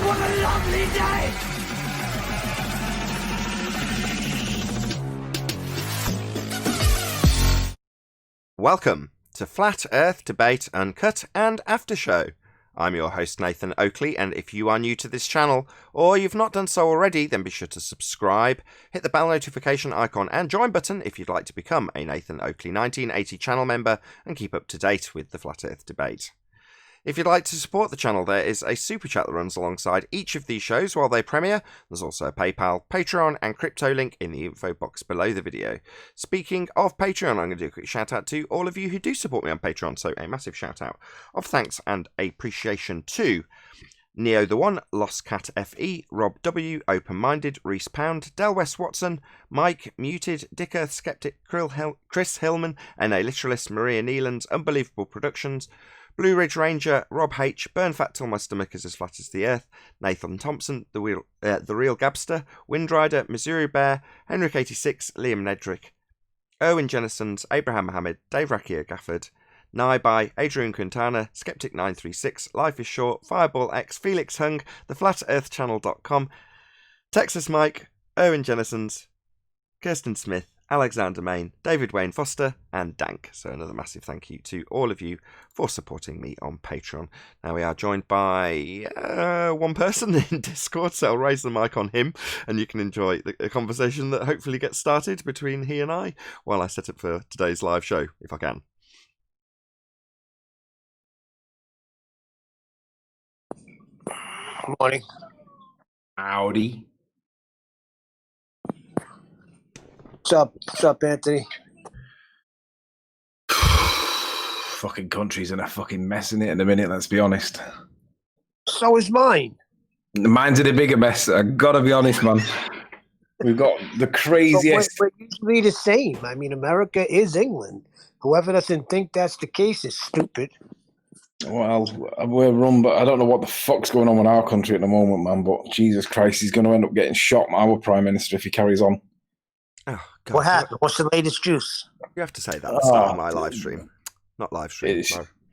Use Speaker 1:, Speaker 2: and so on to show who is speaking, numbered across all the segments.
Speaker 1: What a lovely day!
Speaker 2: Welcome to Flat Earth Debate Uncut and After Show. I'm your host Nathan Oakley, and if you are new to this channel, or you've not done so already, then be sure to subscribe, hit the bell notification icon and join button if you'd like to become a Nathan Oakley 1980 channel member and keep up to date with the Flat Earth Debate. If you'd like to support the channel, there is a super chat that runs alongside each of these shows while they premiere. There's also a PayPal, Patreon and crypto link in the info box below the video. Speaking of Patreon, I'm going to do a quick shout out to all of you who do support me on Patreon, so a massive shout out of thanks and appreciation to Neo the One, Lost Cat FE, Rob W, Open Minded, Reese Pound, Del West Watson, Mike, Muted, Dick Earth Skeptic, Chris Hillman, NA Literalist, Maria Neelands, Unbelievable Productions, Blue Ridge Ranger, Rob H, Burn Fat Till My Stomach Is As Flat As the Earth, Nathan Thompson, The Real Gabster, Windrider, Missouri Bear, Henrik86, Liam Nedrick, Owen Jennisons, Abraham Mohammed, Dave Rakia Gafford, Naibai, Adrian Quintana, Skeptic936, Life is Short, Fireball X, Felix Hung, TheFlatEarthChannel.com, Texas Mike, Owen Jennisons, Kirsten Smith, Alexander Main, David Wayne Foster, and Dank. So another massive thank you to all of you for supporting me on Patreon. Now we are joined by one person in Discord, so I'll raise the mic on him, and you can enjoy the conversation that hopefully gets started between he and I while I set up for today's live show, if I can.
Speaker 3: Good morning.
Speaker 4: Howdy.
Speaker 3: What's up, Anthony?
Speaker 4: Fucking country's in a fucking mess in it at the minute, let's be honest.
Speaker 3: So is mine.
Speaker 4: Mine's in a bigger mess, I gotta be honest, man. We've got the craziest...
Speaker 3: But we're usually the same. I mean, America is England. Whoever doesn't think that's the case is stupid.
Speaker 4: Well, we're run, but I don't know what the fuck's going on with our country at the moment, man, but Jesus Christ, he's going to end up getting shot, our Prime Minister, if he carries on.
Speaker 2: Oh, God.
Speaker 3: What happened? What's the latest juice?
Speaker 2: You have to say that at the start of my live stream. Not live stream.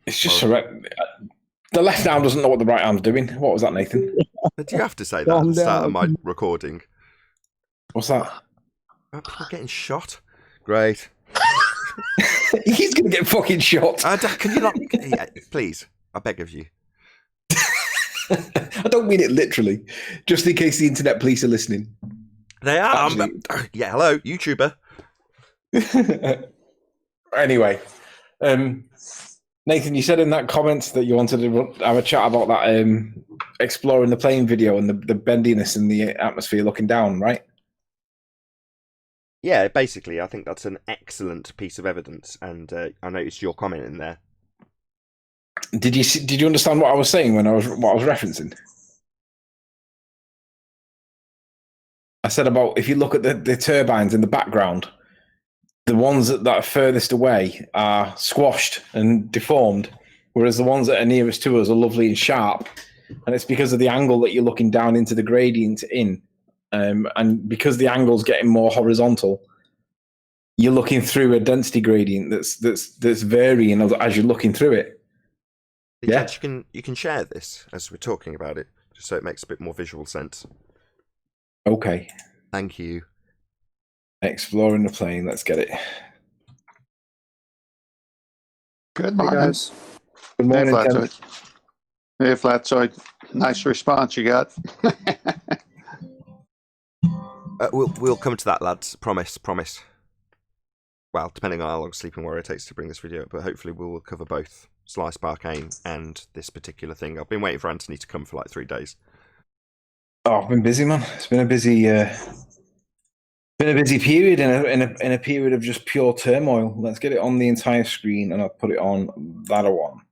Speaker 4: It's just horrendous. The left arm doesn't know what the right arm's doing. What was that, Nathan?
Speaker 2: But you have to say that at the start of my recording.
Speaker 4: What's that?
Speaker 2: People getting shot? Great.
Speaker 4: He's going to get fucking shot.
Speaker 2: Can you not... Yeah, please, I beg of you.
Speaker 4: I don't mean it literally. Just in case the internet police are listening.
Speaker 2: They are. Yeah, hello, YouTuber.
Speaker 4: Anyway, Nathan, you said in that comments that you wanted to have a chat about that exploring the plane video and the bendiness in the atmosphere looking down, right?
Speaker 2: Yeah, basically, I think that's an excellent piece of evidence, and I noticed your comment in there.
Speaker 4: Did you understand what I was saying what I was referencing? I said about if you look at the turbines in the background, the ones that are furthest away are squashed and deformed, whereas the ones that are nearest to us are lovely and sharp. And it's because of the angle that you're looking down into the gradient in. And because the angle's getting more horizontal, you're looking through a density gradient that's varying as you're looking through it.
Speaker 2: Yeah, you can share this as we're talking about it, just so it makes a bit more visual sense.
Speaker 4: Okay.
Speaker 2: Thank you.
Speaker 4: Exploring the plane. Let's get it.
Speaker 5: Good morning.
Speaker 4: Hey guys. Good morning.
Speaker 5: Hey, Flatsoid. Nice response you got.
Speaker 2: We'll come to that, lads. Promise. Well, depending on how long Sleeping Warrior takes to bring this video up, but hopefully we will cover both Slice Arcane and this particular thing. I've been waiting for Anthony to come for like 3 days.
Speaker 4: Oh, I've been busy, man. It's been a busy period in a period of just pure turmoil. Let's get it on the entire screen, and I'll put it on that one. All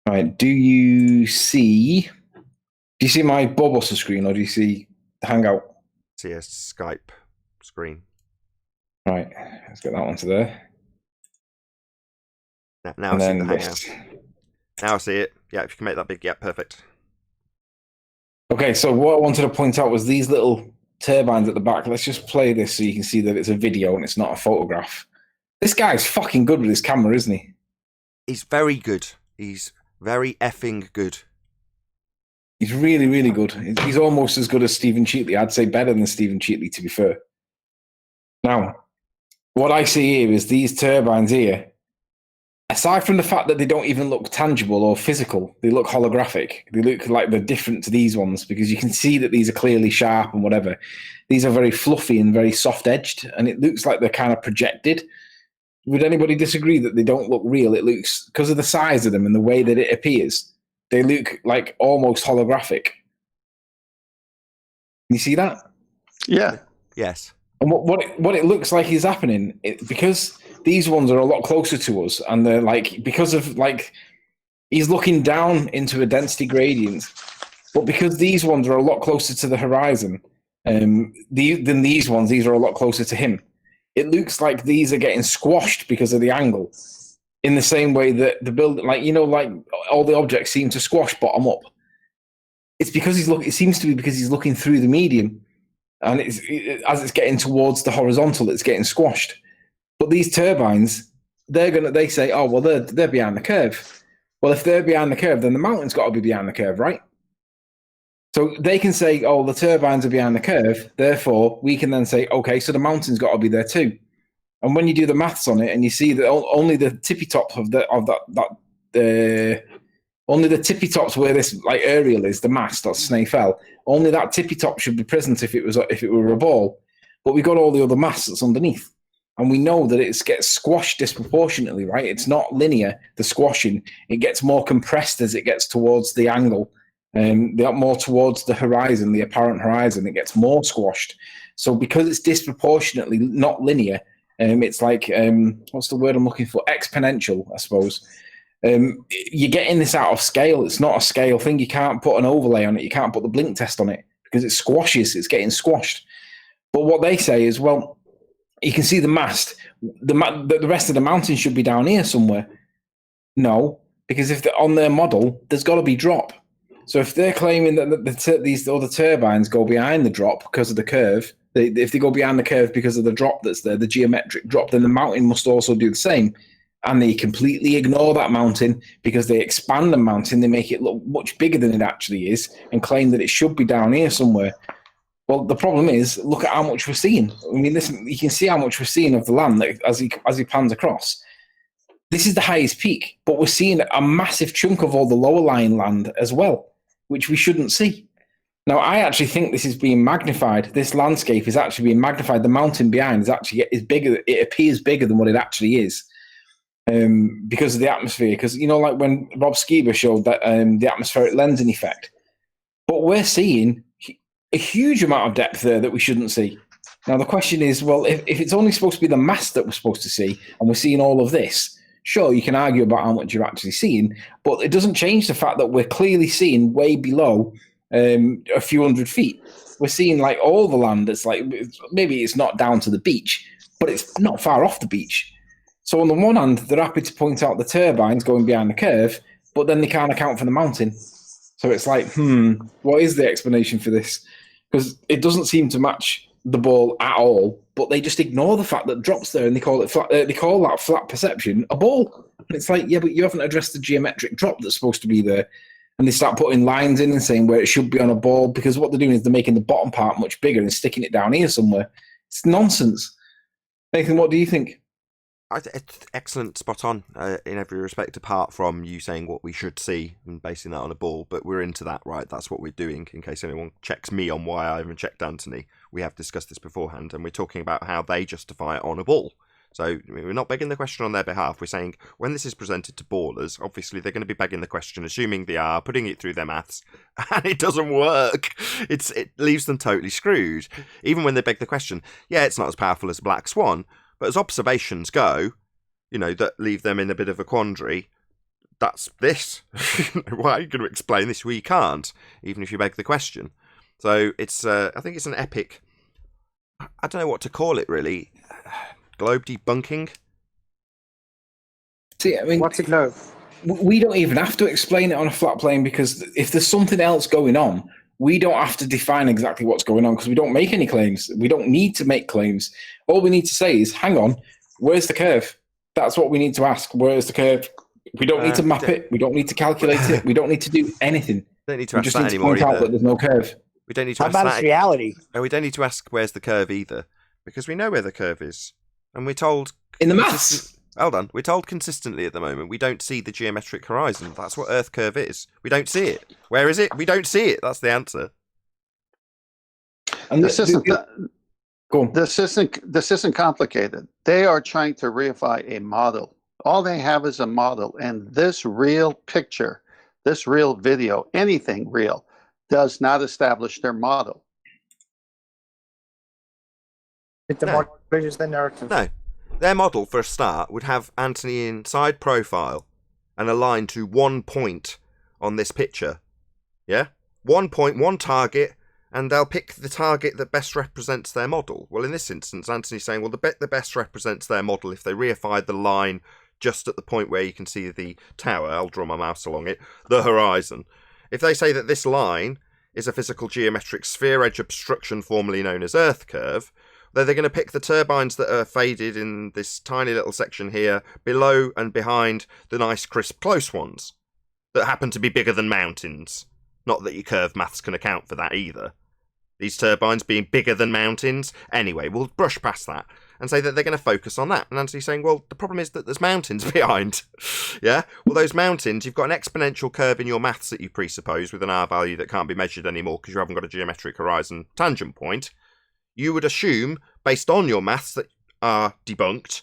Speaker 4: right. Do you see my Bobuster screen, or do you see the Hangout?
Speaker 2: See a Skype screen.
Speaker 4: Right. Let's get that one to there.
Speaker 2: Now I see the Hangout. Now I see it. Yeah, if you can make that big, yeah, perfect.
Speaker 4: Okay, so what I wanted to point out was these little turbines at the back. Let's just play this so you can see that it's a video and it's not a photograph. This guy's fucking good with his camera, isn't he?
Speaker 2: He's very good. He's very effing good.
Speaker 4: He's really, really good. He's almost as good as Stephen Cheatley. I'd say better than Stephen Cheatley, to be fair. Now, what I see here is these turbines here, aside from the fact that they don't even look tangible or physical, they look holographic. They look like they're different to these ones because you can see that these are clearly sharp and whatever. These are very fluffy and very soft-edged, and it looks like they're kind of projected. Would anybody disagree that they don't look real? It looks, because of the size of them and the way that it appears, they look like almost holographic. You see that?
Speaker 5: Yeah.
Speaker 2: Yes.
Speaker 4: And what it looks like is happening, because these ones are a lot closer to us, and they're like, because of like, he's looking down into a density gradient, but because these ones are a lot closer to the horizon than these ones, these are a lot closer to him. It looks like these are getting squashed because of the angle, in the same way that the building, like, you know, like all the objects seem to squash bottom up. It's because it seems to be because he's looking through the medium, and as it's getting towards the horizontal, it's getting squashed. But these turbines, they say, oh, well, they're behind the curve. Well, if they're behind the curve, then the mountain's got to be behind the curve, right? So they can say, oh, the turbines are behind the curve. Therefore, we can then say, okay, so the mountain's got to be there too. And when you do the maths on it, and you see that only the tippy top only the tippy tops where this like aerial is, the mast, that's Snaefell, only that tippy top should be present if it were a ball. But we got all the other masts that's underneath. And we know that it gets squashed disproportionately, right? It's not linear, the squashing. It gets more compressed as it gets towards the angle. More towards the horizon, the apparent horizon, it gets more squashed. So because it's disproportionately not linear, it's like, what's the word I'm looking for? Exponential, I suppose. You're getting this out of scale. It's not a scale thing. You can't put an overlay on it. You can't put the blink test on it because it squashes. It's getting squashed. But what they say is, well, you can see the mast. The rest of the mountain should be down here somewhere. No, because if they're on their model, there's got to be drop. So if they're claiming that these other turbines go behind the drop because of the curve, if they go behind the curve because of the drop that's there, the geometric drop, then the mountain must also do the same. And they completely ignore that mountain because they expand the mountain, they make it look much bigger than it actually is, and claim that it should be down here somewhere. Well, the problem is, look at how much we're seeing. I mean, listen, you can see how much we're seeing of the land as he pans across. This is the highest peak, but we're seeing a massive chunk of all the lower lying land as well, which we shouldn't see. Now, I actually think this is being magnified. This landscape is actually being magnified. The mountain behind is bigger. It appears bigger than what it actually is because of the atmosphere. Because, you know, like when Rob Skiba showed that the atmospheric lensing effect. But we're seeing a huge amount of depth there that we shouldn't see. Now, the question is, well, if it's only supposed to be the mass that we're supposed to see, and we're seeing all of this, sure, you can argue about how much you're actually seeing, but it doesn't change the fact that we're clearly seeing way below a few hundred feet. We're seeing like all the land that's like, maybe it's not down to the beach, but it's not far off the beach. So on the one hand, they're happy to point out the turbines going behind the curve, but then they can't account for the mountain. So it's like, what is the explanation for this? Because it doesn't seem to match the ball at all, but they just ignore the fact that drops there, and they call it flat. They call that flat perception a ball. And it's like, yeah, but you haven't addressed the geometric drop that's supposed to be there. And they start putting lines in and saying where it should be on a ball, because what they're doing is they're making the bottom part much bigger and sticking it down here somewhere. It's nonsense. Nathan, what do you think?
Speaker 2: It's excellent, spot on in every respect, apart from you saying what we should see and basing that on a ball. But we're into that, right? That's what we're doing. In case anyone checks me on why I haven't checked Anthony, we have discussed this beforehand, and we're talking about how they justify it on a ball. So we're not begging the question on their behalf. We're saying when this is presented to ballers, obviously they're going to be begging the question, assuming they are, putting it through their maths, and it doesn't work. It leaves them totally screwed. Even when they beg the question, yeah, it's not as powerful as a black swan, but as observations go, you know, that leave them in a bit of a quandary. That's this. Why are you going to explain this? We can't, even if you beg the question. So it's, I think it's an epic, I don't know what to call it really. Globe debunking?
Speaker 4: See, I mean,
Speaker 3: What's a globe?
Speaker 4: We don't even have to explain it on a flat plane, because if there's something else going on, we don't have to define exactly what's going on, because we don't make any claims. We don't need to make claims. All we need to say is, hang on, where's the curve? That's what we need to ask. Where's the curve? We don't need to map it. We don't need to calculate it. We don't need to do anything.
Speaker 2: Don't need to
Speaker 4: We
Speaker 2: ask
Speaker 4: just
Speaker 2: that
Speaker 4: need to
Speaker 2: anymore
Speaker 4: point out
Speaker 2: either.
Speaker 4: that there's no curve.
Speaker 2: We don't need to
Speaker 3: How
Speaker 2: ask
Speaker 3: about
Speaker 2: that.
Speaker 3: its reality?
Speaker 2: And we don't need to ask where's the curve either, because we know where the curve is, and we're told
Speaker 4: In the maths.
Speaker 2: Hold on, we're told consistently at the moment we don't see the geometric horizon. That's what Earth curve is. We don't see it. Where is it? We don't see it. That's the answer.
Speaker 4: And
Speaker 5: This isn't
Speaker 4: go on.
Speaker 5: this isn't complicated. They are trying to reify a model. All they have is a model, and this real picture, this real video, anything real, does not establish their model.
Speaker 1: It demolishes the narrative.
Speaker 2: No. Their model, for a start, would have Anthony in side profile and aligned to 1 point on this picture. Yeah? 1 point, one target, and they'll pick the target that best represents their model. Well, in this instance, Anthony's saying, well, the bit that best represents their model, if they reified the line just at the point where you can see the tower, I'll draw my mouse along it, the horizon. If they say that this line is a physical geometric sphere edge obstruction formerly known as Earth curve, they're going to pick the turbines that are faded in this tiny little section here, below and behind the nice crisp close ones, that happen to be bigger than mountains. Not that your curve maths can account for that either. These turbines being bigger than mountains. Anyway, we'll brush past that and say that they're going to focus on that. And Anthony's saying, well, the problem is that there's mountains behind. Yeah? Well, those mountains, you've got an exponential curve in your maths that you presuppose with an R value that can't be measured anymore because you haven't got a geometric horizon tangent point. You would assume, based on your maths that are debunked,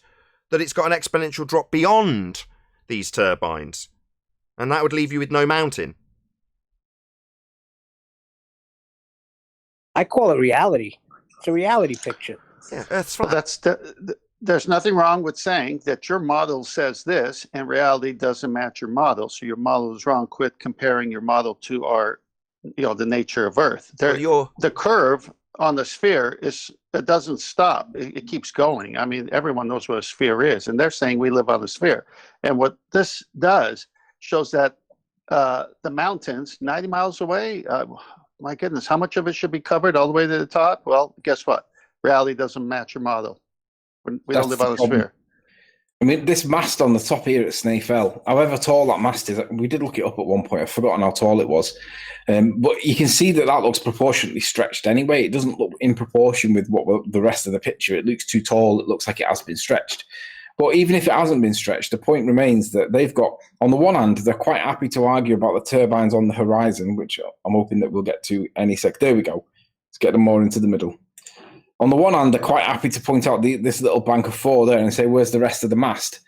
Speaker 2: that it's got an exponential drop beyond these turbines. And that would leave you with no mountain.
Speaker 3: I call it reality. It's a reality picture.
Speaker 2: Yeah, Earth's
Speaker 5: Well,
Speaker 2: flat.
Speaker 5: there's nothing wrong with saying that your model says this and reality doesn't match your model. So your model is wrong. Quit comparing your model to the nature of Earth. The curve on the sphere it doesn't stop. It keeps going. I mean, everyone knows what a sphere is, and they're saying we live on a sphere. And what this does shows that the mountains 90 miles away, my goodness, how much of it should be covered all the way to the top? Well, guess what? Reality doesn't match your model. We don't live on a sphere.
Speaker 4: I mean, this mast on the top here at Snaefell, however tall that mast is, we did look it up at one point. I've forgotten how tall it was. But you can see that looks proportionately stretched anyway. It doesn't look in proportion with what the rest of the picture. It looks too tall. It looks like it has been stretched. But even if it hasn't been stretched, the point remains that they've got, on the one hand, they're quite happy to argue about the turbines on the horizon, which I'm hoping that we'll get to any sec. There we go. Let's get them more into the middle. On the one hand, they're quite happy to point out this little bank of four there and say, where's the rest of the mast?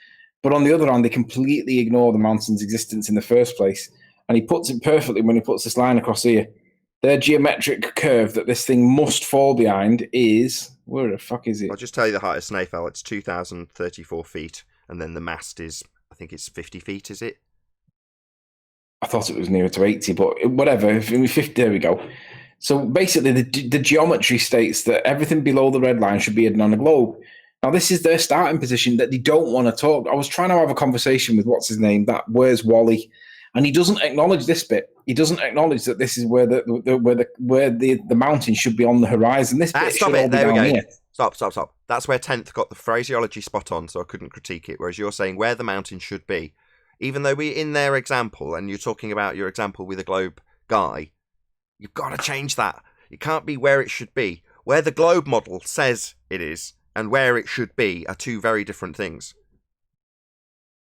Speaker 4: But on the other hand, they completely ignore the mountain's existence in the first place. And he puts it perfectly when he puts this line across here. Their geometric curve that this thing must fall behind is... Where the fuck is it?
Speaker 2: I'll just tell you the height of Snaefell. It's 2,034 feet. And then the mast is, I think it's 50 feet, is it?
Speaker 4: I thought it was nearer to 80, but whatever. 50, there we go. So basically, the geometry states that everything below the red line should be hidden on a globe. Now, this is their starting position that they don't want to talk. I was trying to have a conversation with what's his name, that where's Wally, and he doesn't acknowledge this bit. He doesn't acknowledge that this is where the mountain should be on the horizon. This bit
Speaker 2: stop
Speaker 4: should
Speaker 2: it.
Speaker 4: all be
Speaker 2: There we
Speaker 4: down
Speaker 2: go.
Speaker 4: here.
Speaker 2: Stop. That's where 10th got the phraseology spot on, so I couldn't critique it. Whereas you're saying where the mountain should be, even though we're in their example, and you're talking about your example with a globe guy, you've got to change that. It can't be where it should be. Where the globe model says it is and where it should be are two very different things.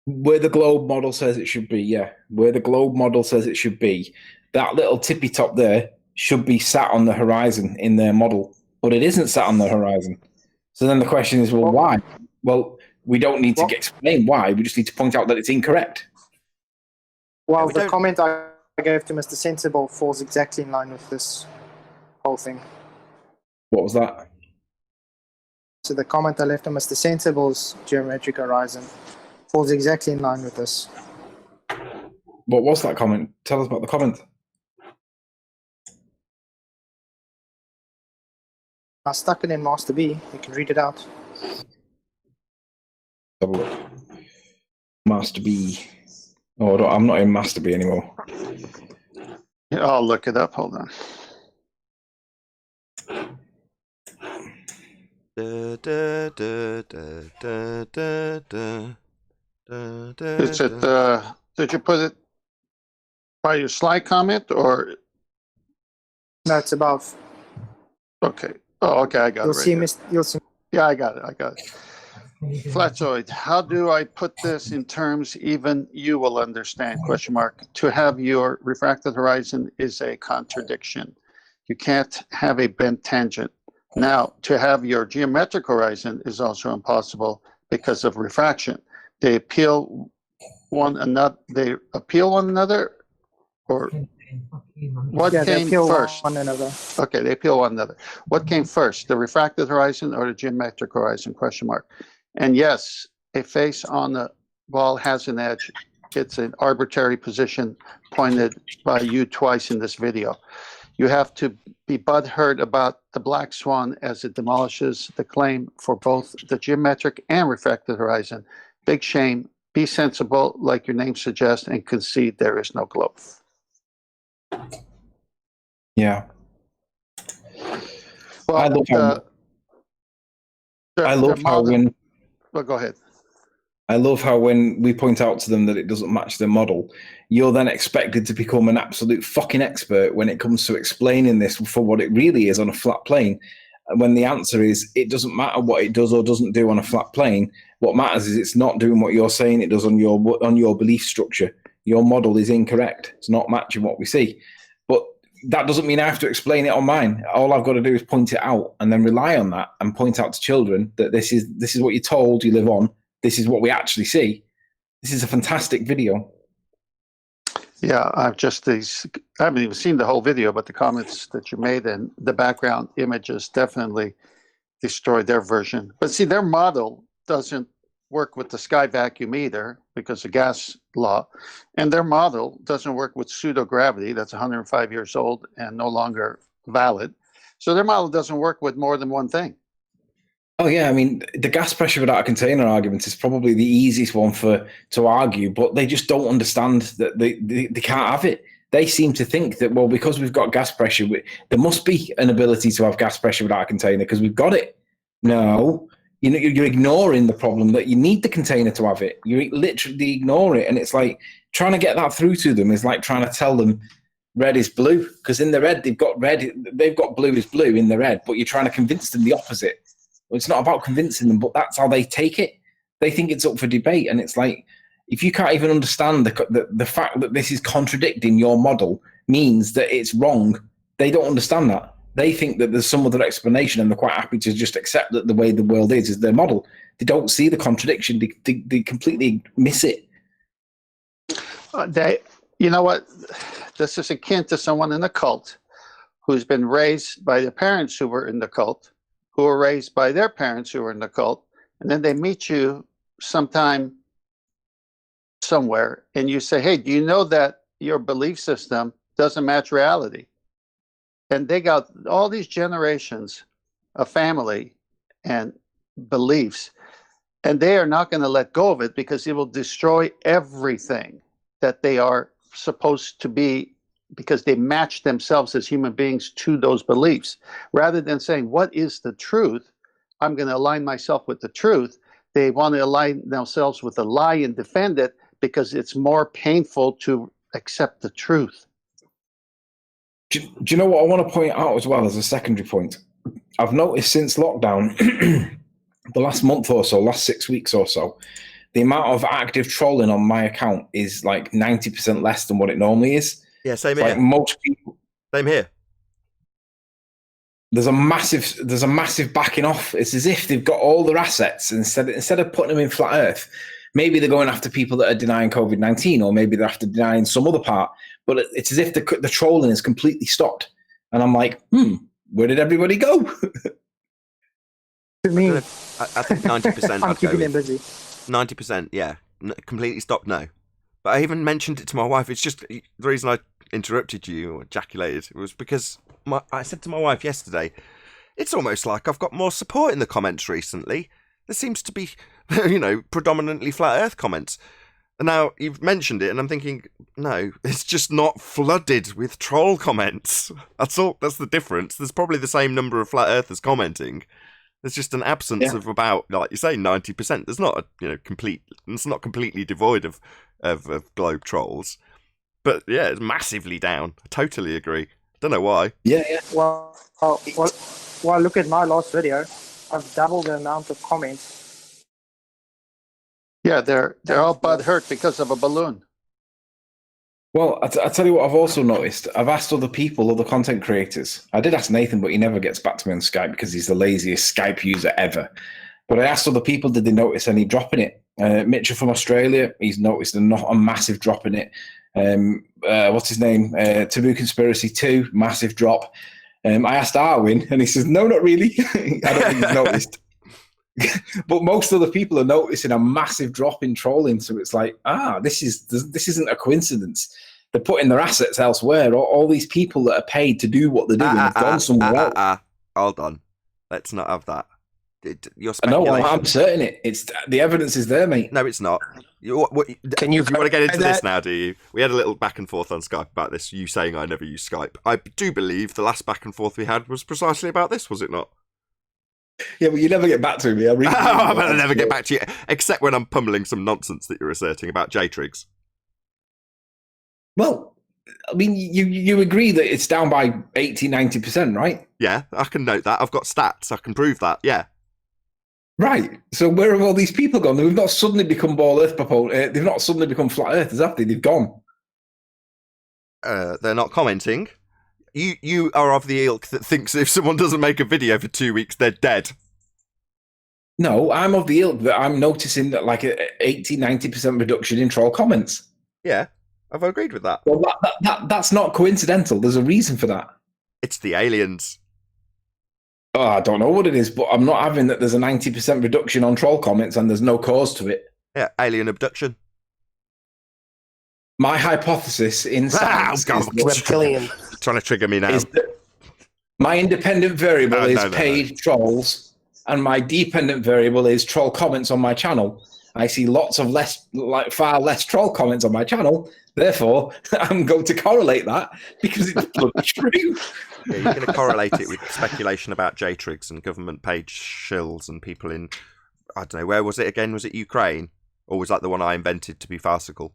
Speaker 4: Where the globe model says it should be, yeah. Where the globe model says it should be. That little tippy top there should be sat on the horizon in their model, but it isn't sat on the horizon. So then the question is, well, why? Well, we don't need to explain why. We just need to point out that it's incorrect.
Speaker 1: Well, the comment I gave to Mr. Sensible falls exactly in line with this whole thing.
Speaker 4: What was that?
Speaker 1: So the comment I left on Mr. Sensible's geometric horizon falls exactly in line with this.
Speaker 4: What was that comment? Tell us about the comment.
Speaker 1: I stuck it in Master B. You can read it out.
Speaker 4: Have a look. Master B. Oh, I'm not in Master B anymore.
Speaker 5: Yeah, I'll look it up. Hold on. It's at, did you put it? By your slide comment, or
Speaker 1: No, it's above.
Speaker 5: okay? Oh, okay, I got
Speaker 1: You'll
Speaker 5: it. Right
Speaker 1: see,
Speaker 5: here.
Speaker 1: you'll see.
Speaker 5: Yeah, I got it. Flatzoid, how do I put this in terms even you will understand? Question mark. To have your refracted horizon is a contradiction. You can't have a bent tangent. Now, to have your geometric horizon is also impossible because of refraction. They appeal one another. Or what
Speaker 1: Yeah, they
Speaker 5: came
Speaker 1: appeal
Speaker 5: first?
Speaker 1: one another.
Speaker 5: Okay, they appeal one another. What came first, the refracted horizon or the geometric horizon? Question mark. And yes, a face on the ball has an edge. It's an arbitrary position pointed by you twice in this video. You have to be butthurt about the black swan as it demolishes the claim for both the geometric and refracted horizon. Big shame. Be sensible, like your name suggests, and concede there is no globe.
Speaker 4: Yeah.
Speaker 5: Well,
Speaker 4: I love how when
Speaker 5: well, go ahead.
Speaker 4: I love how when we point out to them that it doesn't match their model, you're then expected to become an absolute fucking expert when it comes to explaining this for what it really is on a flat plane. When the answer is it doesn't matter what it does or doesn't do on a flat plane. What matters is it's not doing what you're saying it does on your belief structure. Your model is incorrect. It's not matching what we see. But that doesn't mean I have to explain it on mine. All I've got to do is point it out and then rely on that and point out to children that this is what you're told you live on. This is what we actually see. This is a fantastic video.
Speaker 5: Yeah, I haven't even seen the whole video, but the comments that you made and the background images definitely destroyed their version. But see, their model doesn't work with the sky vacuum either because of gas law. And their model doesn't work with pseudogravity that's 105 years old and no longer valid. So their model doesn't work with more than one thing.
Speaker 4: Oh yeah, I mean, the gas pressure without a container argument is probably the easiest one to argue, but they just don't understand that they can't have it. They seem to think that, well, because we've got gas pressure, there must be an ability to have gas pressure without a container because we've got it. No, you're ignoring the problem that you need the container to have it. You literally ignore it, and it's like trying to get that through to them is like trying to tell them red is blue, because in the red they've got blue is blue in the red, but you're trying to convince them the opposite. It's not about convincing them, but that's how they take it. They think it's up for debate, and it's like, if you can't even understand the fact that this is contradicting your model means that it's wrong, they don't understand that. They think that there's some other explanation, and they're quite happy to just accept that the way the world is their model. They don't see the contradiction. They completely miss it.
Speaker 5: You know what? This is akin to someone in a cult who's been raised by their parents who were in the cult, who were raised by their parents who were in the cult, and then they meet you sometime somewhere, and you say, hey, do you know that your belief system doesn't match reality? And they got all these generations of family and beliefs, and they are not going to let go of it because it will destroy everything that they are supposed to be, because they match themselves as human beings to those beliefs. Rather than saying, what is the truth? I'm going to align myself with the truth. They want to align themselves with a lie and defend it because it's more painful to accept the truth.
Speaker 4: Do you know what I want to point out as well as a secondary point? I've noticed since lockdown, the last month or so, last 6 weeks or so, the amount of active trolling on my account is like 90% less than what it normally is.
Speaker 2: Yeah, same
Speaker 4: here.
Speaker 2: here.
Speaker 4: Like most people,
Speaker 2: same here.
Speaker 4: There's a massive backing off. It's as if they've got all their assets, instead of putting them in flat Earth. Maybe they're going after people that are denying COVID-19, or maybe they're after denying some other part. But it's as if the trolling is completely stopped. And I'm like, where did everybody go?
Speaker 1: To me,
Speaker 2: I think 90%.
Speaker 1: I'm keeping them busy.
Speaker 2: 90%, yeah. Completely stopped, no. But I even mentioned it to my wife. It's just the reason I interrupted you or ejaculated was because I said to my wife yesterday, it's almost like I've got more support in the comments recently. There seems to be, predominantly flat Earth comments. And now you've mentioned it, and I'm thinking, no, it's just not flooded with troll comments. That's all. That's the difference. There's probably the same number of flat Earthers commenting. There's just an absence of about, like you say, 90%. There's not it's not completely devoid of globe trolls. But yeah, it's massively down. I totally agree. Don't know why.
Speaker 4: Yeah.
Speaker 1: Well, look at my last video. I've doubled the amount of comments.
Speaker 5: Yeah, they're all butthurt because of a balloon.
Speaker 4: Well, I tell you what I've also noticed. I've asked other people, other content creators. I did ask Nathan, but he never gets back to me on Skype because he's the laziest Skype user ever. But I asked other people, did they notice any drop in it? Mitchell from Australia, he's noticed a massive drop in it. What's his name? Taboo Conspiracy 2, massive drop. I asked Arwin, and he says, no, not really. I don't think he's noticed. But most other people are noticing a massive drop in trolling. So it's like, this isn't a coincidence. They're putting their assets elsewhere. All these people that are paid to do what they're doing have gone somewhere else.
Speaker 2: Hold on. Let's not have that. You're
Speaker 4: No,
Speaker 2: speculating.
Speaker 4: I'm certain it's the evidence is there, mate.
Speaker 2: No, it's not. You want to get into this now, do you? We had a little back and forth on Skype about this, you saying I never use Skype. I do believe the last back and forth we had was precisely about this, was it not?
Speaker 4: Yeah, but you never get back to me.
Speaker 2: I'll never get back to you, except when I'm pummeling some nonsense that you're asserting about JTRIGs.
Speaker 4: Well, I mean, you agree that it's down by 80, 90%, right?
Speaker 2: Yeah, I can note that. I've got stats. I can prove that, yeah.
Speaker 4: Right. So where have all these people gone? They've not suddenly become ball earth proponents. They've not suddenly become flat earthers, have they? They've gone.
Speaker 2: They're not commenting. You are of the ilk that thinks if someone doesn't make a video for 2 weeks, they're dead.
Speaker 4: No, I'm of the ilk that I'm noticing that like a 80, 90% reduction in troll comments.
Speaker 2: Yeah, I've agreed with that.
Speaker 4: Well, that's not coincidental. There's a reason for that.
Speaker 2: It's the aliens.
Speaker 4: Oh, I don't know what it is, but I'm not having that there's a 90% reduction on troll comments and there's no cause to it.
Speaker 2: Yeah, alien abduction.
Speaker 4: My hypothesis in science is
Speaker 3: reptilian.
Speaker 2: Trying to trigger me now.
Speaker 4: Is that my independent variable is paid trolls, and my dependent variable is troll comments on my channel. I see lots of far less troll comments on my channel. Therefore, I'm going to correlate that because it's true.
Speaker 2: Yeah, you're going to correlate it with speculation about JTRIGs and government paid shills and people in, I don't know, where was it again? Was it Ukraine? Or was that the one I invented to be farcical?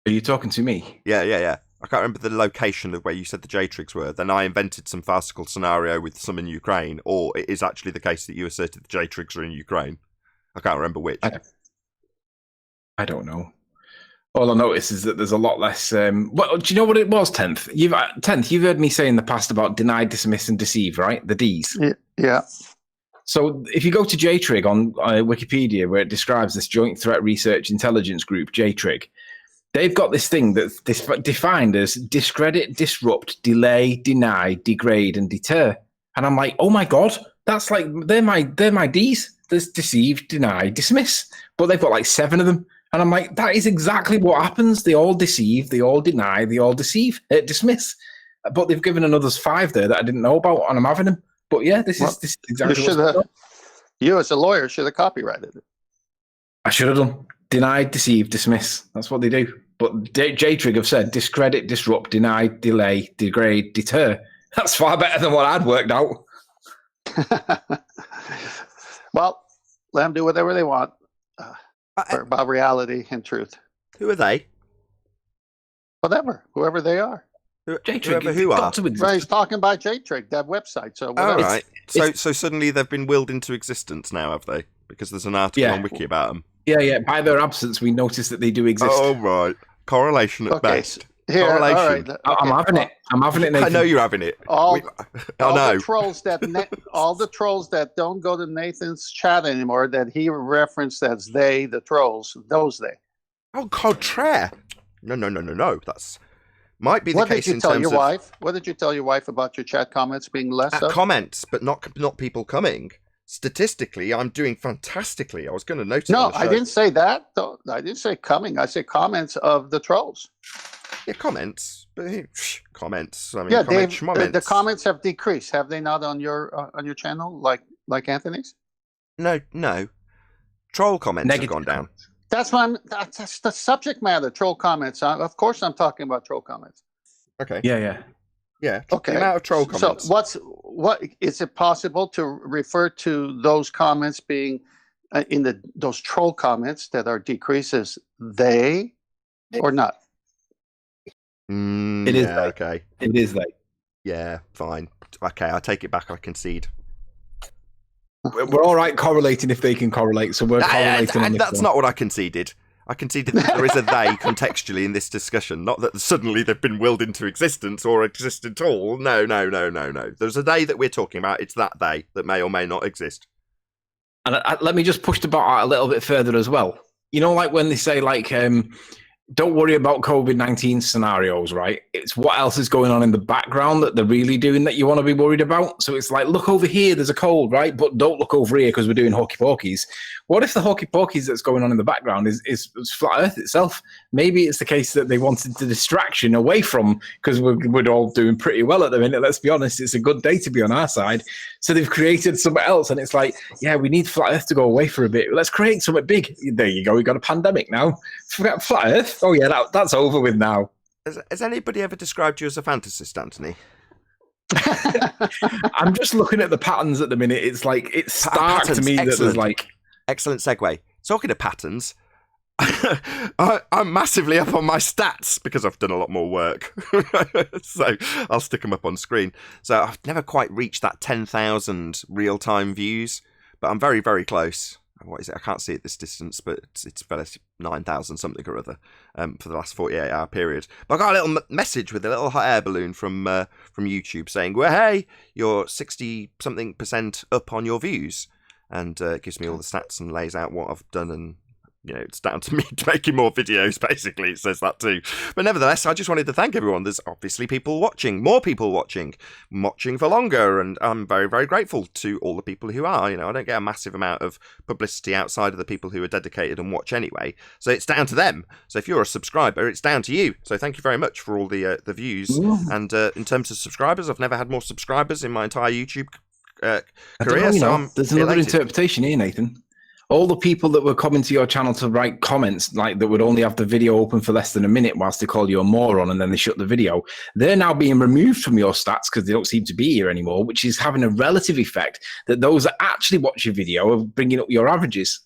Speaker 4: Are you talking to me?
Speaker 2: Yeah. I can't remember the location of where you said the JTRIGs were. Then I invented some farcical scenario with some in Ukraine, or it is actually the case that you asserted the JTRIGs are in Ukraine. I can't remember which.
Speaker 4: I don't know. All I notice is that there's a lot less. Well, do you know what it was? 10th. You've heard me say in the past about deny, dismiss, and deceive, right? The D's.
Speaker 5: Yeah.
Speaker 4: So if you go to JTRIG on Wikipedia, where it describes this Joint Threat Research Intelligence Group, JTRIG, they've got this thing that's defined as discredit, disrupt, delay, deny, degrade, and deter. And I'm like, oh my god, that's like they're my D's. There's deceive, deny, dismiss. But they've got like 7 of them. And I'm like, that is exactly what happens. They all deceive, they all deny, they all dismiss. But they've given another 5 there that I didn't know about, and I'm having them. But yeah, this is exactly what
Speaker 5: you as a lawyer should have copyrighted it.
Speaker 4: I should have done. Deny, deceive, dismiss. That's what they do. But JTRIG have said discredit, disrupt, deny, delay, degrade, deter. That's far better than what I'd worked out.
Speaker 5: Well, let them do whatever they want about reality and truth.
Speaker 2: Who are they?
Speaker 5: Whoever they are.
Speaker 2: Who are?
Speaker 5: Right, he's talking about JTRIG, that website. So whatever.
Speaker 2: All right. So suddenly they've been willed into existence now, have they? Because there's an article on Wiki about them.
Speaker 4: Yeah. By their absence, we notice that they do exist.
Speaker 2: Oh, right. Correlation at best.
Speaker 5: Here,
Speaker 2: correlation.
Speaker 5: All right.
Speaker 4: I'm having it. I'm having it, Nathan.
Speaker 5: I
Speaker 2: know you're having it.
Speaker 5: All the trolls that don't go to Nathan's chat anymore that he referenced as they, the trolls, those they.
Speaker 2: Oh, contraire. No. That's might be the case in terms of...
Speaker 5: What did you tell your wife about your chat comments being less of?
Speaker 2: Comments, but not people coming. Statistically, I'm doing fantastically. I was going to notice.
Speaker 5: No, I didn't say that. Though. I didn't say coming. I said comments of the trolls.
Speaker 2: Yeah, comments. But comments. I mean,
Speaker 5: yeah,
Speaker 2: the
Speaker 5: comments have decreased. Have they not on your channel, like Anthony's?
Speaker 2: No. Troll comments have gone down.
Speaker 5: That's the subject matter. Troll comments. Of course, I'm talking about troll comments.
Speaker 2: Okay.
Speaker 4: Yeah.
Speaker 5: Okay.
Speaker 2: The amount of troll comments.
Speaker 5: So what is it possible to refer to those comments being those troll comments that are decreases they or not?
Speaker 4: It is
Speaker 2: yeah,
Speaker 4: they.
Speaker 2: okay.
Speaker 4: It is they.
Speaker 2: Yeah, fine. Okay, I take it back. I concede.
Speaker 4: We're all right correlating if they can correlate, so we're correlating on this
Speaker 2: That's
Speaker 4: one.
Speaker 2: not what I conceded. I conceded that there is a they contextually in this discussion, not that suddenly they've been willed into existence or exist at all. No. There's a they that we're talking about. It's that they that may or may not exist.
Speaker 4: And let me just push the bar out a little bit further as well. You know, like when they say, like, don't worry about COVID-19 scenarios, right? It's what else is going on in the background that they're really doing that you want to be worried about. So it's like, look over here, there's a cold, right? But don't look over here because we're doing hokey pokies. What if the hokey pokies that's going on in the background is flat Earth itself? Maybe it's the case that they wanted the distraction away from, because we're all doing pretty well at the minute. Let's be honest, it's a good day to be on our side. So they've created something else, and it's like, yeah, we need flat Earth to go away for a bit. Let's create something big. There you go. We got a pandemic now. Flat Earth. Oh yeah, that's over with now.
Speaker 2: Has anybody ever described you as a fantasist, Anthony?
Speaker 4: I'm just looking at the patterns at the minute. It's like, it's stark to me that there's like...
Speaker 2: Excellent segue. Talking of patterns, I'm massively up on my stats because I've done a lot more work. So I'll stick them up on screen. So I've never quite reached that 10,000 real-time views, but I'm very, very close. What is it? I can't see at this distance, but it's about 9,000 something or other for the last 48-hour period. But I got a little message with a little hot air balloon from YouTube saying, well, hey, you're 60-something% up on your views. And it gives me all the stats and lays out what I've done, and it's down to me making more videos, basically. It says that too. But nevertheless, I just wanted to thank everyone. There's obviously people watching, more people watching for longer, and I'm very, very grateful to all the people who are. I don't get a massive amount of publicity outside of the people who are dedicated and watch anyway. So it's down to them. So if you're a subscriber, it's down to you. So thank you very much for all the views. And in terms of subscribers, I've never had more subscribers in my entire YouTube career.
Speaker 4: There's another interpretation here, Nathan. All the people that were coming to your channel to write comments, like that would only have the video open for less than a minute whilst they call you a moron and then they shut the video, they're now being removed from your stats because they don't seem to be here anymore, which is having a relative effect that those that actually watch your video are bringing up your averages.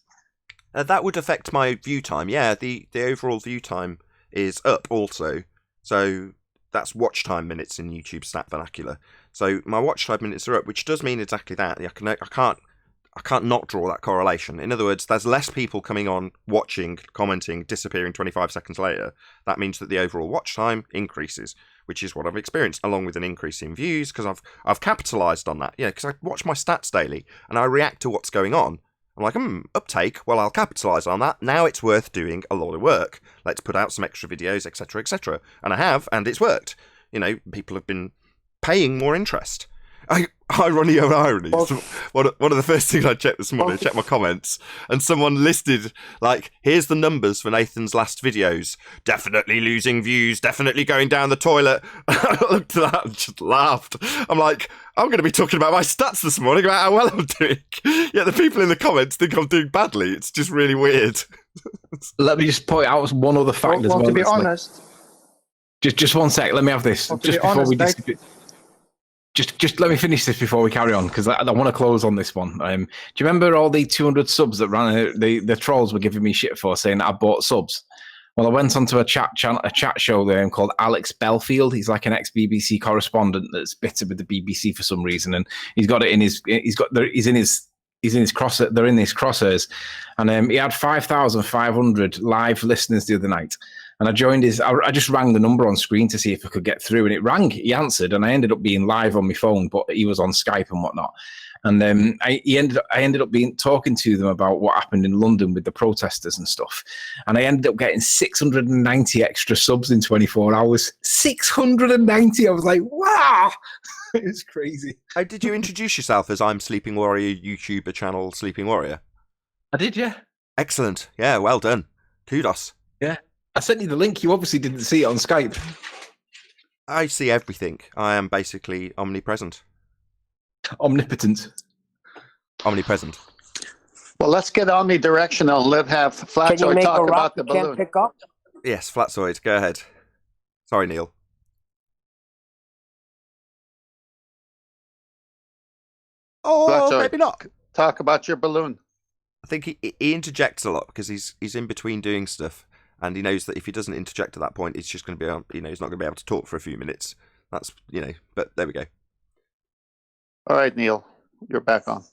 Speaker 2: That would affect my view time. Yeah, the overall view time is up also. So that's watch time minutes in YouTube stat vernacular. So my watch time minutes are up, which does mean exactly that. I can't not draw that correlation. In other words, there's less people coming on, watching, commenting, disappearing 25 seconds later. That means that the overall watch time increases, which is what I've experienced, along with an increase in views, because I've capitalised on that. Because I watch my stats daily and I react to what's going on. I'm like, uptake, well, I'll capitalise on that. Now it's worth doing a lot of work. Let's put out some extra videos, etc., etc. And I have, and it's worked. People have been paying more interest. Irony of irony. One of the first things I checked this morning, I checked my comments, and someone listed, like, here's the numbers for Nathan's last videos. Definitely losing views, definitely going down the toilet. I looked at that and just laughed. I'm like, I'm going to be talking about my stats this morning, about how well I'm doing. Yet the people in the comments think I'm doing badly. It's just really weird.
Speaker 4: Let me just point out one other fact as well.
Speaker 1: To be honest...
Speaker 4: Just one sec, let me have this. Just let me finish this before we carry on, because I want to close on this one. Do you remember all the 200 subs that ran? The trolls were giving me shit for saying that I bought subs. Well, I went onto a chat show there called Alex Belfield. He's like an ex-BBC correspondent that's bitter with the BBC for some reason, and he's got it in his. He's in his crosshairs. They're in his crosshairs, and he had 5,500 live listeners the other night. And I joined I just rang the number on screen to see if I could get through, and it rang. He answered, and I ended up being live on my phone, but he was on Skype and whatnot. And I ended up talking to them about what happened in London with the protesters and stuff. And I ended up getting 690 extra subs in 24 hours. 690! I was like, wow! It's crazy.
Speaker 2: Did you introduce yourself as I'm Sleeping Warrior YouTuber channel Sleeping Warrior?
Speaker 4: I did, yeah.
Speaker 2: Excellent. Yeah, well done. Kudos.
Speaker 4: Yeah. I sent you the link. You obviously didn't see it on Skype.
Speaker 2: I see everything. I am basically omnipresent.
Speaker 4: Omnipotent.
Speaker 2: Omnipresent.
Speaker 5: Well, let's get omnidirectional. Let's have Flatzoid talk about the balloon.
Speaker 3: Pick up?
Speaker 2: Yes, Flatzoid, go ahead. Sorry, Neil. Oh,
Speaker 5: Flatzoid,
Speaker 2: maybe not.
Speaker 5: Talk about your balloon.
Speaker 2: I think he interjects a lot because he's in between doing stuff. And he knows that if he doesn't interject at that point, he's just going to be, he's not going to be able to talk for a few minutes. That's, but there we go.
Speaker 5: All right, Neil, you're back on.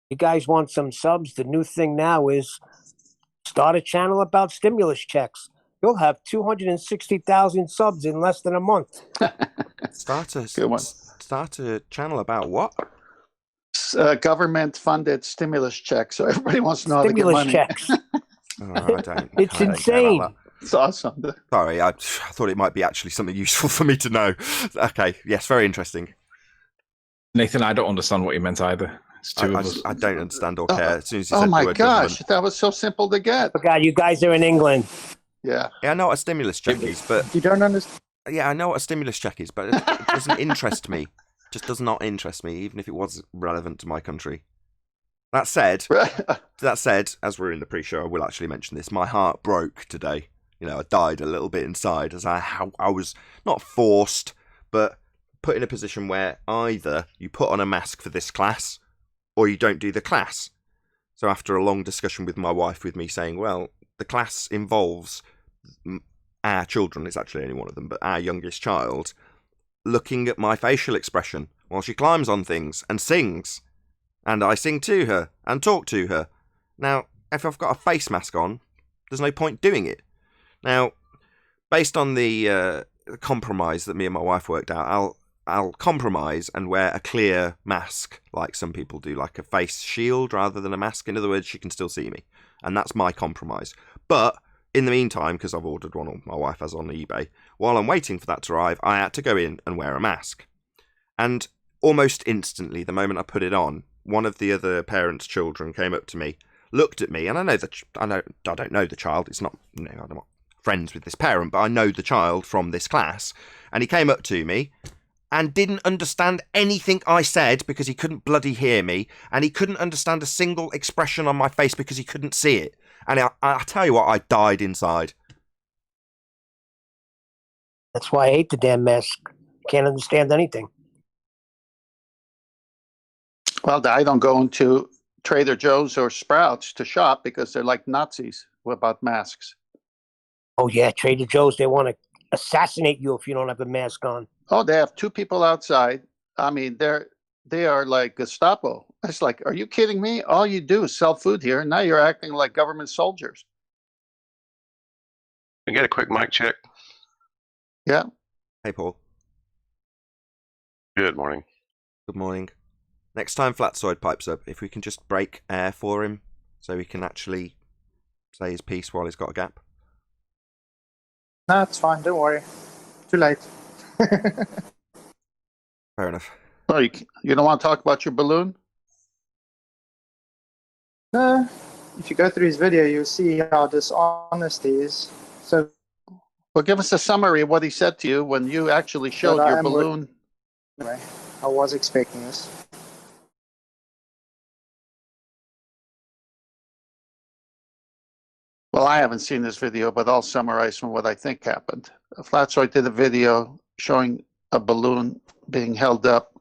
Speaker 3: You guys want some subs? The new thing now is start a channel about stimulus checks. You'll have 260,000 subs in less than a month.
Speaker 2: Start a channel about what?
Speaker 5: Government-funded stimulus checks. So everybody wants to know how to get
Speaker 3: Stimulus
Speaker 5: money.
Speaker 3: checks.
Speaker 2: I don't.
Speaker 3: It's
Speaker 2: I don't care
Speaker 3: insane.
Speaker 2: about that.
Speaker 5: It's awesome.
Speaker 2: Sorry, I thought it might be actually something useful for me to know. Okay, yes, very interesting.
Speaker 4: Nathan, I don't understand what you meant either. It's two of us.
Speaker 2: I don't understand or care. As soon as you said
Speaker 5: Oh
Speaker 2: the
Speaker 5: my
Speaker 2: word
Speaker 5: gosh,
Speaker 2: government.
Speaker 5: that was so simple to get.
Speaker 3: God, you guys are in England.
Speaker 5: Yeah.
Speaker 2: Yeah, I know what a stimulus check is, but
Speaker 1: You don't understand.
Speaker 2: yeah, I know what a stimulus check is, but it doesn't interest me. Just does not interest me, even if it was relevant to my country. That said, as we're in the pre-show, I will actually mention this. My heart broke today. I died a little bit inside as I was not forced, but put in a position where either you put on a mask for this class or you don't do the class. So after a long discussion with my wife, with me saying, well, the class involves our children, it's actually only one of them, but our youngest child, looking at my facial expression while she climbs on things and sings. And I sing to her and talk to her. Now, if I've got a face mask on, there's no point doing it. Now, based on the compromise that me and my wife worked out, I'll compromise and wear a clear mask, like some people do, like a face shield rather than a mask. In other words, she can still see me. And that's my compromise. But in the meantime, because I've ordered one, or my wife has on eBay, while I'm waiting for that to arrive, I had to go in and wear a mask. And almost instantly, the moment I put it on, one of the other parents' children came up to me, looked at me, and I don't know the child. It's not, I'm not friends with this parent, but I know the child from this class. And he came up to me and didn't understand anything I said because he couldn't bloody hear me, and he couldn't understand a single expression on my face because he couldn't see it. And I tell you what, I died inside.
Speaker 3: That's why I hate the damn mask. Can't understand anything.
Speaker 5: Well, I don't go into Trader Joe's or Sprouts to shop because they're like Nazis about masks.
Speaker 3: Oh, yeah, Trader Joe's, they want to assassinate you if you don't have a mask on.
Speaker 5: Oh, they have two people outside. I mean, they are like Gestapo. It's like, are you kidding me? All you do is sell food here, and now you're acting like government soldiers.
Speaker 6: I get a quick mic check.
Speaker 5: Yeah.
Speaker 2: Hey, Paul.
Speaker 6: Good morning.
Speaker 2: Good morning. Next time Flatsoid pipes up, if we can just break air for him so he can actually say his piece while he's got a gap.
Speaker 1: No, it's fine. Don't worry. Too late.
Speaker 2: Fair enough.
Speaker 5: Oh, you don't want to talk about your balloon?
Speaker 1: No. If you go through his video, you'll see how dishonest he is. So,
Speaker 5: Well, give us a summary of what he said to you when you actually showed
Speaker 1: But I
Speaker 5: your
Speaker 1: am
Speaker 5: balloon.
Speaker 1: anyway, I was expecting this.
Speaker 5: Well, I haven't seen this video, but I'll summarize from what I think happened. Flatsoid did a video showing a balloon being held up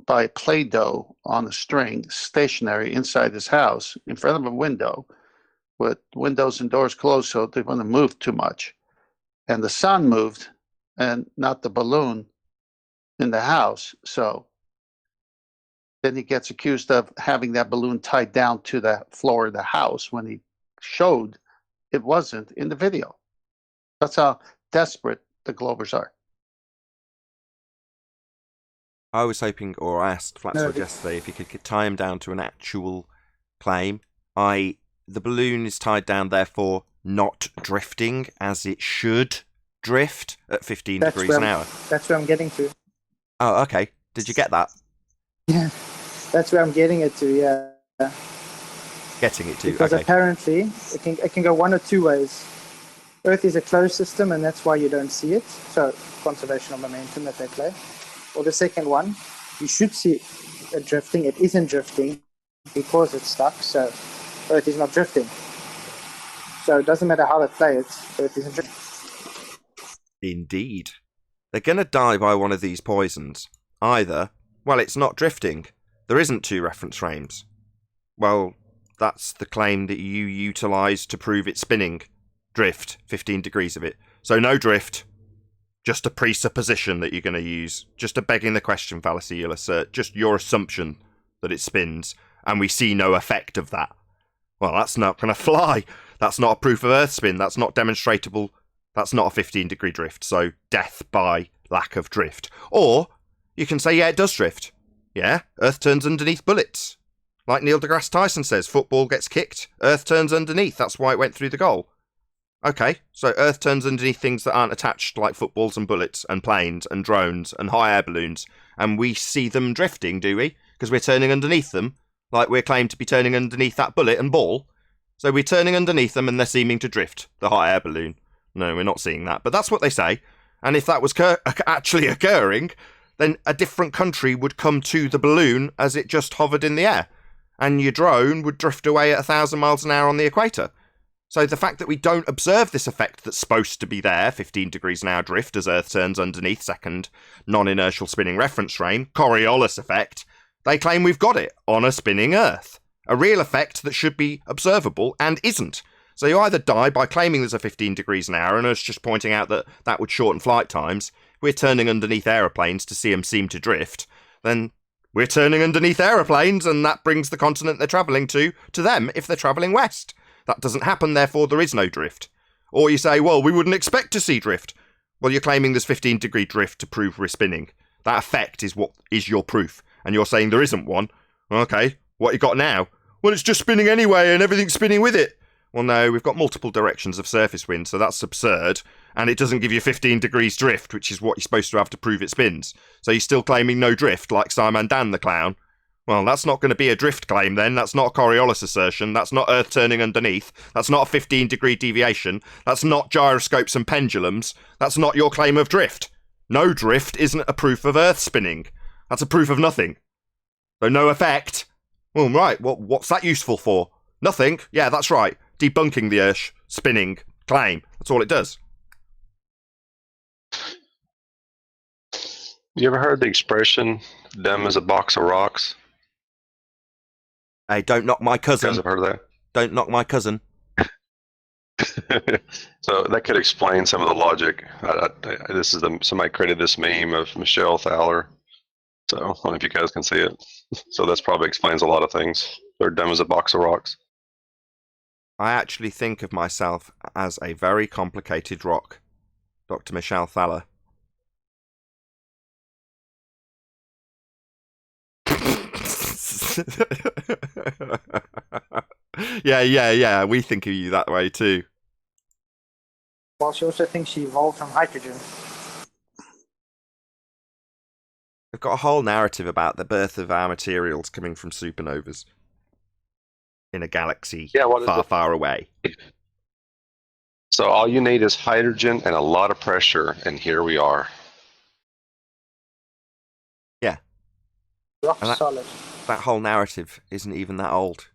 Speaker 5: by Play-Doh on a string, stationary inside his house, in front of a window, with windows and doors closed so they wouldn't move too much. And the sun moved, and not the balloon in the house. So then he gets accused of having that balloon tied down to the floor of the house when he showed it wasn't in the video. That's how desperate the Globers are.
Speaker 2: I was hoping, or I asked Flatsoid yesterday if he could tie him down to an actual claim. The balloon is tied down, therefore not drifting as it should drift at 15 degrees an hour.
Speaker 1: That's where I'm getting to.
Speaker 2: Oh, okay. Did you get that?
Speaker 1: Yeah, that's where I'm getting it to, yeah.
Speaker 2: Getting it to,
Speaker 1: Because
Speaker 2: okay.
Speaker 1: apparently it can go one or two ways. Earth is a closed system, and that's why you don't see it. So conservation of momentum that they play. Or the second one, you should see it drifting. It isn't drifting because it's stuck. So Earth is not drifting. So it doesn't matter how they play it. Earth isn't drifting.
Speaker 2: Indeed. They're going to die by one of these poisons. Either, well, it's not drifting. There isn't two reference frames. Well, that's the claim that you utilise to prove it's spinning. Drift, 15 degrees of it. So no drift, just a presupposition that you're going to use. Just a begging the question fallacy you'll assert. Just your assumption that it spins, and we see no effect of that. Well, that's not going to fly. That's not a proof of Earth spin. That's not demonstratable. That's not a 15-degree drift. So death by lack of drift. Or you can say, yeah, it does drift. Yeah, Earth turns underneath bullets. Like Neil deGrasse Tyson says, football gets kicked, Earth turns underneath. That's why it went through the goal. Okay, so Earth turns underneath things that aren't attached, like footballs and bullets and planes and drones and hot air balloons, and we see them drifting, do we? Because we're turning underneath them, like we're claimed to be turning underneath that bullet and ball. So we're turning underneath them and they're seeming to drift, the hot air balloon. No, we're not seeing that, but that's what they say. And if that was actually occurring, then a different country would come to the balloon as it just hovered in the air, and your drone would drift away at 1,000 miles an hour on the equator. So the fact that we don't observe this effect that's supposed to be there, 15 degrees an hour drift as Earth turns underneath second non-inertial spinning reference frame, coriolis effect, they claim we've got it on a spinning Earth. A real effect that should be observable and isn't. So you either die by claiming there's a 15 degrees an hour and us just pointing out that that would shorten flight times. We're turning underneath aeroplanes to see them seem to drift. Then we're turning underneath aeroplanes and that brings the continent they're travelling to them if they're travelling west. That doesn't happen, therefore there is no drift. Or you say, well, we wouldn't expect to see drift. Well, you're claiming there's 15-degree drift to prove we're spinning. That effect is what is your proof. And you're saying there isn't one. Okay, what you got now? Well, it's just spinning anyway and everything's spinning with it. Well, no, we've got multiple directions of surface wind, so that's absurd. And it doesn't give you 15 degrees drift, which is what you're supposed to have to prove it spins. So you're still claiming no drift, like Simon Dan the clown. Well, that's not going to be a drift claim then. That's not a Coriolis assertion. That's not Earth turning underneath. That's not a 15-degree deviation. That's not gyroscopes and pendulums. That's not your claim of drift. No drift isn't a proof of Earth spinning. That's a proof of nothing. So no effect. Well, right, what's that useful for? Nothing. Yeah, that's right. Debunking the Earth spinning claim. That's all it does.
Speaker 6: You ever heard the expression, dumb as a box of rocks?
Speaker 2: Hey, don't knock my cousin.
Speaker 6: You guys have heard of that?
Speaker 2: Don't knock my cousin.
Speaker 6: So that could explain some of the logic. Somebody created this meme of Michelle Thaler. So I don't know if you guys can see it. So that's probably explains a lot of things. They're dumb as a box of rocks.
Speaker 2: I actually think of myself as a very complicated rock, Dr. Michelle Thaler. Yeah. We think of you that way too.
Speaker 1: Well, she also thinks she evolved from hydrogen.
Speaker 2: We've got a whole narrative about the birth of our materials coming from supernovas in a galaxy far away.
Speaker 6: So all you need is hydrogen and a lot of pressure, and here we are.
Speaker 2: Yeah.
Speaker 1: Rock solid.
Speaker 2: That whole narrative isn't even that old.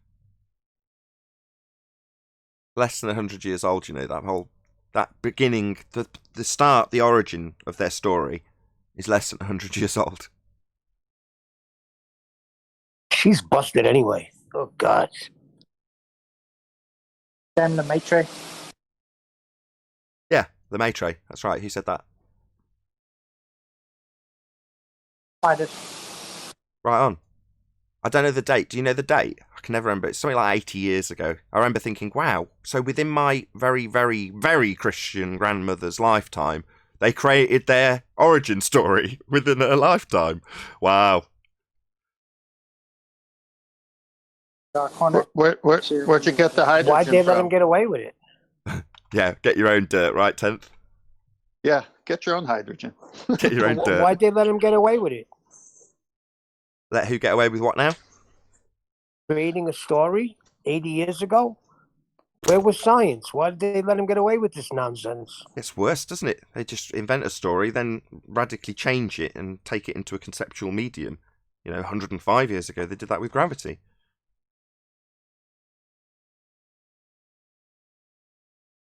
Speaker 2: Less than 100 years old, you know, that beginning, the start, the origin of their story is less than 100 years old.
Speaker 3: She's busted anyway. Oh, God.
Speaker 1: Damn the maitre.
Speaker 2: Yeah, the maitre. That's right, he said that.
Speaker 1: I did.
Speaker 2: Right on. I don't know the date. Do you know the date? I can never remember. It's something like 80 years ago. I remember thinking, wow, so within my very, very, very Christian grandmother's lifetime, they created their origin story within her lifetime. Wow.
Speaker 5: Where'd you get the hydrogen
Speaker 3: Why'd they let
Speaker 5: from?
Speaker 3: him get away with it?
Speaker 2: Yeah, get your own dirt, right, 10th?
Speaker 5: Yeah, get your own hydrogen.
Speaker 2: Get your own dirt.
Speaker 3: Why'd they let him get away with it?
Speaker 2: Let who get away with what now?
Speaker 3: Creating a story 80 years ago? Where was science? Why did they let him get away with this nonsense?
Speaker 2: It's worse, doesn't it? They just invent a story, then radically change it and take it into a conceptual medium. You know, 105 years ago, they did that with gravity.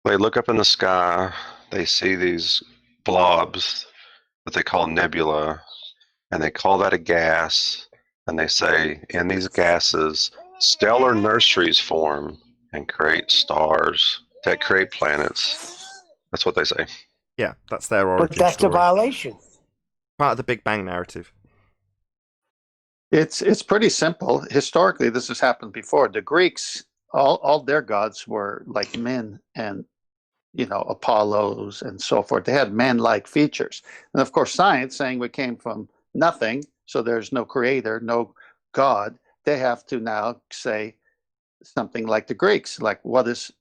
Speaker 6: They look up in the sky, they see these blobs that they call nebula, and they call that a gas, and they say, in these gases, stellar nurseries form and create stars that create planets. That's what they say.
Speaker 2: Yeah, that's their origin
Speaker 3: But that's
Speaker 2: story.
Speaker 3: a violation.
Speaker 2: Part of the Big Bang narrative.
Speaker 5: It's pretty simple. Historically, this has happened before. The Greeks, all their gods were like men and, Apollos and so forth. They had man-like features. And of course, science saying we came from nothing, so there's no creator, no God. They have to now say something like the Greeks, like what is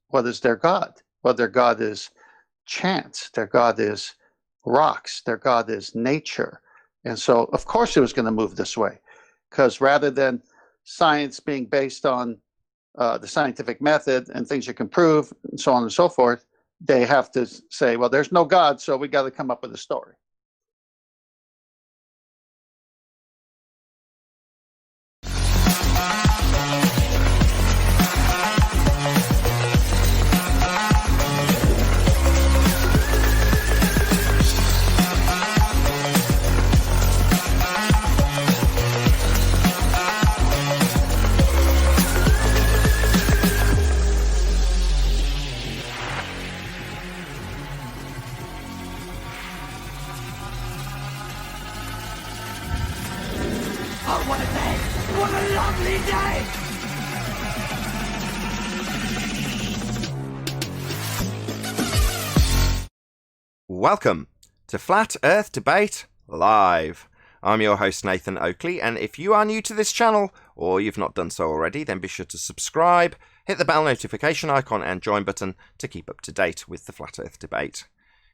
Speaker 5: their God? Well, their God is chance. Their God is rocks. Their God is nature. And so, of course, it was going to move this way, because rather than science being based on the scientific method and things you can prove and so on and so forth, they have to say, well, there's no God, so we got to come up with a story.
Speaker 2: Welcome to Flat Earth Debate Live. I'm your host Nathan Oakley, and if you are new to this channel, or you've not done so already, then be sure to subscribe, hit the bell notification icon and join button to keep up to date with the Flat Earth Debate.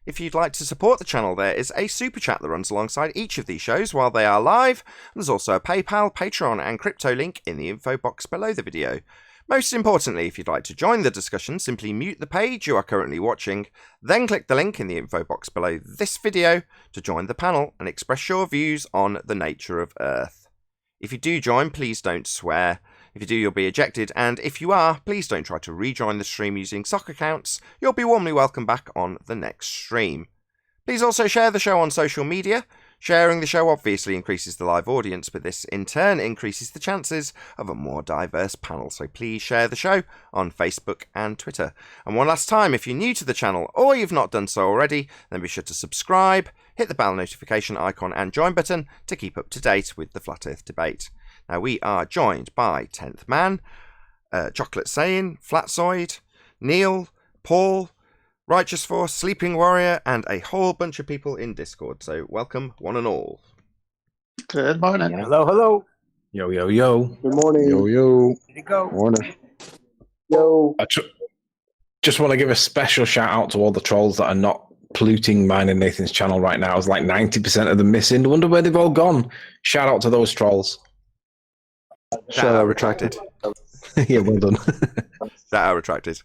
Speaker 2: If you'd like to support the channel, there is a super chat that runs alongside each of these shows while they are live. There's also a PayPal, Patreon and crypto link in the info box below the video. Most importantly, if you'd like to join the discussion, simply mute the page you are currently watching, then click the link in the info box below this video to join the panel and express your views on the nature of Earth. If you do join, please don't swear. If you do, you'll be ejected, and if you are, please don't try to rejoin the stream using sock accounts. You'll be warmly welcome back on the next stream. Please also share the show on social media. Sharing the show obviously increases the live audience, but this in turn increases the chances of a more diverse panel. So please share the show on Facebook and Twitter. And one last time, if you're new to the channel or you've not done so already, then be sure to subscribe, hit the bell notification icon and join button to keep up to date with the Flat Earth Debate. Now we are joined by 10th Man, Chocolate Saiyan, Flatzoid, Neil, Paul, Righteous Force, Sleeping Warrior, and a whole bunch of people in Discord. So welcome, one and all.
Speaker 5: Good morning.
Speaker 3: Hello, hello.
Speaker 4: Yo, yo, yo.
Speaker 7: Good morning.
Speaker 4: Yo, yo.
Speaker 3: Here you go.
Speaker 7: Morning. Yo.
Speaker 4: I just want to give a special shout out to all the trolls that are not polluting mine and Nathan's channel right now. It's like 90% of them missing. I wonder where they've all gone. Shout out to those trolls.
Speaker 2: Shout out retracted.
Speaker 4: Yeah, well done.
Speaker 2: Shout out retracted.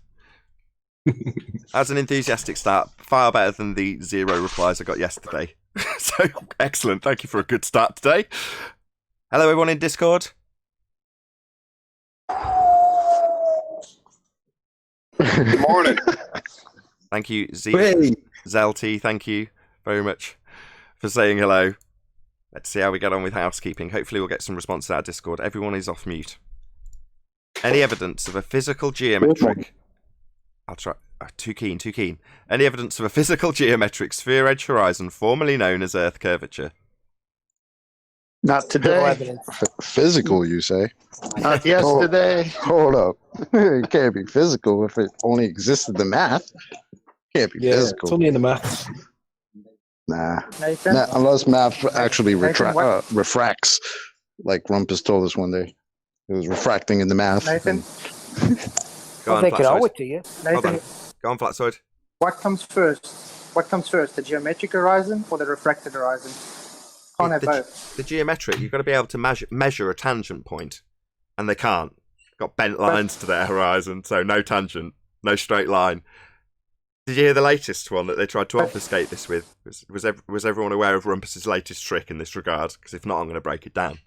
Speaker 2: As an enthusiastic start, far better than the 0 replies I got yesterday. So, excellent. Thank you for a good start today. Hello, everyone in Discord.
Speaker 7: Good morning.
Speaker 2: Thank you,
Speaker 4: Hey.
Speaker 2: Zelty. Thank you very much for saying hello. Let's see how we get on with housekeeping. Hopefully we'll get some response to our Discord. Everyone is off mute. Any evidence of a physical geometric... I'll try. Too keen. Any evidence of a physical geometric sphere edge horizon formerly known as Earth curvature?
Speaker 5: Not
Speaker 3: No
Speaker 5: today.
Speaker 3: evidence.
Speaker 7: Physical, you say?
Speaker 5: Not yesterday.
Speaker 7: Hold up. It can't be physical if it only exists in the math. Can't be
Speaker 4: Yeah, it's
Speaker 7: physical.
Speaker 4: only in the maths.
Speaker 7: Nah.
Speaker 1: Nathan,
Speaker 7: Unless math actually
Speaker 1: Nathan, what-
Speaker 7: refracts, like Rumpus told us one day. It was refracting in the math.
Speaker 1: Nathan,
Speaker 2: Go on,
Speaker 3: They could owe
Speaker 2: Flatzoid.
Speaker 3: it to you.
Speaker 2: Hold on.
Speaker 1: Nathan,
Speaker 2: Go on, Flatzoid.
Speaker 1: what comes first? What comes first, the geometric horizon or the refracted horizon? Can't have both.
Speaker 2: The geometric, you've got to be able to measure a tangent point, and they can't. Got bent lines to their horizon, so no tangent, no straight line. Did you hear the latest one that they tried to obfuscate this with? Was everyone aware of Rumpus's latest trick in this regard? Because if not, I'm going to break it down.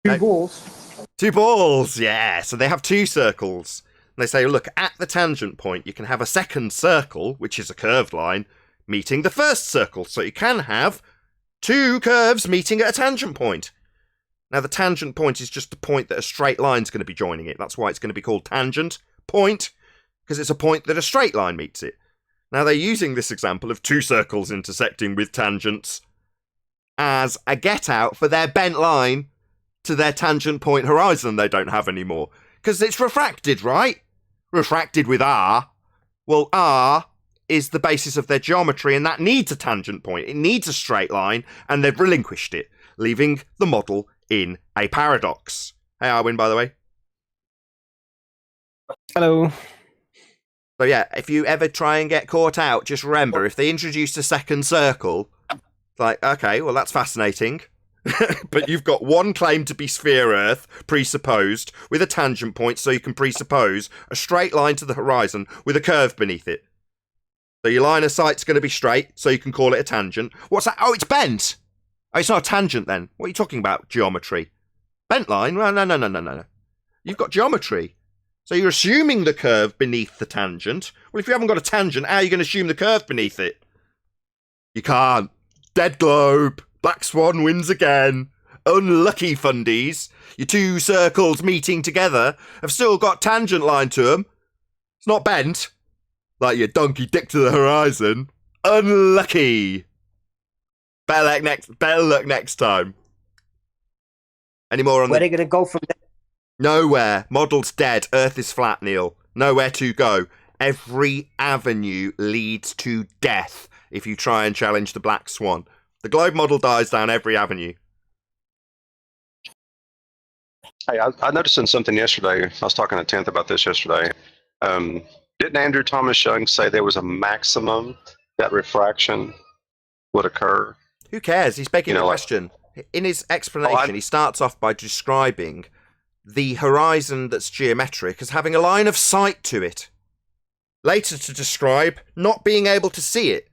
Speaker 1: Two balls.
Speaker 2: 2 balls, yeah. So they have 2 circles. And they say, look, at the tangent point, you can have a second circle, which is a curved line, meeting the first circle. So you can have 2 curves meeting at a tangent point. Now, the tangent point is just the point that a straight line's going to be joining it. That's why it's going to be called tangent point, because it's a point that a straight line meets it. Now, they're using this example of two circles intersecting with tangents as a get-out for their bent line to their tangent point horizon they don't have anymore. Because it's refracted, right? Refracted with R. Well, R is the basis of their geometry, and that needs a tangent point. It needs a straight line, and they've relinquished it, leaving the model in a paradox. Hey, Arwin, by the way.
Speaker 3: Hello.
Speaker 2: So yeah, if you ever try and get caught out, just remember, if they introduced a second circle, like, okay, well, that's fascinating. But you've got one claim to be sphere Earth, presupposed, with a tangent point, so you can presuppose a straight line to the horizon with a curve beneath it. So your line of sight's going to be straight, so you can call it a tangent. What's that? Oh, it's bent! Oh, it's not a tangent then. What are you talking about? Geometry. Bent line? Well, no. You've got geometry. So you're assuming the curve beneath the tangent. Well, if you haven't got a tangent, how are you going to assume the curve beneath it? You can't. Dead globe. Black Swan wins again. Unlucky fundies. Your two circles meeting together have still got tangent line to them. It's not bent. Like your donkey dick to the horizon. Unlucky. Better luck next time. Any more on
Speaker 3: Where are they going to go from there?
Speaker 2: Nowhere. Model's dead. Earth is flat, Neil. Nowhere to go. Every avenue leads to death if you try and challenge the Black Swan. The globe model dies down every avenue.
Speaker 6: Hey, I noticed in something yesterday. I was talking to Tenth about this yesterday. Didn't Andrew Thomas Young say there was a maximum that refraction would occur?
Speaker 2: Who cares? He's begging the question. In his explanation, he starts off by describing the horizon that's geometric as having a line of sight to it. Later to describe not being able to see it.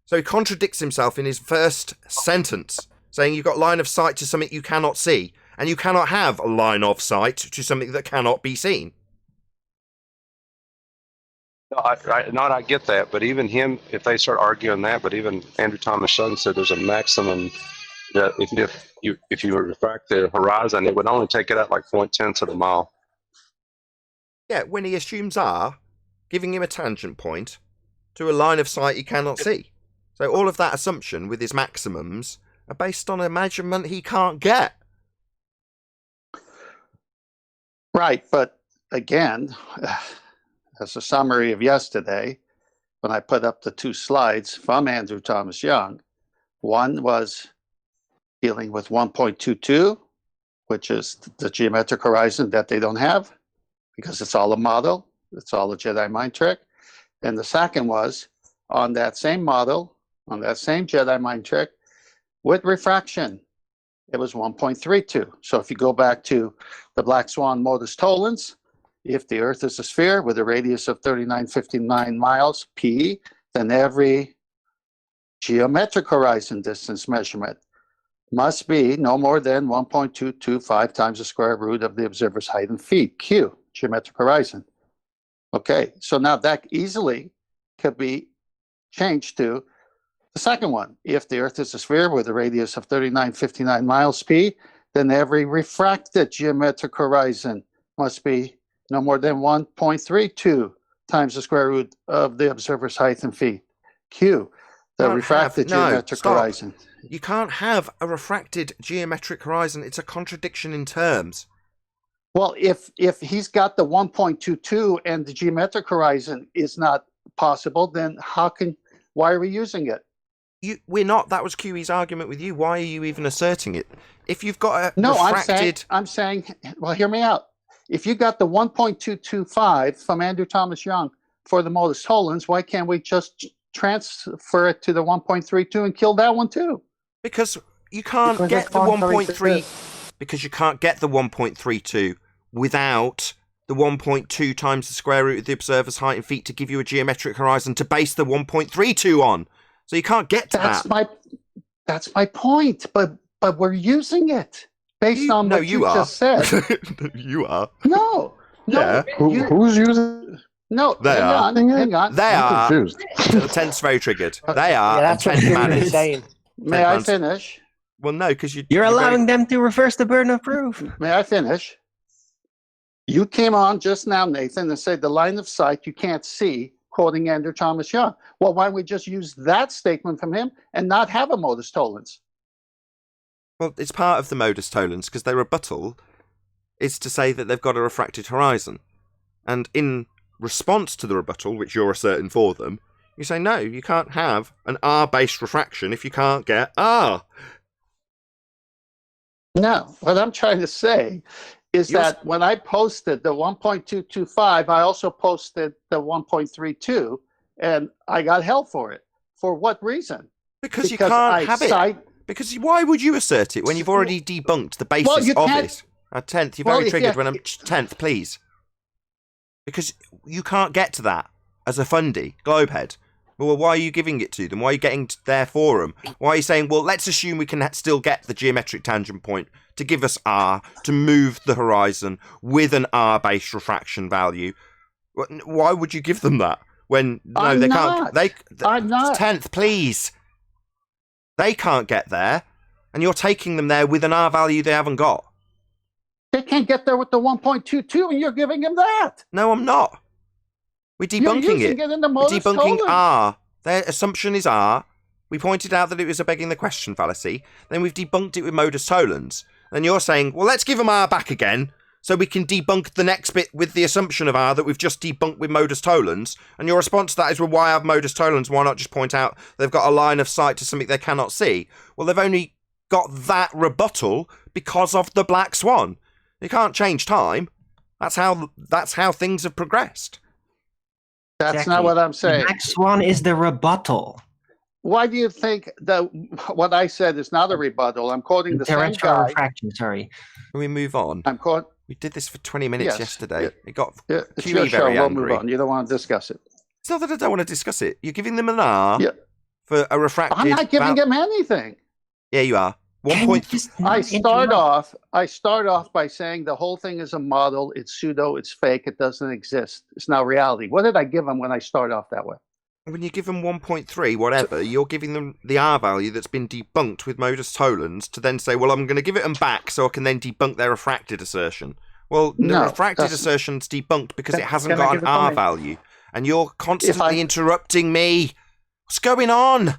Speaker 2: So he contradicts himself in his first sentence, saying you've got line of sight to something you cannot see, and you cannot have a line of sight to something that cannot be seen.
Speaker 6: No, I get that, but even him, if they start arguing that, but even Andrew Thomas Young said there's a maximum that if you refract the horizon, it would only take it at like 0.10 of a mile.
Speaker 2: Yeah, when he assumes R, giving him a tangent point to a line of sight he cannot see. So all of that assumption with his maximums are based on a measurement he can't get.
Speaker 5: Right, but again, as a summary of yesterday, when I put up the two slides from Andrew Thomas Young, one was dealing with 1.22, which is the geometric horizon that they don't have, because it's all a model, it's all a Jedi mind trick. And the second was on that same model, on that same Jedi mind trick, with refraction, it was 1.32. So if you go back to the Black Swan modus tollens, if the Earth is a sphere with a radius of 3959 miles p, then every geometric horizon distance measurement must be no more than 1.225 times the square root of the observer's height in feet, q, geometric horizon. Okay, so now that easily could be changed to the second one. If the Earth is a sphere with a radius of 3959 miles p, then every refracted geometric horizon must be no more than 1.32 times the square root of the observer's height in feet, q, the refracted geometric horizon.
Speaker 2: You can't have a refracted geometric horizon. It's a contradiction in terms.
Speaker 5: Well, if he's got the 1.22 and the geometric horizon is not possible, then why are we using it?
Speaker 2: We're not. That was QE's argument with you. Why are you even asserting it? If you've got a
Speaker 5: No,
Speaker 2: refracted...
Speaker 5: I'm saying, well, hear me out. If you got the 1.225 from Andrew Thomas Young for the modus tollens, why can't we just transfer it to the 1.32 and kill that one too?
Speaker 2: Because you can't get the 1.3. Because you can't get the 1.32 without the 1.2 times the square root of the observer's height in feet to give you a geometric horizon to base the 1.32 on. So you can't get to that.
Speaker 5: That's my point. But we're using it based on what you just said.
Speaker 2: You are.
Speaker 5: No.
Speaker 2: Yeah.
Speaker 7: Who's using?
Speaker 5: No.
Speaker 2: They are.
Speaker 5: Hang on.
Speaker 2: They are.
Speaker 7: Confused.
Speaker 2: The tent's very triggered. They are.
Speaker 3: Yeah, that's what
Speaker 2: intent
Speaker 3: Jimmy
Speaker 2: man
Speaker 3: was
Speaker 2: is.
Speaker 3: saying.
Speaker 5: May I finish?
Speaker 2: Well, no, because
Speaker 8: you're allowing them to reverse the burden of proof.
Speaker 5: May I finish? You came on just now, Nathan, and said the line of sight you can't see, quoting Andrew Thomas Young. Well, why don't we just use that statement from him and not have a modus tollens?
Speaker 2: Well, it's part of the modus tollens because their rebuttal is to say that they've got a refracted horizon. And in response to the rebuttal, which you're asserting for them, you say, no, you can't have an R-based refraction if you can't get R.
Speaker 5: No, what I'm trying to say is that when I posted the 1.225, I also posted the 1.32, and I got hell for it. For what reason?
Speaker 2: Because you can't have it. Because why would you assert it when you've already debunked the basis of it? At 10th, you're very triggered when I'm 10th, please. Because you can't get to that as a fundy, Globehead. Well, why are you giving it to them? Why are you getting there for them? Why are you saying, well, let's assume we can still get the geometric tangent point to give us R, to move the horizon with an R-based refraction value? Why would you give them that? When, no, they can't.
Speaker 5: I'm not.
Speaker 2: 10th, please. They can't get there, and you're taking them there with an R value they haven't got.
Speaker 5: They can't get there with the 1.22, and you're giving them that.
Speaker 2: No, I'm not. We're debunking it.
Speaker 5: In the We're
Speaker 2: debunking R. Their assumption is R. We pointed out that it was a begging the question fallacy. Then we've debunked it with modus tollens. And you're saying, well, let's give them R back again so we can debunk the next bit with the assumption of R that we've just debunked with modus tollens. And your response to that is, well, why have modus tollens? Why not just point out they've got a line of sight to something they cannot see? Well, they've only got that rebuttal because of the black swan. You can't change time. That's how things have progressed.
Speaker 5: That's
Speaker 8: Exactly.
Speaker 5: not what I'm saying.
Speaker 8: Black swan is the rebuttal.
Speaker 5: Why do you think that what I said is not a rebuttal? I'm quoting the same
Speaker 8: Terrestrial
Speaker 5: guy.
Speaker 8: refraction, sorry.
Speaker 2: Can we move on? We did this for 20 minutes yesterday.
Speaker 5: Yeah.
Speaker 2: It got
Speaker 5: It's
Speaker 2: QE
Speaker 5: your show.
Speaker 2: very
Speaker 5: We'll
Speaker 2: angry.
Speaker 5: move on. You don't want to discuss it.
Speaker 2: It's not that I don't want to discuss it. You're giving them an R
Speaker 5: Yeah.
Speaker 2: for a refracted...
Speaker 5: I'm not giving him anything.
Speaker 2: Yeah, you are.
Speaker 5: I start off by saying the whole thing is a model. It's pseudo. It's fake. It doesn't exist. It's not reality. What did I give them when I start off that way?
Speaker 2: When you give them 1.3, whatever, you're giving them the R value that's been debunked with modus tollens to then say, well, I'm going to give it them back so I can then debunk their refracted assertion. Well, the refracted assertion's debunked because it hasn't got an R value. And you're constantly interrupting me. What's going on?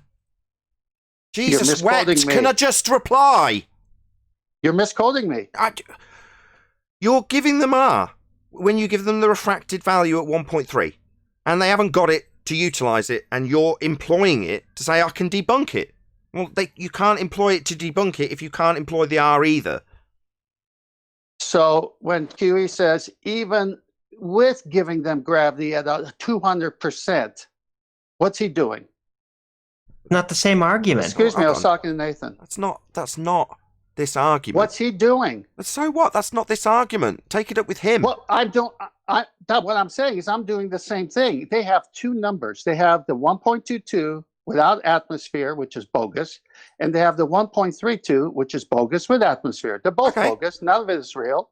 Speaker 2: Jesus wept. Can I just reply?
Speaker 5: You're misquoting me.
Speaker 2: You're giving them R when you give them the refracted value at 1.3. And they haven't got it to utilise it, and you're employing it to say, I can debunk it. Well, you can't employ it to debunk it if you can't employ the R either.
Speaker 5: So when QE says, even with giving them gravity at 200%, what's he doing?
Speaker 8: Not the same argument.
Speaker 5: Excuse me, I was talking to Nathan.
Speaker 2: That's not this argument.
Speaker 5: What's he doing?
Speaker 2: So what? That's not this argument. Take it up with him.
Speaker 5: Well, what I'm saying is I'm doing the same thing. They have two numbers. They have the 1.22 without atmosphere, which is bogus, and they have the 1.32, which is bogus with atmosphere. They're both bogus. None of it is real.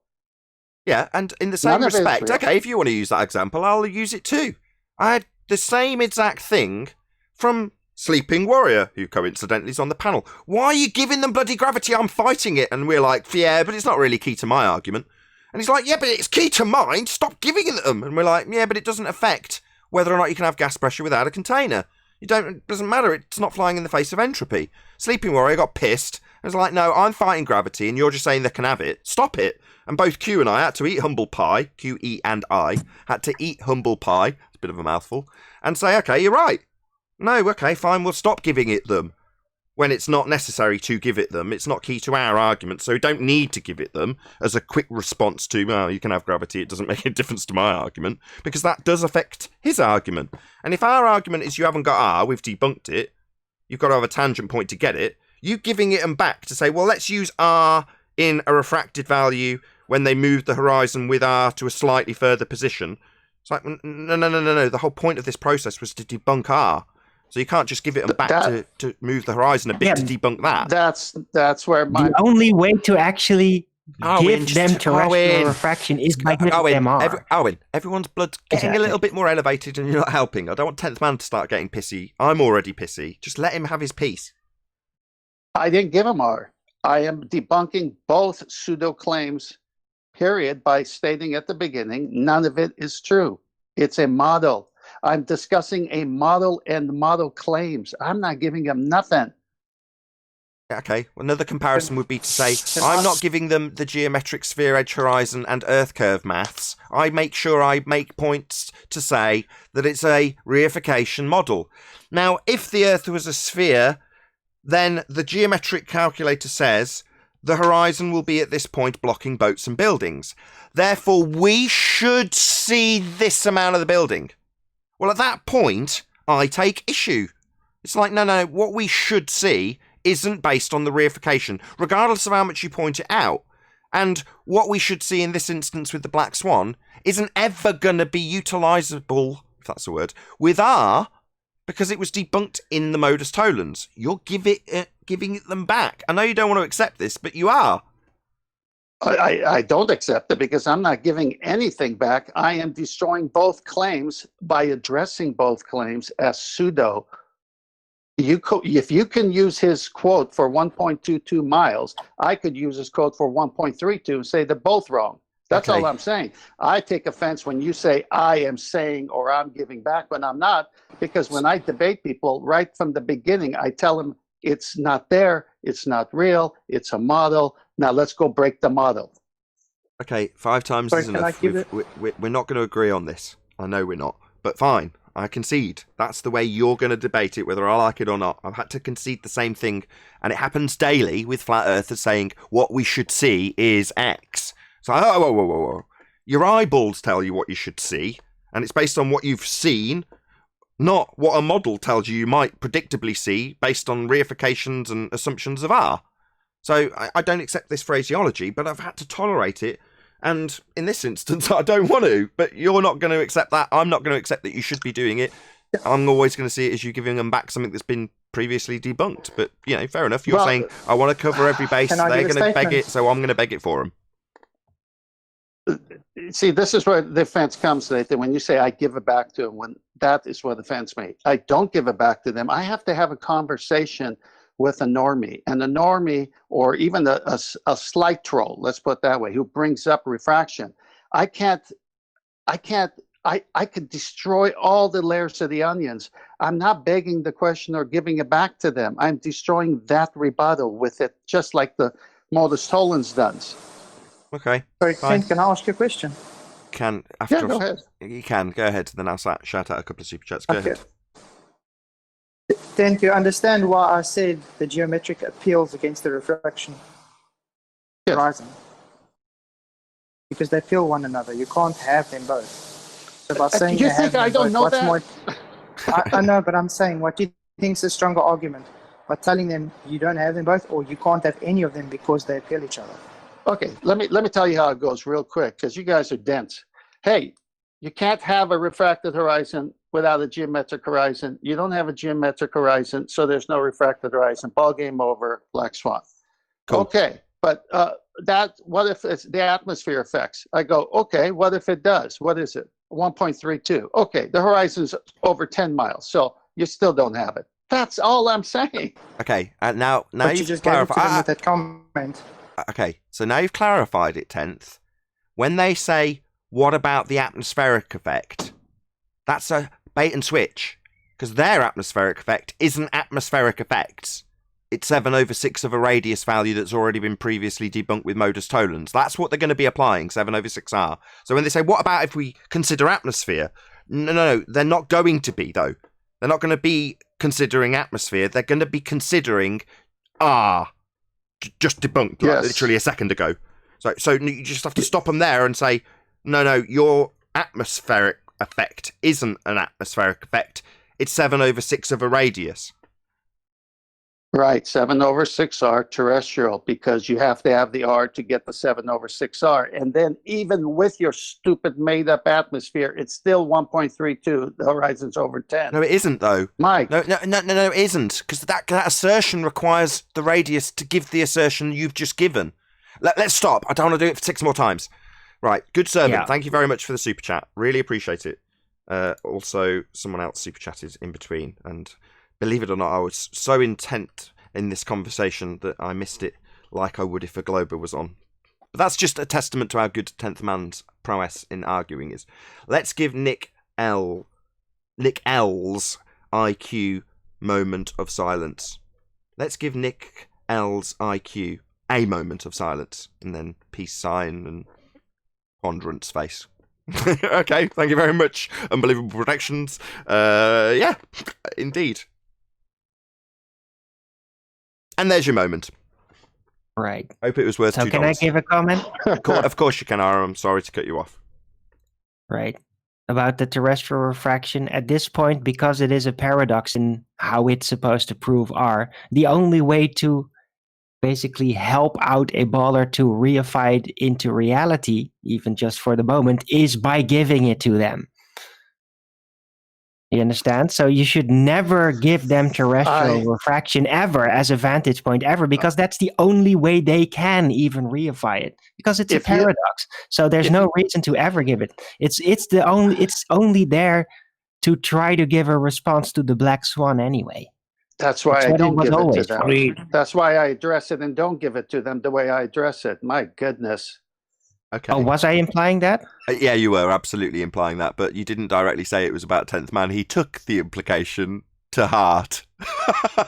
Speaker 2: Yeah, and in the same respect, okay, if you want to use that example, I'll use it too. I had the same exact thing from Sleeping Warrior, who coincidentally is on the panel. Why are you giving them bloody gravity? I'm fighting it. And we're like, yeah, but it's not really key to my argument. And he's like, yeah, but it's key to mine. Stop giving it them. And we're like, yeah, but it doesn't affect whether or not you can have gas pressure without a container. It doesn't matter. It's not flying in the face of entropy. Sleeping Warrior got pissed. And was like, no, I'm fighting gravity and you're just saying they can have it. Stop it. And both Q and I had to eat humble pie. Q, E, and I had to eat humble pie. It's a bit of a mouthful. And say, okay, you're right. No, okay, fine, we'll stop giving it them when it's not necessary to give it them. It's not key to our argument, so we don't need to give it them as a quick response to, well, you can have gravity, it doesn't make a difference to my argument, because that does affect his argument. And if our argument is you haven't got R, we've debunked it, you've got to have a tangent point to get it, you giving it them back to say, well, let's use R in a refracted value when they move the horizon with R to a slightly further position. It's like, no. The whole point of this process was to debunk R. So you can't just give it back to move the horizon a bit to debunk that.
Speaker 5: That's where my...
Speaker 8: The only way to actually give them terrestrial refraction is by giving them R.
Speaker 2: Owen, everyone's blood's getting a little bit more elevated and you're not helping. I don't want 10th man to start getting pissy. I'm already pissy. Just let him have his piece.
Speaker 5: I didn't give him R. I am debunking both pseudo claims, period, by stating at the beginning, none of it is true. It's a model. I'm discussing a model and model claims. I'm not giving them nothing.
Speaker 2: Okay, another comparison would be to say, I'm not giving them the geometric sphere, edge, horizon, and earth curve maths. I make sure I make points to say that it's a reification model. Now, if the earth was a sphere, then the geometric calculator says the horizon will be at this point blocking boats and buildings. Therefore, we should see this amount of the building. Well, at that point, I take issue. It's like, no, what we should see isn't based on the reification, regardless of how much you point it out. And what we should see in this instance with the Black Swan isn't ever going to be utilisable, if that's a word, with R, because it was debunked in the modus tollens. You're giving it them back. I know you don't want to accept this, but you are.
Speaker 5: I don't accept it because I'm not giving anything back. I am destroying both claims by addressing both claims as pseudo. If you can use his quote for 1.22 miles, I could use his quote for 1.32 and say they're both wrong. That's all I'm saying. I take offense when you say I am saying or I'm giving back when I'm not, because when I debate people right from the beginning, I tell them it's not there, it's not real, it's a model. Now let's go break the model.
Speaker 2: Okay, 5 times is enough. We're not going to agree on this. I know we're not, but fine. I concede. That's the way you're going to debate it, whether I like it or not. I've had to concede the same thing, and it happens daily with flat earthers saying what we should see is X. So, whoa. Your eyeballs tell you what you should see, and it's based on what you've seen, not what a model tells you might predictably see based on reifications and assumptions of R. So I don't accept this phraseology, but I've had to tolerate it. And in this instance, I don't want to, but you're not going to accept that. I'm not going to accept that you should be doing it. I'm always going to see it as you giving them back something that's been previously debunked. But, fair enough. You're saying, I want to cover every base. They're going to beg it, so I'm going to beg it for them.
Speaker 5: See, this is where the offense comes, Nathan. When you say I give it back to them, when that is what the offense made. I don't give it back to them. I have to have a conversation with a normie, and a normie, or even a slight troll, let's put it that way, who brings up refraction. I could destroy all the layers of the onions. I'm not begging the question or giving it back to them. I'm destroying that rebuttal with it, just like the modus tollens does.
Speaker 2: Okay.
Speaker 1: Sorry, Ken, can I ask you a question?
Speaker 5: Go ahead.
Speaker 2: You can, go ahead. Then I'll shout out a couple of super chats. Go ahead.
Speaker 1: Then do you understand why I said the geometric appeals against the refraction horizon? Because they feel one another. You can't have them both. So by saying
Speaker 5: you think I don't know that?
Speaker 1: I know, but I'm saying what do you think is a stronger argument? By telling them you don't have them both, or you can't have any of them because they appeal each other.
Speaker 5: Okay, let me tell you how it goes real quick, because you guys are dense. Hey, you can't have a refracted horizon without a geometric horizon. You don't have a geometric horizon, so there's no refracted horizon. Ball game over, Black Swan.
Speaker 2: Cool.
Speaker 5: Okay, but what if it's the atmosphere effects? I go, okay, what if it does? What is it? 1.32. Okay, the horizon's over 10 miles, so you still don't have it. That's all I'm saying.
Speaker 2: Okay, now
Speaker 1: but you just clarified with that comment.
Speaker 2: Okay, so now you've clarified it, 10th. When they say, what about the atmospheric effect? That's a bait and switch, because their atmospheric effect isn't atmospheric effects. It's 7/6 of a radius value that's already been previously debunked with modus tollens. That's what they're going to be applying, 7/6R. So when they say, what about if we consider atmosphere? No, they're not going to be, though. They're not going to be considering atmosphere. They're going to be considering R, just debunked literally a second ago. So you just have to stop them there and say, no, your atmospheric effect isn't an atmospheric effect. It's 7/6 of a radius.
Speaker 5: Right, 7/6R terrestrial, because you have to have the R to get the 7/6R. And then even with your stupid made-up atmosphere, it's still 1.32. The horizon's over 10.
Speaker 2: No, it isn't, though.
Speaker 5: Mike.
Speaker 2: No, it isn't, because that assertion requires the radius to give the assertion you've just given. Let's stop. I don't want to do it for 6 more times. Right, good servant. Yeah. Thank you very much for the super chat. Really appreciate it. Also, someone else super chatted in between, and believe it or not, I was so intent in this conversation that I missed it like I would if a glober was on. But that's just a testament to how good 10th man's prowess in arguing is. Let's give Nick L's IQ moment of silence. Let's give Nick L's IQ a moment of silence, and then peace sign and ponderance face. Okay, thank you very much. Unbelievable predictions. Yeah, indeed. And there's your moment.
Speaker 8: Right.
Speaker 2: Hope it was worth $2.
Speaker 8: So can I give a comment?
Speaker 2: Of course you can, Aaron. I'm sorry to cut you off.
Speaker 8: Right. About the terrestrial refraction, at this point, because it is a paradox in how it's supposed to prove R, the only way to basically help out a baller to reify it into reality, even just for the moment, is by giving it to them. You understand? So you should never give them terrestrial refraction ever as a vantage point ever, because that's the only way they can even reify it, because it's a paradox. So there's no reason to ever give it. It's only there to try to give a response to the black swan anyway.
Speaker 5: That's why I don't give it to them. That's why I address it and don't give it to them the way I address it. My goodness.
Speaker 2: Okay.
Speaker 8: Oh, was I implying that?
Speaker 2: Yeah, you were absolutely implying that, but you didn't directly say it was about 10th man. He took the implication to heart.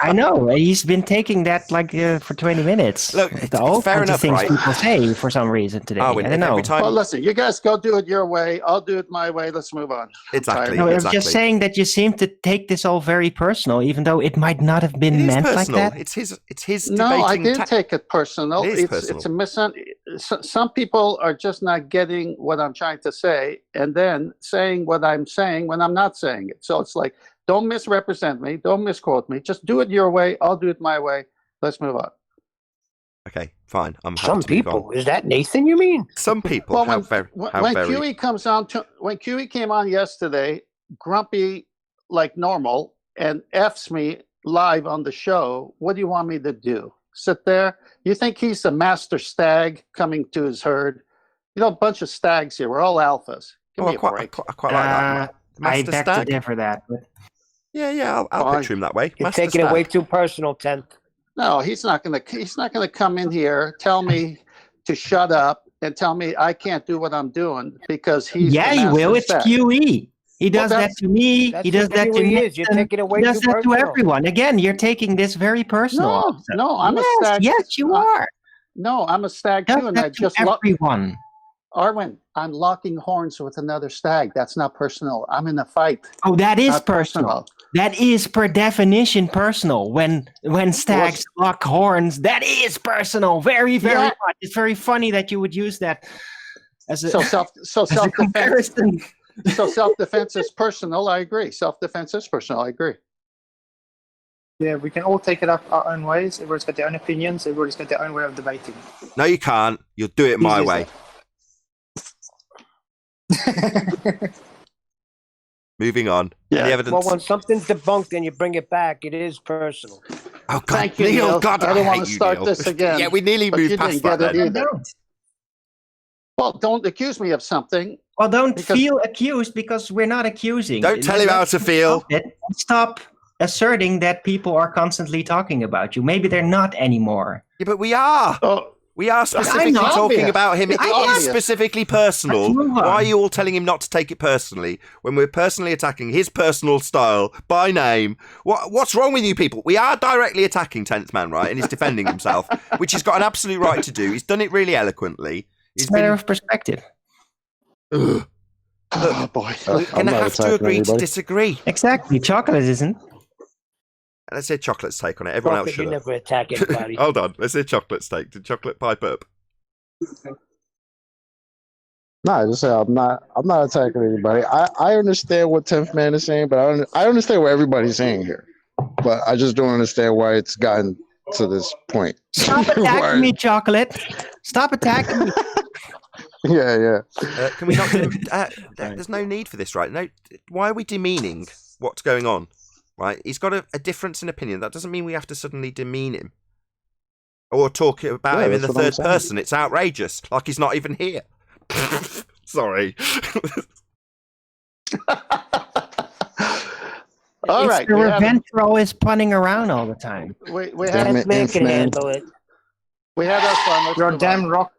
Speaker 8: I know. He's been taking that for 20 minutes.
Speaker 2: Look,
Speaker 8: all
Speaker 2: fair
Speaker 8: kinds
Speaker 2: enough,
Speaker 8: of things
Speaker 2: right?
Speaker 8: people say for some reason today. I don't know.
Speaker 5: Well, listen, you guys go do it your way. I'll do it my way. Let's move on.
Speaker 2: Exactly.
Speaker 8: No, I was just saying that you seem to take this all very personal, even though it might not have been meant
Speaker 2: personal.
Speaker 8: like that.
Speaker 2: It's his.
Speaker 5: No, I didn't take it personal.
Speaker 2: It's
Speaker 5: a some people are just not getting what I'm trying to say, and then saying what I'm saying when I'm not saying it. So it's like, don't misrepresent me. Don't misquote me. Just do it your way. I'll do it my way. Let's move on.
Speaker 2: Okay, fine. I'm happy
Speaker 3: Some
Speaker 2: to move
Speaker 3: people.
Speaker 2: on.
Speaker 3: Is that Nathan, you mean?
Speaker 2: Some people.
Speaker 5: Well, when QE came on yesterday, grumpy like normal, and F's me live on the show, what do you want me to do? Sit there? You think he's the master stag coming to his herd? You know, a bunch of stags here. We're all alphas. Give me a break.
Speaker 2: I quite like that.
Speaker 8: I beg to differ that. But...
Speaker 2: Yeah. I'll picture him that way.
Speaker 3: You're taking it way too personal, 10th.
Speaker 5: No, he's not gonna come in here, tell me to shut up, and tell me I can't do what I'm doing because he's.
Speaker 8: Yeah, he will. It's QE. He does that to me. He does that to me.
Speaker 3: You're taking it way
Speaker 8: he does
Speaker 3: too
Speaker 8: that
Speaker 3: personal.
Speaker 8: to everyone. Again, you're taking this very personal.
Speaker 5: No, I'm a stag.
Speaker 8: Yes, you are.
Speaker 5: No, I'm a stag too, and I just
Speaker 8: everyone.
Speaker 5: Arwen, I'm locking horns with another stag. That's not personal. I'm in a fight.
Speaker 8: Oh, that is personal. That is per definition personal. When stags lock horns, that is personal. Very, very much. It's very funny that you would use that as a
Speaker 5: self-defense. So self-defense is personal. I agree. Self-defense is personal. I agree.
Speaker 1: Yeah, we can all take it up our own ways. Everybody's got their own opinions. Everybody's got their own way of debating.
Speaker 2: No, you can't. You'll do it my way. Moving on.
Speaker 5: Yeah.
Speaker 2: Any evidence?
Speaker 3: Well, when something's debunked and you bring it back, it is personal.
Speaker 2: Oh, God.
Speaker 5: Thank you, Neil.
Speaker 2: God,
Speaker 5: I don't want
Speaker 2: hate
Speaker 5: to
Speaker 2: you,
Speaker 5: start
Speaker 2: Neil.
Speaker 5: this again.
Speaker 2: Yeah, we nearly moved past that then.
Speaker 5: Well, don't accuse me of something.
Speaker 8: Well, don't feel accused because we're not accusing.
Speaker 2: Don't tell him how to feel.
Speaker 8: Stop asserting that people are constantly talking about you. Maybe they're not anymore.
Speaker 2: Yeah, but we are.
Speaker 5: Oh.
Speaker 2: We are specifically talking about him. It is specifically personal. Why are you all telling him not to take it personally when we're personally attacking his personal style by name? What's wrong with you people? We are directly attacking 10th Man, right? And he's defending himself, which he's got an absolute right to do. He's done it really eloquently.
Speaker 8: It's a matter of perspective.
Speaker 5: Oh, boy.
Speaker 2: We're going to have to agree to disagree.
Speaker 8: Exactly. Chocolate isn't.
Speaker 2: Let's hear Chocolate's take on it. Everyone else should.
Speaker 3: You never attack anybody.
Speaker 2: Hold on. Let's hear Chocolate's take. Did Chocolate pipe up?
Speaker 7: No, I just say I'm not attacking anybody. I understand what 10th Man is saying, but I understand what everybody's saying here. But I just don't understand why it's gotten to this point.
Speaker 8: Stop attacking me, Chocolate. Stop attacking me.
Speaker 7: Yeah.
Speaker 2: Can we not? There's no need for this, right? No. Why are we demeaning what's going on? Right? He's got a difference in opinion. That doesn't mean we have to suddenly demean him or talk about him in the third person. It's outrageous. Like he's not even here. Sorry.
Speaker 5: All right.
Speaker 8: The revenge always punning around all the time.
Speaker 5: We have
Speaker 3: man can handle it.
Speaker 5: We had our fun. Let's
Speaker 1: You're
Speaker 5: move
Speaker 1: damn
Speaker 5: on.
Speaker 1: rock.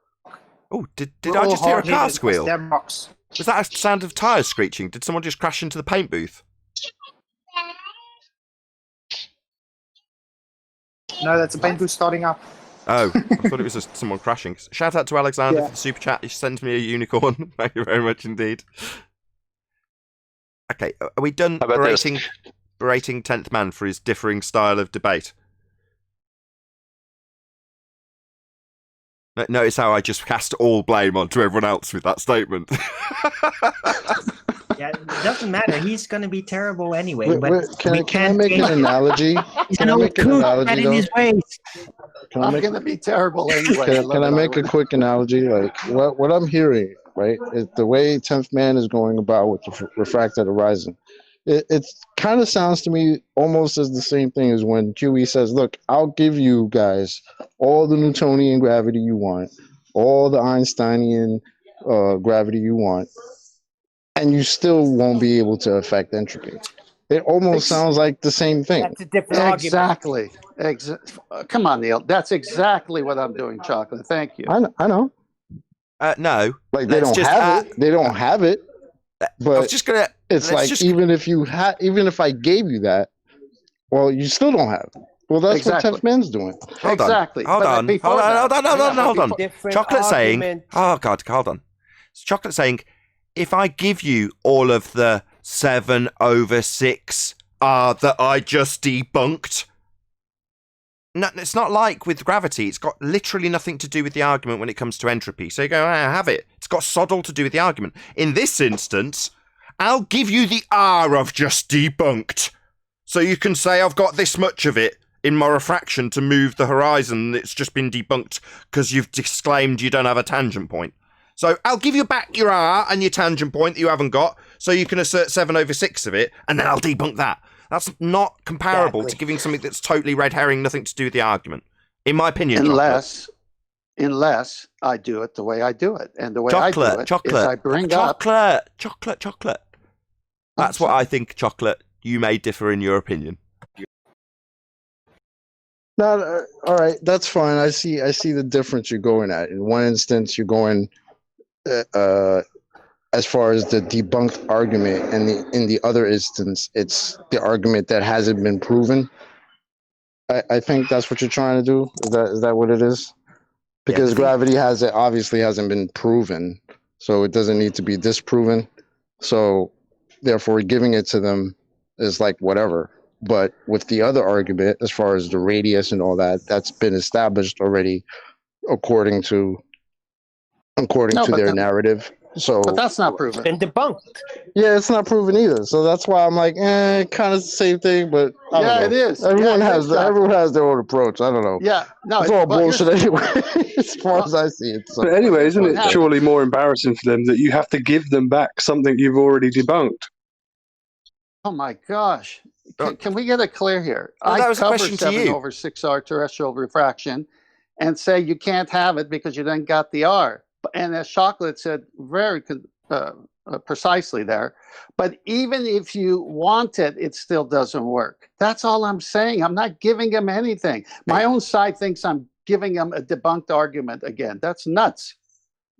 Speaker 2: Oh, did
Speaker 1: We're
Speaker 2: I
Speaker 1: all
Speaker 2: just hear a car
Speaker 1: hard-headed,
Speaker 2: squeal?
Speaker 1: Damn rocks.
Speaker 2: Was that a sound of tyres screeching? Did someone just crash into the paint booth?
Speaker 1: No, that's a paint booth starting up.
Speaker 2: Oh, I thought it was just someone crashing. Shout out to Alexander
Speaker 1: Yeah.
Speaker 2: for the super chat. He sent me a unicorn. Thank you very much indeed. Okay, are we done
Speaker 6: How about this?
Speaker 2: berating 10th man for his differing style of debate? Notice how I just cast all blame onto everyone else with that statement.
Speaker 8: Yeah, it doesn't matter. He's going to be terrible anyway.
Speaker 7: Wait,
Speaker 8: but
Speaker 7: wait, can
Speaker 8: we
Speaker 7: I
Speaker 8: can't
Speaker 7: make an analogy?
Speaker 8: He's
Speaker 7: Can I
Speaker 8: an old
Speaker 7: make an
Speaker 8: coot
Speaker 7: analogy,
Speaker 8: set in
Speaker 7: though?
Speaker 8: his ways.
Speaker 7: Can I
Speaker 5: I'm
Speaker 7: make,
Speaker 5: going to be terrible anyway.
Speaker 7: can I make a quick analogy? Like what I'm hearing, right, is the way 10th man is going about with the refracted horizon. It kind of sounds to me almost as the same thing as when QE says, look, I'll give you guys all the Newtonian gravity you want, all the Einsteinian gravity you want, and you still won't be able to affect entropy. It almost sounds like the same thing.
Speaker 3: That's a different argument.
Speaker 5: Exactly. Come on, Neil. That's exactly what I'm doing, Chocolate. Thank you.
Speaker 7: I know.
Speaker 2: No.
Speaker 7: Like they
Speaker 2: Let's
Speaker 7: don't
Speaker 2: just,
Speaker 7: have it. They don't have it.
Speaker 2: I
Speaker 7: But
Speaker 2: was just gonna.
Speaker 7: it's
Speaker 2: let's
Speaker 7: like
Speaker 2: just-
Speaker 7: even if I gave you that, well, you still don't have it. Well, that's
Speaker 5: Exactly.
Speaker 7: what 10th man's doing.
Speaker 2: Hold
Speaker 5: Exactly.
Speaker 2: on. Hold
Speaker 5: But
Speaker 2: on.
Speaker 5: before
Speaker 2: Hold on.
Speaker 5: that-
Speaker 2: Hold on. Hold on.
Speaker 5: Yeah,
Speaker 2: Hold on.
Speaker 3: Different
Speaker 2: Chocolate saying.
Speaker 3: argument.
Speaker 2: Oh God. Hold on. Chocolate saying, if I give you all of the 7/6 that I just debunked. No, it's not like with gravity. It's got literally nothing to do with the argument when it comes to entropy. So you go, have it. It's got sod all to do with the argument. In this instance, I'll give you the R I've just debunked. So you can say I've got this much of it in my refraction to move the horizon. It's just been debunked because you've disclaimed you don't have a tangent point. So I'll give you back your R and your tangent point that you haven't got, so you can assert 7/6 of it, and then I'll debunk that. That's not comparable to giving something that's totally red herring, nothing to do with the argument. In my opinion,
Speaker 5: unless I do it the way I do it. And the way I do it is I bring up...
Speaker 2: Chocolate. That's what I think, Chocolate. You may differ in your opinion.
Speaker 7: No, all right, that's fine. I see the difference you're going at. In one instance, you're going as far as the debunked argument, and in the other instance, it's the argument that hasn't been proven. I think that's what you're trying to do. Is that what it is? Because gravity obviously hasn't been proven, so it doesn't need to be disproven. So therefore, giving it to them is like whatever. But with the other argument, as far as the radius and all that, that's been established already according to their narrative. So,
Speaker 5: but that's not proven.
Speaker 3: And debunked.
Speaker 7: Yeah, it's not proven either. So that's why I'm like, kind of the same thing. But I don't know.
Speaker 5: It is.
Speaker 7: Everyone has their own approach. I don't know.
Speaker 5: Yeah, no,
Speaker 7: it's all bullshit anyway, as far as I see it. So.
Speaker 9: But anyway, isn't it surely more embarrassing for them that you have to give them back something you've already debunked?
Speaker 5: Oh my gosh. Can we get it clear here?
Speaker 2: Well, that was a
Speaker 5: cover
Speaker 2: question to you.
Speaker 5: 7/6R terrestrial refraction and say you can't have it because you then got the R. And as Chocolate said very precisely there, but even if you want it, it still doesn't work. That's all I'm saying. I'm not giving them anything. My own side thinks I'm giving them a debunked argument again. That's nuts.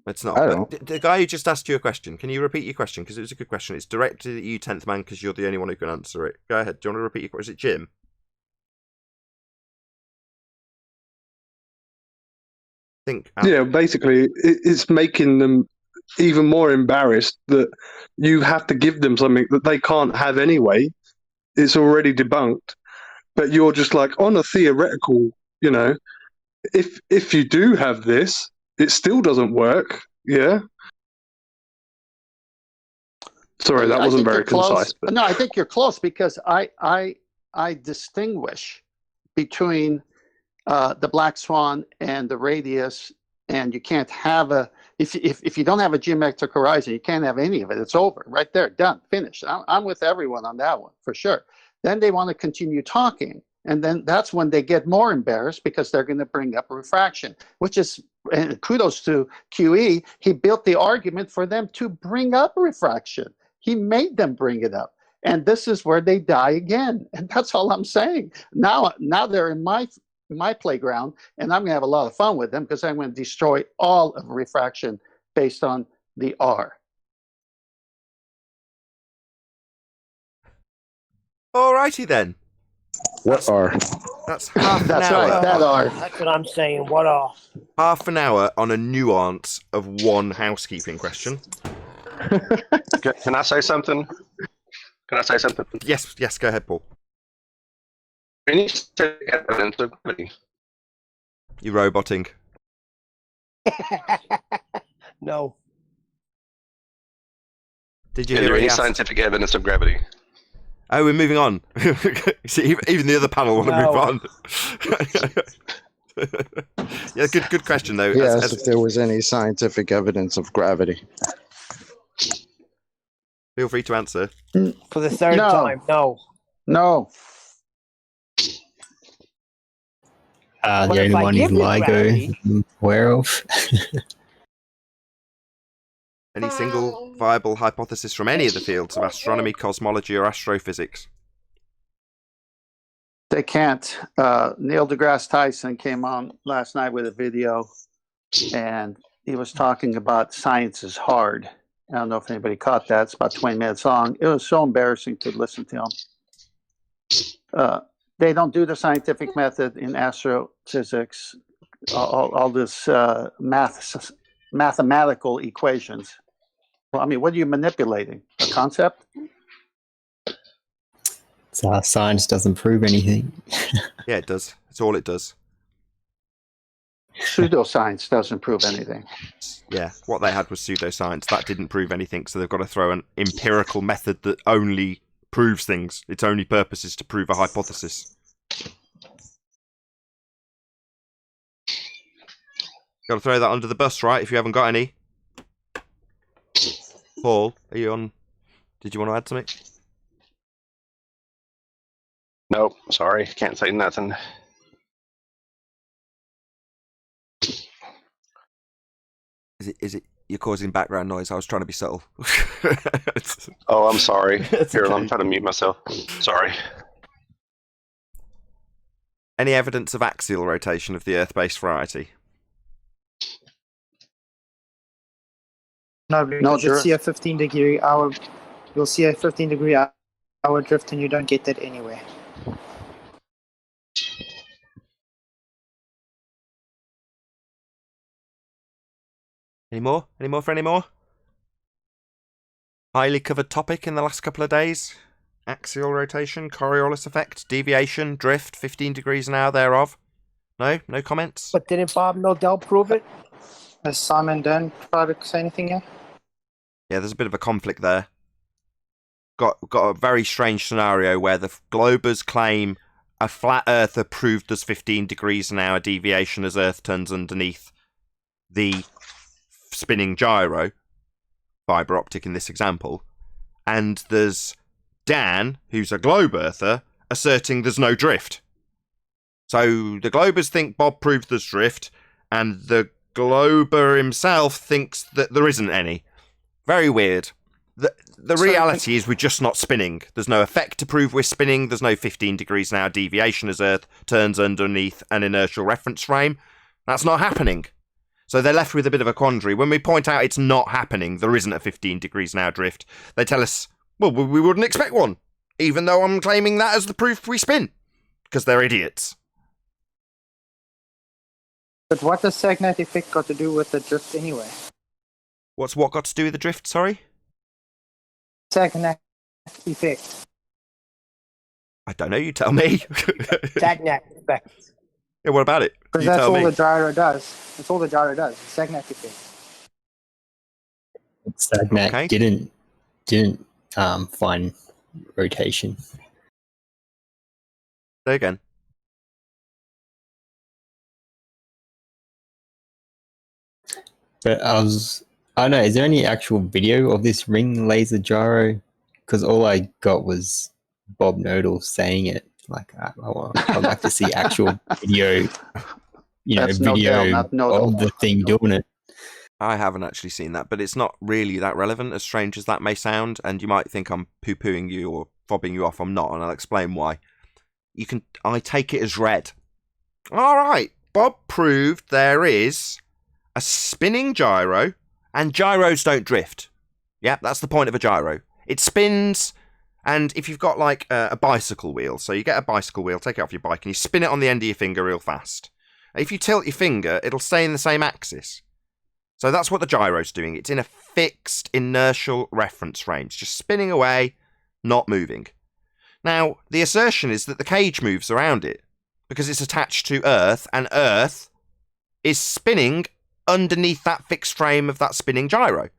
Speaker 2: It's not. But the guy who just asked you a question, can you repeat your question? Because it was a good question. It's directed at you, 10th man, because you're the only one who can answer it. Go ahead. Do you want to repeat your question? Is it Jim?
Speaker 9: Yeah, basically, it's making them even more embarrassed that you have to give them something that they can't have anyway. It's already debunked. But you're just like, on a theoretical, if you do have this, it still doesn't work. Yeah. Sorry, that wasn't very concise.
Speaker 5: But... No, I think you're close because I distinguish between the black swan and the radius, and you can't have if you don't have a geometric horizon, you can't have any of it. It's over right there, done, finished. I'm with everyone on that one for sure. Then they want to continue talking. And then that's when they get more embarrassed because they're going to bring up refraction, which is, and kudos to QE, he built the argument for them to bring up refraction. He made them bring it up. And this is where they die again. And that's all I'm saying. Now they're in my my playground, and I'm going to have a lot of fun with them because I'm going to destroy all of refraction based on the R.
Speaker 2: Alrighty then.
Speaker 7: What R?
Speaker 2: That's half an
Speaker 5: That's
Speaker 2: hour.
Speaker 5: right, that R.
Speaker 3: That's what I'm saying. What are?
Speaker 2: Half an hour on a nuance of one housekeeping question.
Speaker 6: Can I say something?
Speaker 2: Yes, go ahead, Paul.
Speaker 6: Any evidence of gravity?
Speaker 2: You're roboting.
Speaker 3: No.
Speaker 2: Did you
Speaker 6: Is
Speaker 2: hear
Speaker 6: there any
Speaker 2: any
Speaker 6: scientific evidence of gravity?
Speaker 2: Oh, we're moving on. See, even the other panel want to move on. Yeah, good question though.
Speaker 7: Yes, if there was any scientific evidence of gravity.
Speaker 2: Feel free to answer.
Speaker 3: For the third time, no.
Speaker 5: No.
Speaker 3: But
Speaker 10: The
Speaker 3: if
Speaker 10: only
Speaker 3: I
Speaker 10: one
Speaker 3: give
Speaker 10: is
Speaker 3: you
Speaker 10: LIGO
Speaker 3: gravity-
Speaker 10: I'm aware of.
Speaker 2: Any single viable hypothesis from any of the fields of astronomy, cosmology, or astrophysics?
Speaker 5: They can't. Neil deGrasse Tyson came on last night with a video, and he was talking about science is hard. I don't know if anybody caught that. It's about 20 minutes long. It was so embarrassing to listen to him. They don't do the scientific method in astrophysics, all this mathematical equations. Well, I mean, what are you manipulating? A concept?
Speaker 10: So science doesn't prove anything.
Speaker 2: Yeah, it does. It's all it does.
Speaker 5: Pseudoscience doesn't prove anything.
Speaker 2: Yeah, what they had was pseudoscience. That didn't prove anything, so they've got to throw an empirical method that only proves things. Its only purpose is to prove a hypothesis. Got to throw that under the bus, right? If you haven't got any. Paul, are you on? Did you want to add something?
Speaker 6: Nope, sorry, can't say nothing.
Speaker 2: Is it you're causing background noise? I was trying to be subtle.
Speaker 6: Oh, I'm sorry.
Speaker 2: It's
Speaker 6: Here,
Speaker 2: okay.
Speaker 6: I'm trying to mute myself. Sorry.
Speaker 2: Any evidence of axial rotation of the Earth-based variety?
Speaker 1: No, because
Speaker 5: No,
Speaker 1: you'll
Speaker 5: sure.
Speaker 1: see a 15-degree hour. You'll see a 15-degree hour drift, and you don't get that anywhere.
Speaker 2: Any more? Any more for any more? Highly covered topic in the last couple of days. Axial rotation, Coriolis effect, deviation, drift, 15 degrees an hour thereof. No? No comments?
Speaker 3: But didn't Bob Nodell prove it?
Speaker 1: Has Simon Dunn tried to say anything yet?
Speaker 2: Yeah, there's a bit of a conflict there. Got a very strange scenario where the Globers claim a flat earther proved there's 15 degrees an hour deviation as Earth turns underneath the spinning gyro, fibre optic in this example, and there's Dan, who's a globe earther, asserting there's no drift. So the Globers think Bob proved there's drift, and the Glober himself thinks that there isn't any. Very weird. The reality is we're just not spinning. There's no effect to prove we're spinning. There's no 15 degrees an hour deviation as Earth turns underneath an inertial reference frame. That's not happening. So they're left with a bit of a quandary. When we point out it's not happening, there isn't a 15 degrees an hour drift, they tell us, well, we wouldn't expect one, even though I'm claiming that as the proof we spin, because they're idiots.
Speaker 1: But what does Sagnat effect got to do with the drift anyway?
Speaker 2: What's what got to do with the drift, sorry?
Speaker 1: Sagnat effect.
Speaker 2: I don't know, you tell me.
Speaker 3: Sagnat effect.
Speaker 2: Yeah, what about it?
Speaker 1: Because
Speaker 2: You
Speaker 1: that's
Speaker 2: tell
Speaker 1: all
Speaker 2: me.
Speaker 1: the gyro does. That's all the gyro does. Sagnat effect.
Speaker 10: Sagnat
Speaker 2: Okay.
Speaker 10: didn't find rotation.
Speaker 2: Say again.
Speaker 10: But I don't know, is there any actual video of this ring laser gyro? Because all I got was Bob Nodell saying it. Like, I'd like to see actual video,
Speaker 5: That's
Speaker 10: video
Speaker 5: Nodell, not Nodell.
Speaker 10: of the thing doing it.
Speaker 2: I haven't actually seen that, but it's not really that relevant, as strange as that may sound, and you might think I'm poo-pooing you or fobbing you off. I'm not, and I'll explain why. I take it as read. All right. Bob proved there is a spinning gyro, and gyros don't drift. Yeah, that's the point of a gyro. It spins, and if you've got like a bicycle wheel, so you get a bicycle wheel, take it off your bike, and you spin it on the end of your finger real fast. If you tilt your finger, it'll stay in the same axis. So that's what the gyro's doing. It's in a fixed inertial reference frame. It's just spinning away, not moving. Now, the assertion is that the cage moves around it because it's attached to Earth, and Earth is spinning underneath that fixed frame of that spinning gyro.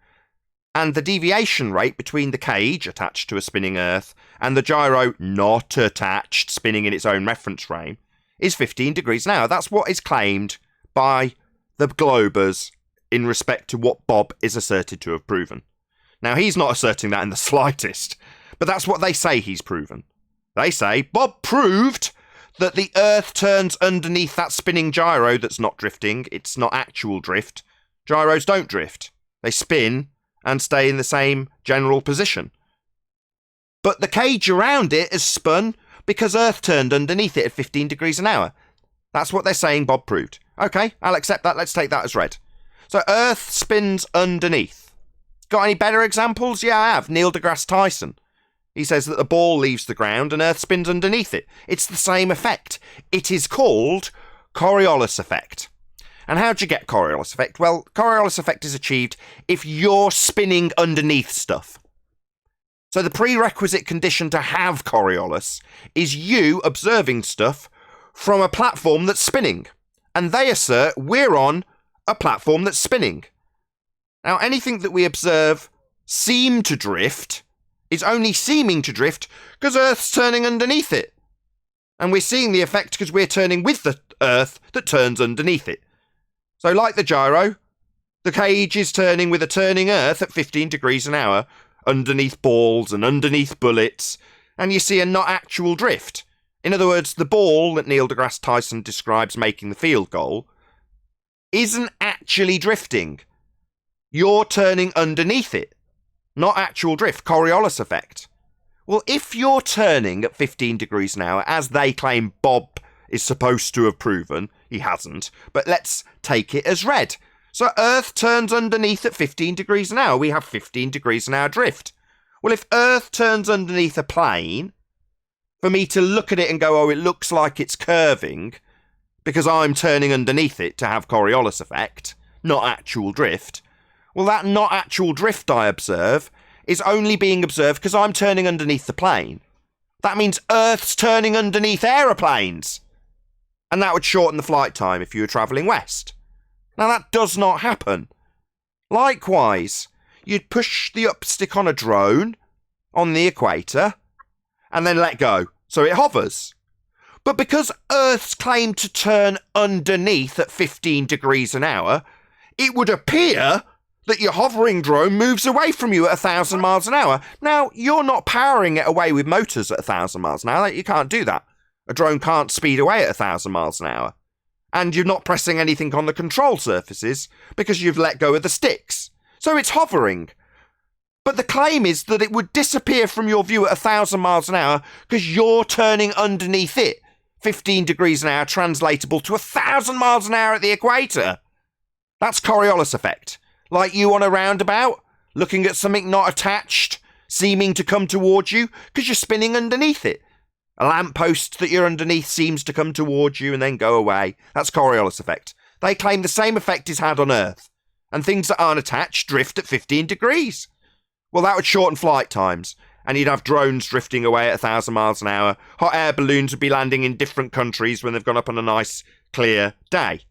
Speaker 2: And the deviation rate between the cage attached to a spinning Earth and the gyro not attached, spinning in its own reference frame, is 15 degrees an hour. That's what is claimed by the globers in respect to what Bob is asserted to have proven. Now, he's not asserting that in the slightest, but that's what they say he's proven. They say Bob proved that the Earth turns underneath that spinning gyro that's not drifting. It's not actual drift. Gyros don't drift. They spin and stay in the same general position. But the cage around it is spun because Earth turned underneath it at 15 degrees an hour. That's what they're saying Bob proved. Okay, I'll accept that. Let's take that as read. So Earth spins underneath. Got any better examples? Yeah, I have. Neil deGrasse Tyson. He says that the ball leaves the ground and Earth spins underneath it. It's the same effect. It is called Coriolis effect. And how'd you get Coriolis effect? Well, Coriolis effect is achieved if you're spinning underneath stuff. So the prerequisite condition to have Coriolis is you observing stuff from a platform that's spinning. And they assert we're on a platform that's spinning. Now, anything that we observe seem to drift is only seeming to drift because Earth's turning underneath it. And we're seeing the effect because we're turning with the Earth that turns underneath it. So like the gyro, the cage is turning with a turning Earth at 15 degrees an hour underneath balls and underneath bullets, and you see a not actual drift. In other words, the ball that Neil deGrasse Tyson describes making the field goal isn't actually drifting. You're turning underneath it. Not actual drift, Coriolis effect. Well, if you're turning at 15 degrees an hour, as they claim Bob is supposed to have proven, he hasn't, but let's take it as read. So Earth turns underneath at 15 degrees an hour. We have 15 degrees an hour drift. Well, if Earth turns underneath a plane, for me to look at it and go, oh, it looks like it's curving, because I'm turning underneath it to have Coriolis effect, not actual drift. Well, that not actual drift I observe is only being observed because I'm turning underneath the plane. That means Earth's turning underneath aeroplanes. And that would shorten the flight time if you were travelling west. Now, that does not happen. Likewise, you'd push the up stick on a drone on the equator and then let go, so it hovers. But because Earth's claimed to turn underneath at 15 degrees an hour, it would appear that your hovering drone moves away from you at 1,000 miles an hour. Now, you're not powering it away with motors at 1,000 miles an hour. You can't do that. A drone can't speed away at 1,000 miles an hour. And you're not pressing anything on the control surfaces because you've let go of the sticks. So it's hovering. But the claim is that it would disappear from your view at 1,000 miles an hour because you're turning underneath it. 15 degrees an hour translatable to 1,000 miles an hour at the equator. That's Coriolis effect. Like you on a roundabout, looking at something not attached, seeming to come towards you because you're spinning underneath it. A lamppost that you're underneath seems to come towards you and then go away. That's Coriolis effect. They claim the same effect is had on Earth, and things that aren't attached drift at 15 degrees. Well, that would shorten flight times, and you'd have drones drifting away at 1,000 miles an hour. Hot air balloons would be landing in different countries when they've gone up on a nice, clear day.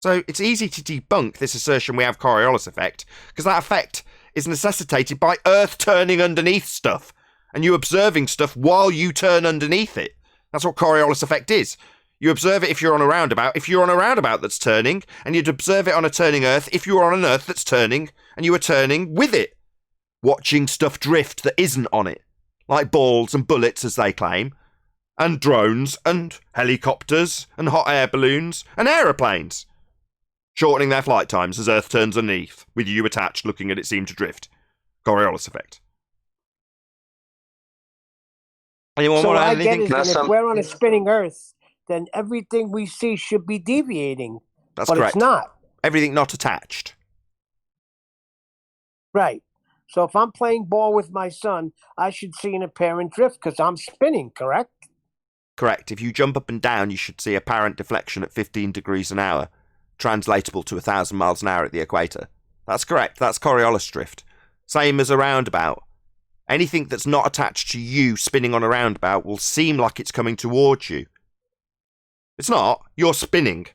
Speaker 2: So it's easy to debunk this assertion we have Coriolis effect, because that effect is necessitated by Earth turning underneath stuff, and you observing stuff while you turn underneath it. That's what Coriolis effect is. You observe it if you're on a roundabout. If you're on a roundabout that's turning, and you'd observe it on a turning Earth if you were on an Earth that's turning, and you were turning with it, watching stuff drift that isn't on it, like balls and bullets, as they claim, and drones, and helicopters, and hot air balloons, and aeroplanes, shortening their flight times as Earth turns underneath, with you attached looking at it seem to drift. Coriolis effect. Anyone
Speaker 3: So
Speaker 2: want
Speaker 3: what
Speaker 2: to
Speaker 3: I
Speaker 2: add
Speaker 3: get
Speaker 2: anything?
Speaker 3: is that if we're on a spinning Earth then everything we see should be deviating.
Speaker 2: That's
Speaker 3: but
Speaker 2: correct.
Speaker 3: It's not.
Speaker 2: Everything not attached.
Speaker 3: Right. So if I'm playing ball with my son, I should see an apparent drift because I'm spinning, correct?
Speaker 2: Correct. If you jump up and down, you should see apparent deflection at 15 degrees an hour, translatable to 1,000 miles an hour at the equator. That's correct. That's Coriolis drift. Same as a roundabout. Anything that's not attached to you spinning on a roundabout will seem like it's coming towards you. It's not. You're spinning.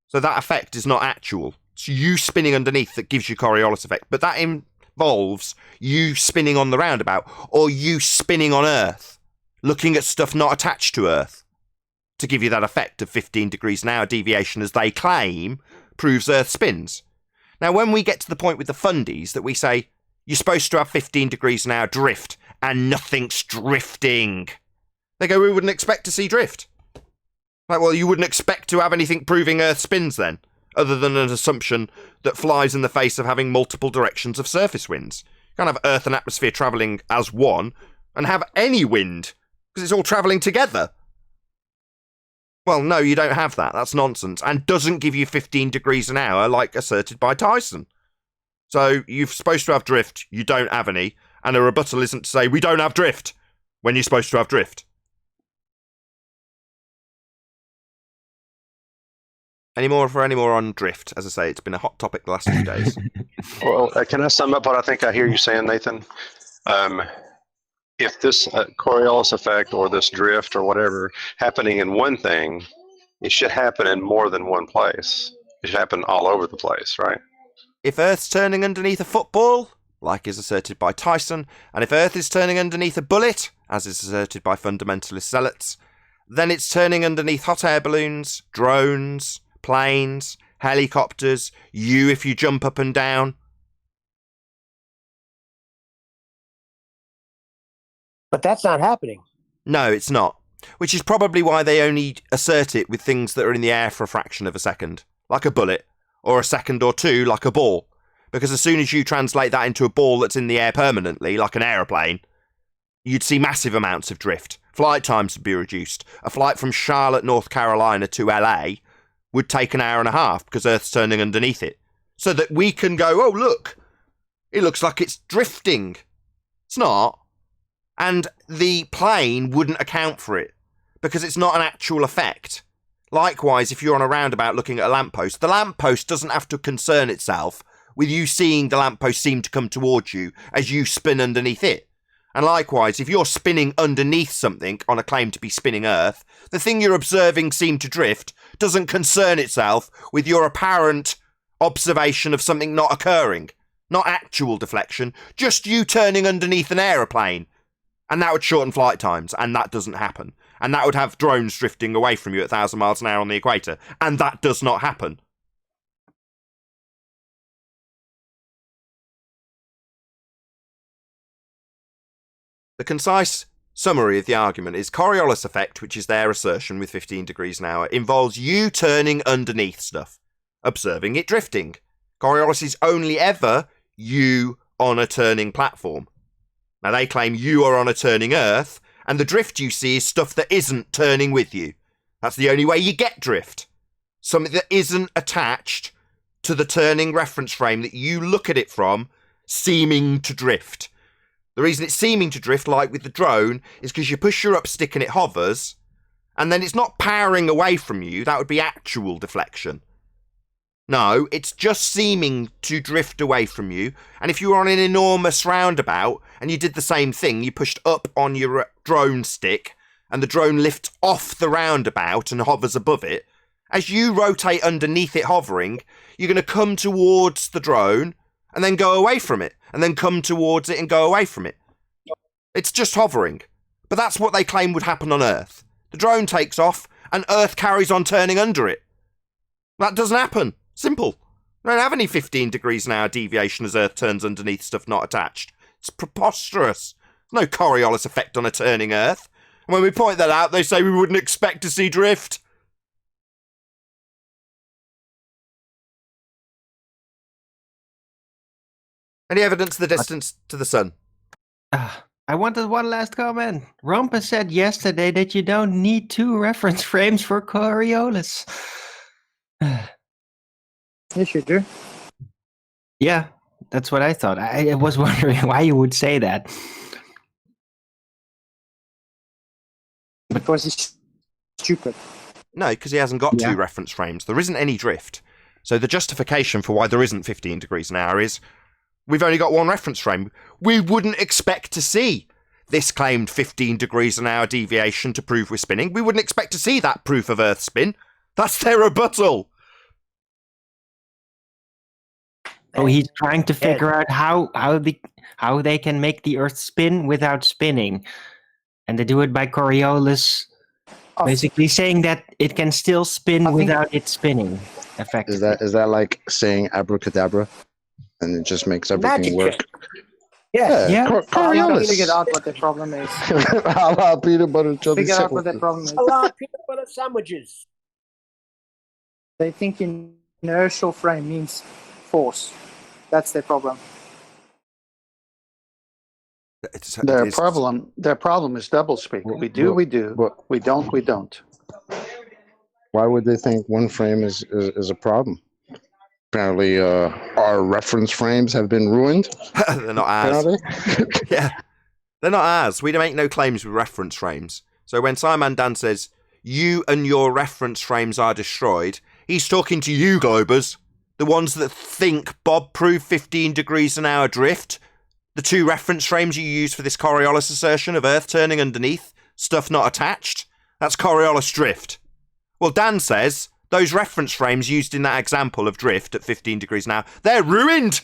Speaker 2: So that effect is not actual. It's you spinning underneath that gives you Coriolis effect. But that involves you spinning on the roundabout or you spinning on Earth, looking at stuff not attached to Earth to give you that effect of 15 degrees an hour deviation, as they claim, proves Earth spins. Now, when we get to the point with the fundies that we say, you're supposed to have 15 degrees an hour drift and nothing's drifting, they go, we wouldn't expect to see drift. Like, well, you wouldn't expect to have anything proving Earth spins then, other than an assumption that flies in the face of having multiple directions of surface winds. You can't have Earth and atmosphere travelling as one and have any wind, because it's all travelling together. Well, no, you don't have that. That's nonsense, and doesn't give you 15 degrees an hour like asserted by Tyson. So you're supposed to have drift, you don't have any, and a rebuttal isn't to say, we don't have drift, when you're supposed to have drift. Any more on drift? As I say, it's been a hot topic the last few days.
Speaker 6: Well, can I sum up what I think I hear you saying, Nathan? If this Coriolis effect or this drift or whatever happening in one thing, it should happen in more than one place. It should happen all over the place, right?
Speaker 2: If Earth's turning underneath a football, like is asserted by Tyson, and if Earth is turning underneath a bullet, as is asserted by fundamentalist zealots, then it's turning underneath hot air balloons, drones, planes, helicopters, you if you jump up and down.
Speaker 3: But that's not happening.
Speaker 2: No, it's not. Which is probably why they only assert it with things that are in the air for a fraction of a second, like a bullet, or a second or two, like a ball. Because as soon as you translate that into a ball that's in the air permanently, like an aeroplane, you'd see massive amounts of drift. Flight times would be reduced. A flight from Charlotte, North Carolina to LA would take an hour and a half because Earth's turning underneath it. So that we can go, oh, look, it looks like it's drifting. It's not. And the plane wouldn't account for it because it's not an actual effect. Likewise, if you're on a roundabout looking at a lamppost, the lamppost doesn't have to concern itself with you seeing the lamppost seem to come towards you as you spin underneath it. And likewise, if you're spinning underneath something on a claim to be spinning Earth, the thing you're observing seem to drift doesn't concern itself with your apparent observation of something not occurring. Not actual deflection, just you turning underneath an aeroplane. And that would shorten flight times, and that doesn't happen. And that would have drones drifting away from you at 1,000 miles an hour on the equator, and that does not happen. The concise summary of the argument is Coriolis effect, which is their assertion with 15 degrees an hour, involves you turning underneath stuff, observing it drifting. Coriolis is only ever you on a turning platform. Now they claim you are on a turning Earth, and the drift you see is stuff that isn't turning with you. That's the only way you get drift. Something that isn't attached to the turning reference frame that you look at it from, seeming to drift. The reason it's seeming to drift, like with the drone, is because you push your up stick and it hovers, and then it's not powering away from you. That would be actual deflection. No, it's just seeming to drift away from you. And if you were on an enormous roundabout and you did the same thing, you pushed up on your drone stick and the drone lifts off the roundabout and hovers above it, as you rotate underneath it hovering, you're going to come towards the drone and then go away from it, and then come towards it and go away from it. It's just hovering. But that's what they claim would happen on Earth. The drone takes off and Earth carries on turning under it. That doesn't happen. Simple. We don't have any 15 degrees an hour deviation as Earth turns underneath stuff not attached. It's preposterous. There's no Coriolis effect on a turning Earth. And when we point that out, they say we wouldn't expect to see drift. Any evidence of the distance to the sun?
Speaker 8: I wanted one last comment. Rompa said yesterday that you don't need 2 reference frames for Coriolis.
Speaker 1: Yes, you do.
Speaker 8: Yeah, that's what I thought. I was wondering why you would say that.
Speaker 1: Because he's stupid.
Speaker 2: No, because he hasn't got 2 reference frames. There isn't any drift. So the justification for why there isn't 15 degrees an hour is we've only got 1 reference frame. We wouldn't expect to see this claimed 15 degrees an hour deviation to prove we're spinning. We wouldn't expect to see that proof of Earth spin. That's their rebuttal.
Speaker 8: Oh, he's trying to figure out how they can make the Earth spin without spinning. And they do it by Coriolis, basically saying that it can still spin without it spinning. Effectively.
Speaker 7: Is that like saying abracadabra, and it just makes everything work?
Speaker 3: Yeah.
Speaker 1: Coriolis. Figure out what the problem is.
Speaker 7: I'll peanut butter jelly.
Speaker 1: Figure out what the problem is.
Speaker 3: A lot of peanut butter sandwiches.
Speaker 1: They think inertial frame means force. That's their problem.
Speaker 5: Their problem is doublespeak. We do. We don't, we don't.
Speaker 7: Why would they think one frame is a problem? Apparently, our reference frames have been ruined.
Speaker 2: They're not ours. Yeah, they're not ours. We don't make no claims with reference frames. So when Simon Dan says, you and your reference frames are destroyed, he's talking to you, Globers. The ones that think Bob proved 15 degrees an hour drift. The 2 reference frames you use for this Coriolis assertion of Earth turning underneath, stuff not attached. That's Coriolis drift. Well, Dan says those reference frames used in that example of drift at 15 degrees an hour, they're ruined.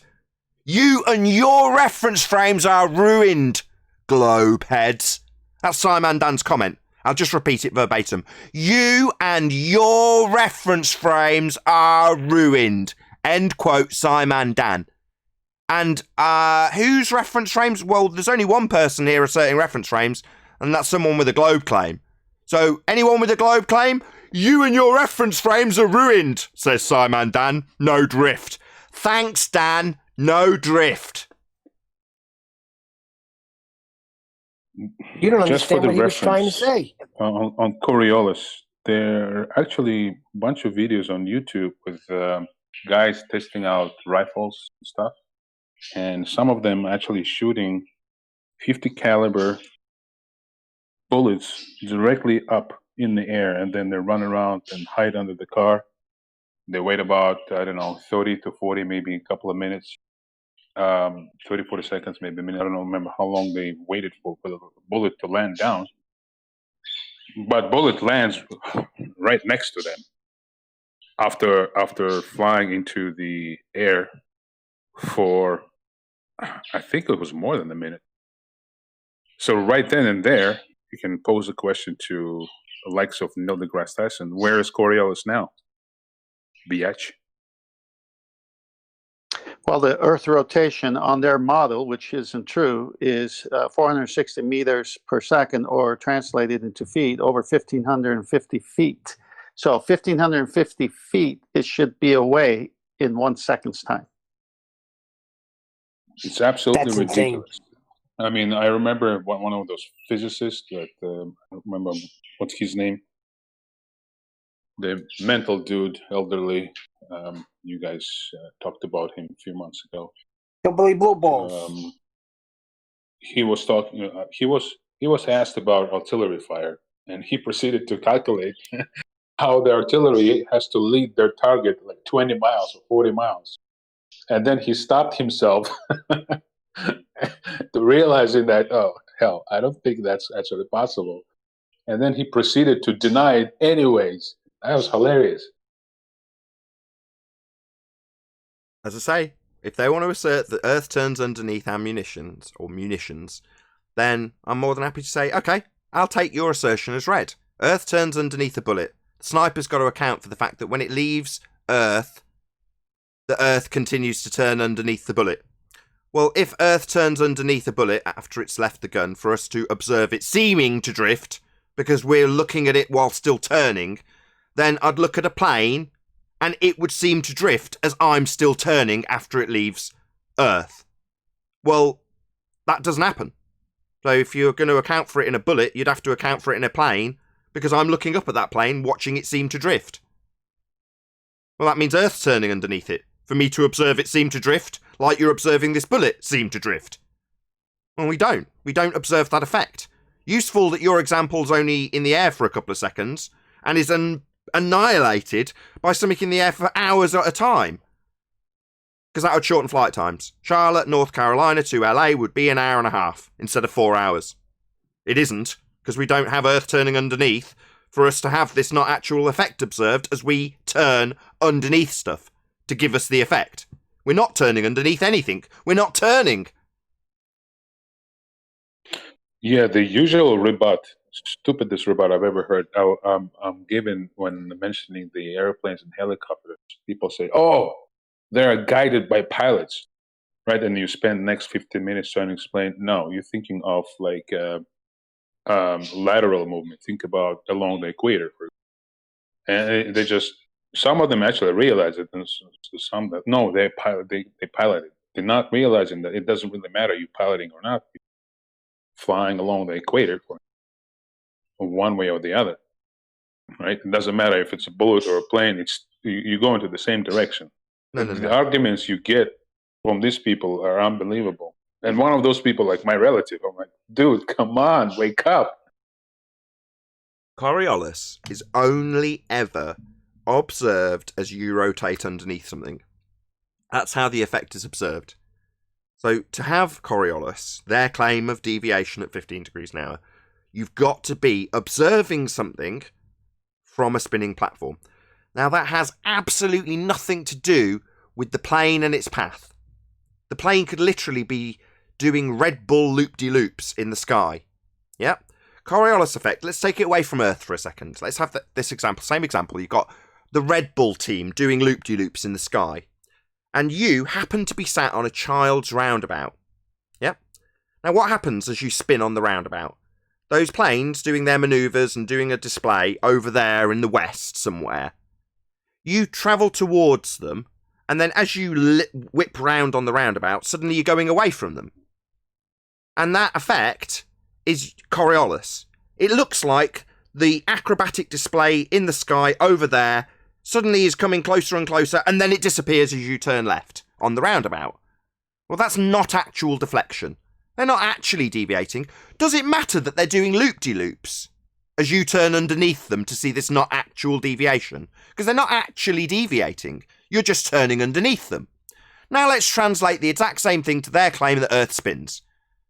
Speaker 2: You and your reference frames are ruined, globe heads. That's Simon Dan's comment. I'll just repeat it verbatim. You and your reference frames are ruined. End quote, Simon Dan. And whose reference frames? Well, there's only one person here asserting reference frames, and that's someone with a globe claim. So, anyone with a globe claim? You and your reference frames are ruined, says Simon Dan. No drift. Thanks, Dan. No drift.
Speaker 3: You don't understand what he was trying to say.
Speaker 11: On Coriolis, there are actually a bunch of videos on YouTube with guys testing out rifles and stuff. And some of them actually shooting 50 caliber bullets directly up in the air, and then they run around and hide under the car. They wait about, 30 to 40, maybe a couple of minutes, 30, 40 seconds, maybe a minute. I don't remember how long they waited for the bullet to land down. But bullet lands right next to them after flying into the air for, I think it was more than a minute. So right then and there, you can pose a question to the likes of Neil deGrasse Tyson. Where is Coriolis now? Biatch.
Speaker 5: Well, the Earth rotation on their model, which isn't true, is 460 meters per second, or translated into feet, over 1,550 feet. So 1,550 feet, it should be away in 1 second's time.
Speaker 11: It's absolutely ridiculous. I mean, I remember one of those physicists that, I don't remember what's his name, the mental dude, elderly. You guys talked about him a few months ago.
Speaker 3: Hillbilly Blue Balls.
Speaker 11: He was talking. He was asked about artillery fire, and he proceeded to calculate how the artillery has to lead their target like 20 miles or 40 miles, and then he stopped himself to realizing that, oh hell, I don't think that's actually possible, and then he proceeded to deny it anyways. That was hilarious.
Speaker 2: As I say, if they want to assert that Earth turns underneath munitions, then I'm more than happy to say, okay, I'll take your assertion as read. Earth turns underneath a bullet. The sniper's got to account for the fact that when it leaves Earth, the Earth continues to turn underneath the bullet. Well, if Earth turns underneath a bullet after it's left the gun for us to observe it seeming to drift, because we're looking at it while still turning, then I'd look at a plane and it would seem to drift as I'm still turning after it leaves Earth. Well, that doesn't happen. So if you're going to account for it in a bullet, you'd have to account for it in a plane, because I'm looking up at that plane, watching it seem to drift. Well, that means Earth's turning underneath it, for me to observe it seem to drift, like you're observing this bullet seem to drift. Well, we don't. We don't observe that effect. Useful that your example's only in the air for a couple of seconds, and is annihilated by something in the air for hours at a time. Because that would shorten flight times. Charlotte, North Carolina to LA would be an hour and a half instead of 4 hours. It isn't, because we don't have Earth turning underneath for us to have this not actual effect observed as we turn underneath stuff to give us the effect. We're not turning underneath anything. We're not turning.
Speaker 11: Yeah, the usual rebut, stupidest rebut I've ever heard, I'm given when mentioning the airplanes and helicopters. People say, oh, they're guided by pilots, right? And you spend the next 15 minutes trying to explain, no, you're thinking of like lateral movement. Think about along the equator. And they just, some of them actually realize it, and some that, no, they pilot it. They're not realizing that it doesn't really matter you piloting or not. Flying along the equator for one way or the other, right? It doesn't matter if it's a bullet or a plane. It's you go into the same direction. The arguments you get from these people are unbelievable. And one of those people, like my relative, I'm like, dude, come on, wake up.
Speaker 2: Coriolis is only ever observed as you rotate underneath something. That's how the effect is observed. So to have Coriolis, their claim of deviation at 15 degrees an hour, you've got to be observing something from a spinning platform. Now that has absolutely nothing to do with the plane and its path. The plane could literally be doing Red Bull loop-de-loops in the sky. Yep. Coriolis effect, let's take it away from Earth for a second. Let's have this example, same example. You've got the Red Bull team doing loop-de-loops in the sky. And you happen to be sat on a child's roundabout. Yep. Now what happens as you spin on the roundabout? Those planes doing their manoeuvres and doing a display over there in the west somewhere. You travel towards them, and then as you whip round on the roundabout, suddenly you're going away from them. And that effect is Coriolis. It looks like the acrobatic display in the sky over there suddenly is coming closer and closer, and then it disappears as you turn left on the roundabout. Well, that's not actual deflection. They're not actually deviating. Does it matter that they're doing loop-de-loops as you turn underneath them to see this not actual deviation? Because they're not actually deviating. You're just turning underneath them. Now let's translate the exact same thing to their claim that Earth spins.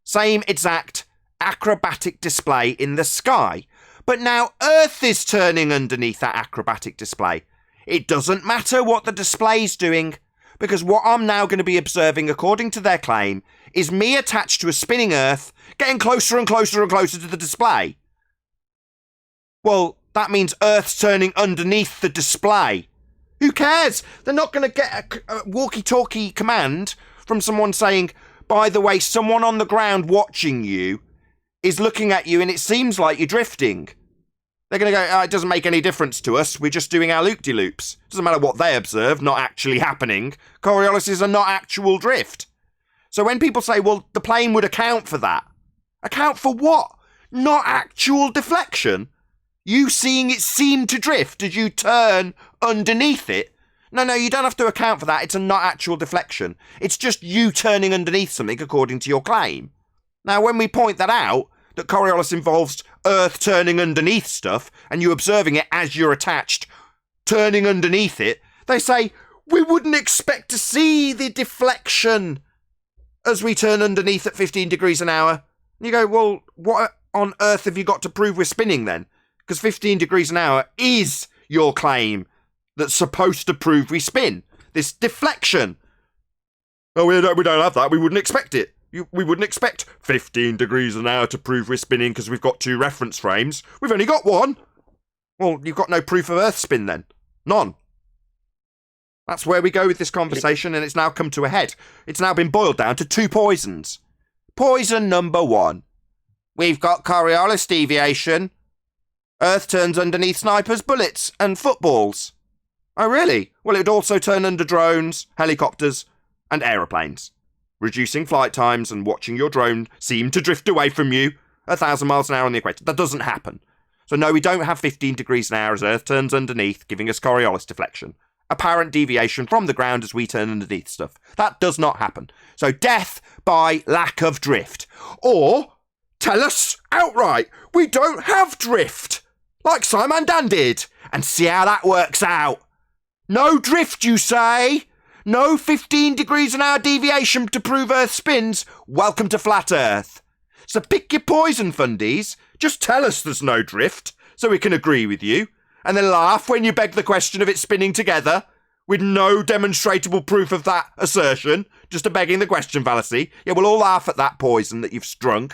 Speaker 2: Same exact acrobatic display in the sky. But now Earth is turning underneath that acrobatic display. It doesn't matter what the display's doing, because what I'm now going to be observing, according to their claim, is me attached to a spinning Earth, getting closer and closer and closer to the display. Well, that means Earth's turning underneath the display. Who cares? They're not going to get a walkie-talkie command from someone saying, by the way, someone on the ground watching you is looking at you and it seems like you're drifting. They're going to go, oh, it doesn't make any difference to us. We're just doing our loop-de-loops. Doesn't matter what they observe, not actually happening. Coriolises are not actual drift. So when people say, well, the plane would account for that. Account for what? Not actual deflection. You seeing it seem to drift as you turn underneath it. No, you don't have to account for that. It's a not actual deflection. It's just you turning underneath something according to your claim. Now, when we point that out, that Coriolis involves Earth turning underneath stuff and you observing it as you're attached, turning underneath it, they say, we wouldn't expect to see the deflection as we turn underneath at 15 degrees an hour. And you go, well, what on earth have you got to prove we're spinning then? Because 15 degrees an hour is your claim that's supposed to prove we spin. This deflection. Oh, we don't have that. We wouldn't expect it. We wouldn't expect 15 degrees an hour to prove we're spinning because we've got 2 reference frames. We've only got 1. Well, you've got no proof of Earth spin then. None. That's where we go with this conversation, and it's now come to a head. It's now been boiled down to 2 poisons. Poison number 1. We've got Coriolis deviation. Earth turns underneath snipers, bullets, and footballs. Oh, really? Well, it would also turn under drones, helicopters, and aeroplanes. reducing flight times and watching your drone seem to drift away from you 1,000 miles an hour on the equator. That doesn't happen. So no, we don't have 15 degrees an hour as Earth turns underneath, giving us Coriolis deflection. Apparent deviation from the ground as we turn underneath stuff. That does not happen. So death by lack of drift. Or tell us outright, we don't have drift, like Simon Dan did, and see how that works out. No drift, you say? No 15 degrees an hour deviation to prove Earth spins? Welcome to Flat Earth. So pick your poison, fundies. Just tell us there's no drift, so we can agree with you, and then laugh when you beg the question of it spinning together, with no demonstrable proof of that assertion, just a begging the question fallacy. Yeah, we'll all laugh at that poison that you've strung,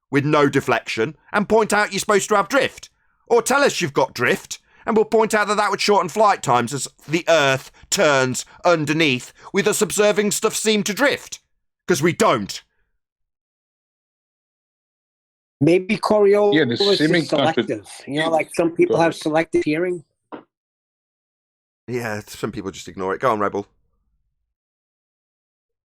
Speaker 2: with no deflection, and point out you're supposed to have drift. Or tell us you've got drift, and we'll point out that that would shorten flight times as the Earth turns underneath, with us observing stuff seem to drift. Because we don't.
Speaker 3: Maybe Coriolis
Speaker 11: the seeming
Speaker 3: is selective. You know, like some people have selective hearing.
Speaker 2: Yeah, some people just ignore it. Go on, Rebel.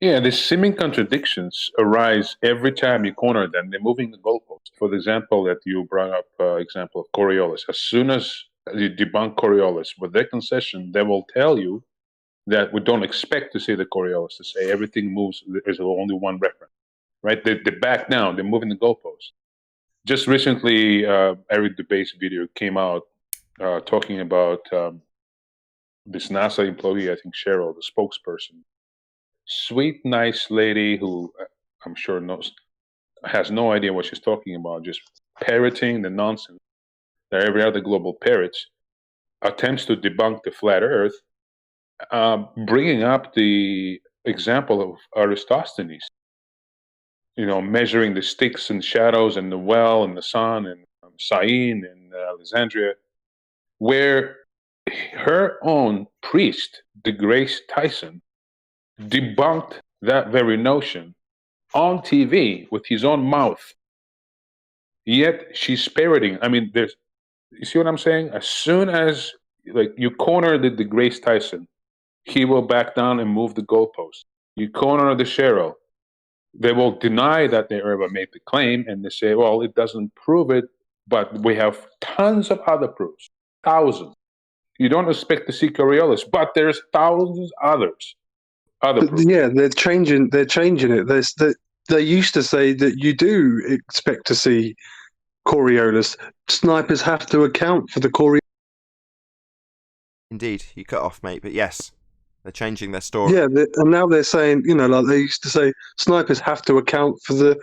Speaker 11: Yeah, the seeming contradictions arise every time you corner them. They're moving the goalpost. For the example that you brought up, example of Coriolis. As soon as you debunk Coriolis, with their concession, they will tell you that we don't expect to see the Coriolis, to say everything moves, there's only one reference, right? They back down, they're moving the goalpost. Just recently, Eric Dubay's video came out talking about this NASA employee, I think Cheryl, the spokesperson. Sweet, nice lady who I'm sure has no idea what she's talking about, just parroting the nonsense that every other global parrots, attempts to debunk the flat Earth, bringing up the example of Aristophanes. You know, measuring the sticks and shadows and the well and the sun and Syene and Alexandria, where her own priest, DeGrace Tyson, debunked that very notion on TV with his own mouth. Yet she's parroting. I mean, you see what I'm saying? As soon as you corner the DeGrace Tyson, he will back down and move the goalpost. You corner the Cheryl, they will deny that they ever made the claim, and they say, well, it doesn't prove it, but we have tons of other proofs, thousands. You don't expect to see Coriolis, but there's thousands others. Proofs.
Speaker 9: Yeah, they're changing it. They used to say that you do expect to see Coriolis. Snipers have to account for the Coriolis.
Speaker 2: Indeed, you cut off, mate, but yes. They're changing their story.
Speaker 9: Yeah, and now they're saying, like they used to say, snipers have to account for the...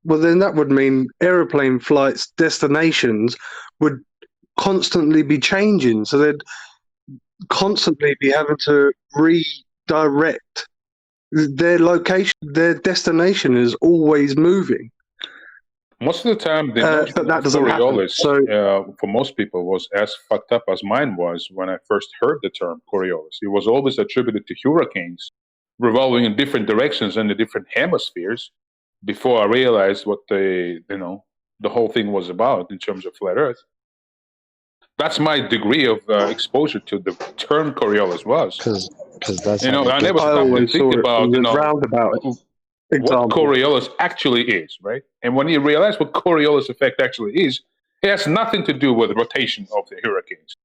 Speaker 9: Well, then that would mean aeroplane flights, destinations would constantly be changing. So they'd constantly be having to redirect their location. Their destination is always moving.
Speaker 11: Most of the time, the
Speaker 9: but that doesn't
Speaker 11: Coriolis,
Speaker 9: so,
Speaker 11: for most people, was as fucked up as mine was when I first heard the term Coriolis. It was always attributed to hurricanes revolving in different directions in the different hemispheres before I realized what the whole thing was about in terms of flat Earth. That's my degree of exposure to the term Coriolis was.
Speaker 7: Because that's
Speaker 11: I never stopped to think about
Speaker 9: roundabout.
Speaker 11: What Coriolis actually is, right? And when you realize what Coriolis effect actually is, it has nothing to do with rotation of the hurricanes.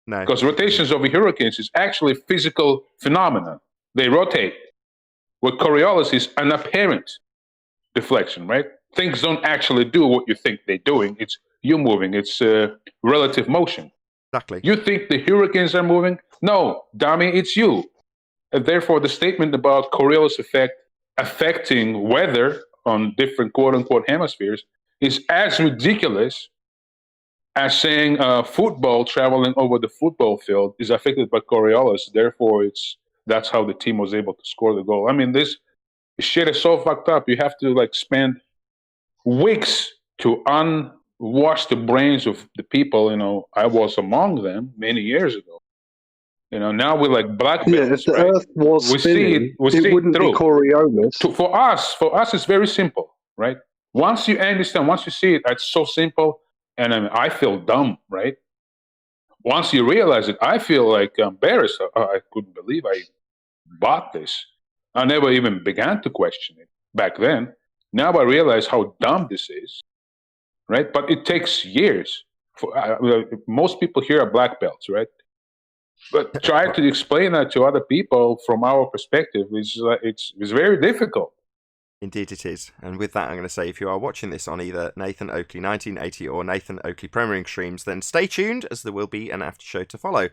Speaker 2: No.
Speaker 11: Because rotations of the hurricanes is actually a physical phenomenon. They rotate. What Coriolis is an apparent deflection, right? Things don't actually do what you think they're doing. It's you moving. It's relative motion.
Speaker 2: Exactly.
Speaker 11: You think the hurricanes are moving? No, dummy, it's you. And therefore, the statement about Coriolis effect affecting weather on different quote-unquote hemispheres is as ridiculous as saying football traveling over the football field is affected by Coriolis. Therefore, that's how the team was able to score the goal. I mean, this shit is so fucked up. You have to spend weeks to unwash the brains of the people. I was among them many years ago. Now we're like black belts.
Speaker 9: Yeah, if the
Speaker 11: right?
Speaker 9: Earth was spinning,
Speaker 11: it
Speaker 9: wouldn't
Speaker 11: through.
Speaker 9: be Coriolis.
Speaker 11: For us, it's very simple, right? Once you understand, once you see it, it's so simple. And I feel dumb, right? Once you realize it, I feel like embarrassed. I couldn't believe I bought this. I never even began to question it back then. Now I realize how dumb this is, right? But it takes years. Most people here are black belts, right? But try to explain that to other people from our perspective it's very difficult.
Speaker 2: Indeed it is. And with that, I'm going to say, if you are watching this on either Nathan Oakley 1980 or Nathan Oakley Premiering streams, then stay tuned, as there will be an after show to follow.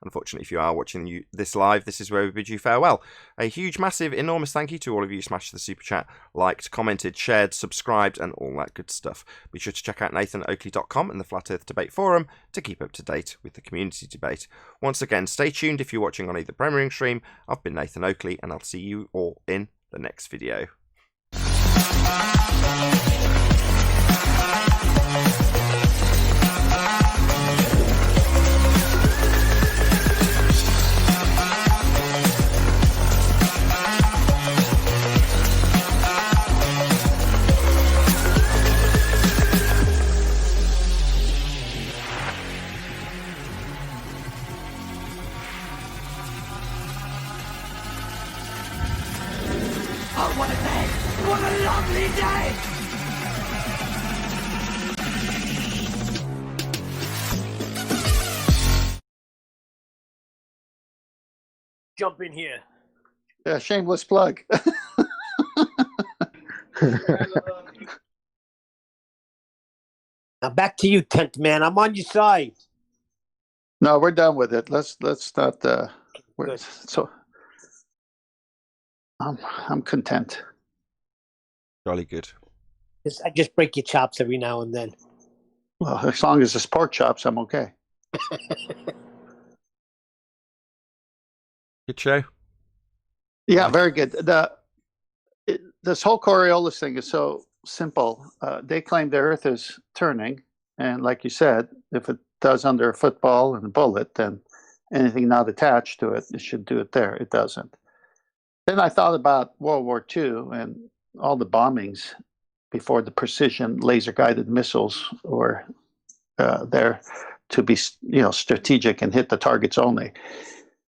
Speaker 2: Unfortunately, if you are watching this live, this is where we bid you farewell. A huge, massive, enormous thank you to all of you who smashed the super chat, liked, commented, shared, subscribed, and all that good stuff. Be sure to check out nathanoakley.com and the Flat Earth Debate Forum to keep up to date with the community debate. Once again, stay tuned if you're watching on either Premiering stream. I've been Nathan Oakley, and I'll see you all in the next video.
Speaker 12: Oh, what a day! What a lovely day!
Speaker 3: Jump in here.
Speaker 5: Yeah, shameless plug.
Speaker 3: Now back to you, tent man. I'm on your side.
Speaker 5: No, we're done with it. Let's not. So I'm content.
Speaker 2: Jolly good.
Speaker 3: I just break your chops every now and then.
Speaker 5: Well, as long as it's pork chops, I'm okay.
Speaker 2: Good show.
Speaker 5: Yeah, very good. This whole Coriolis thing is so simple. They claim the Earth is turning, and like you said, if it does under a football and a bullet, then anything not attached to it, it should do it there. It doesn't. Then I thought about World War II and all the bombings before the precision laser-guided missiles were there to be, strategic and hit the targets only.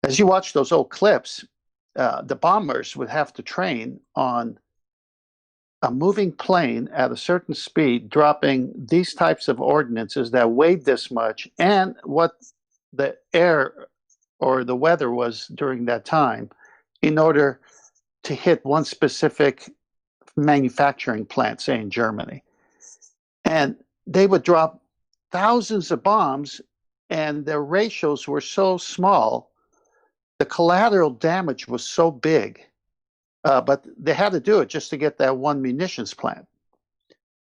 Speaker 5: As you watch those old clips, the bombers would have to train on a moving plane at a certain speed, dropping these types of ordnances that weighed this much, and what the air or the weather was during that time, in order to hit one specific manufacturing plant, say in Germany. And they would drop thousands of bombs, and their ratios were so small, the collateral damage was so big, but they had to do it just to get that one munitions plant.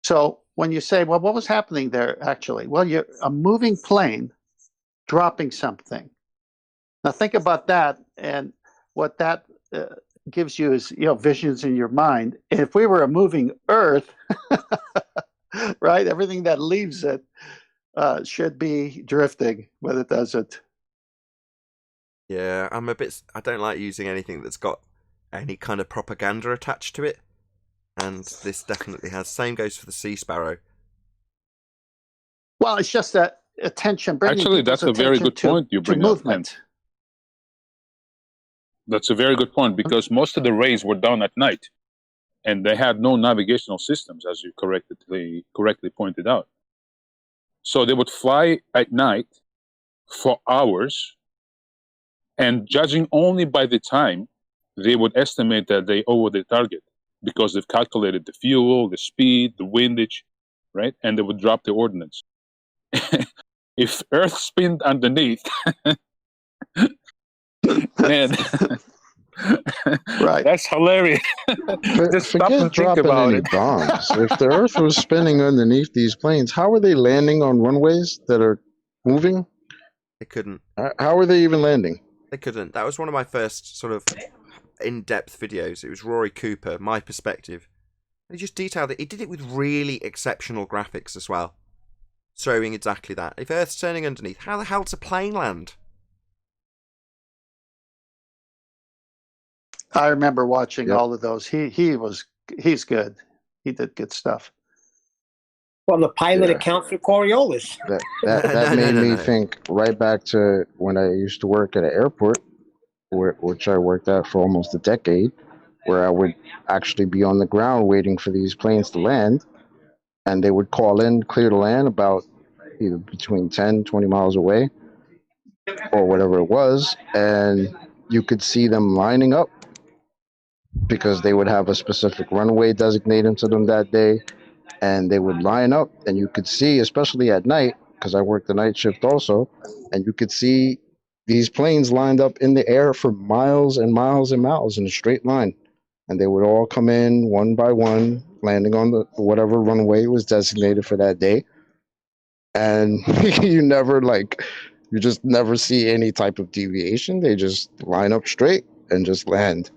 Speaker 5: So when you say, well, what was happening there actually? Well, you're a moving plane dropping something. Now think about that, and what that gives you is, visions in your mind. If we were a moving Earth, right, everything that leaves it should be drifting, but it doesn't.
Speaker 2: Yeah, I don't like using anything that's got any kind of propaganda attached to it. And this definitely has. Same goes for the Sea Sparrow.
Speaker 5: Well, it's just that attention.
Speaker 11: Actually, that's a very good point you bring up. That's a very good point, because most of the raids were done at night, and they had no navigational systems, as you correctly pointed out. So they would fly at night for hours, and judging only by the time, they would estimate that they over the target, because they've calculated the fuel, the speed, the windage, right? And they would drop the ordnance. If Earth spinned underneath, man,
Speaker 5: right?
Speaker 11: That's hilarious. Just stop and think about it.
Speaker 7: Bombs. If the Earth was spinning underneath these planes, how are they landing on runways that are moving?
Speaker 2: They couldn't.
Speaker 7: How are they even landing?
Speaker 2: They couldn't. That was one of my first sort of in-depth videos. It was Rory Cooper, My Perspective. He just detailed it. He did it with really exceptional graphics as well, showing exactly that. If Earth's turning underneath, how the hell does a plane land?
Speaker 5: I remember watching all of those. He's good. He did good stuff.
Speaker 3: Well, the pilot accounts for Coriolis.
Speaker 7: That made me think right back to when I used to work at an airport. which I worked at for almost a decade, where I would actually be on the ground waiting for these planes to land, and they would call in, clear the land about either between 10, 20 miles away, or whatever it was, and you could see them lining up because they would have a specific runway designated to them that day, and they would line up, and you could see, especially at night, because I worked the night shift also, and you could see these planes lined up in the air for miles and miles and miles in a straight line, and they would all come in one by one, landing on the whatever runway was designated for that day, and you just never see any type of deviation. They just line up straight and just land.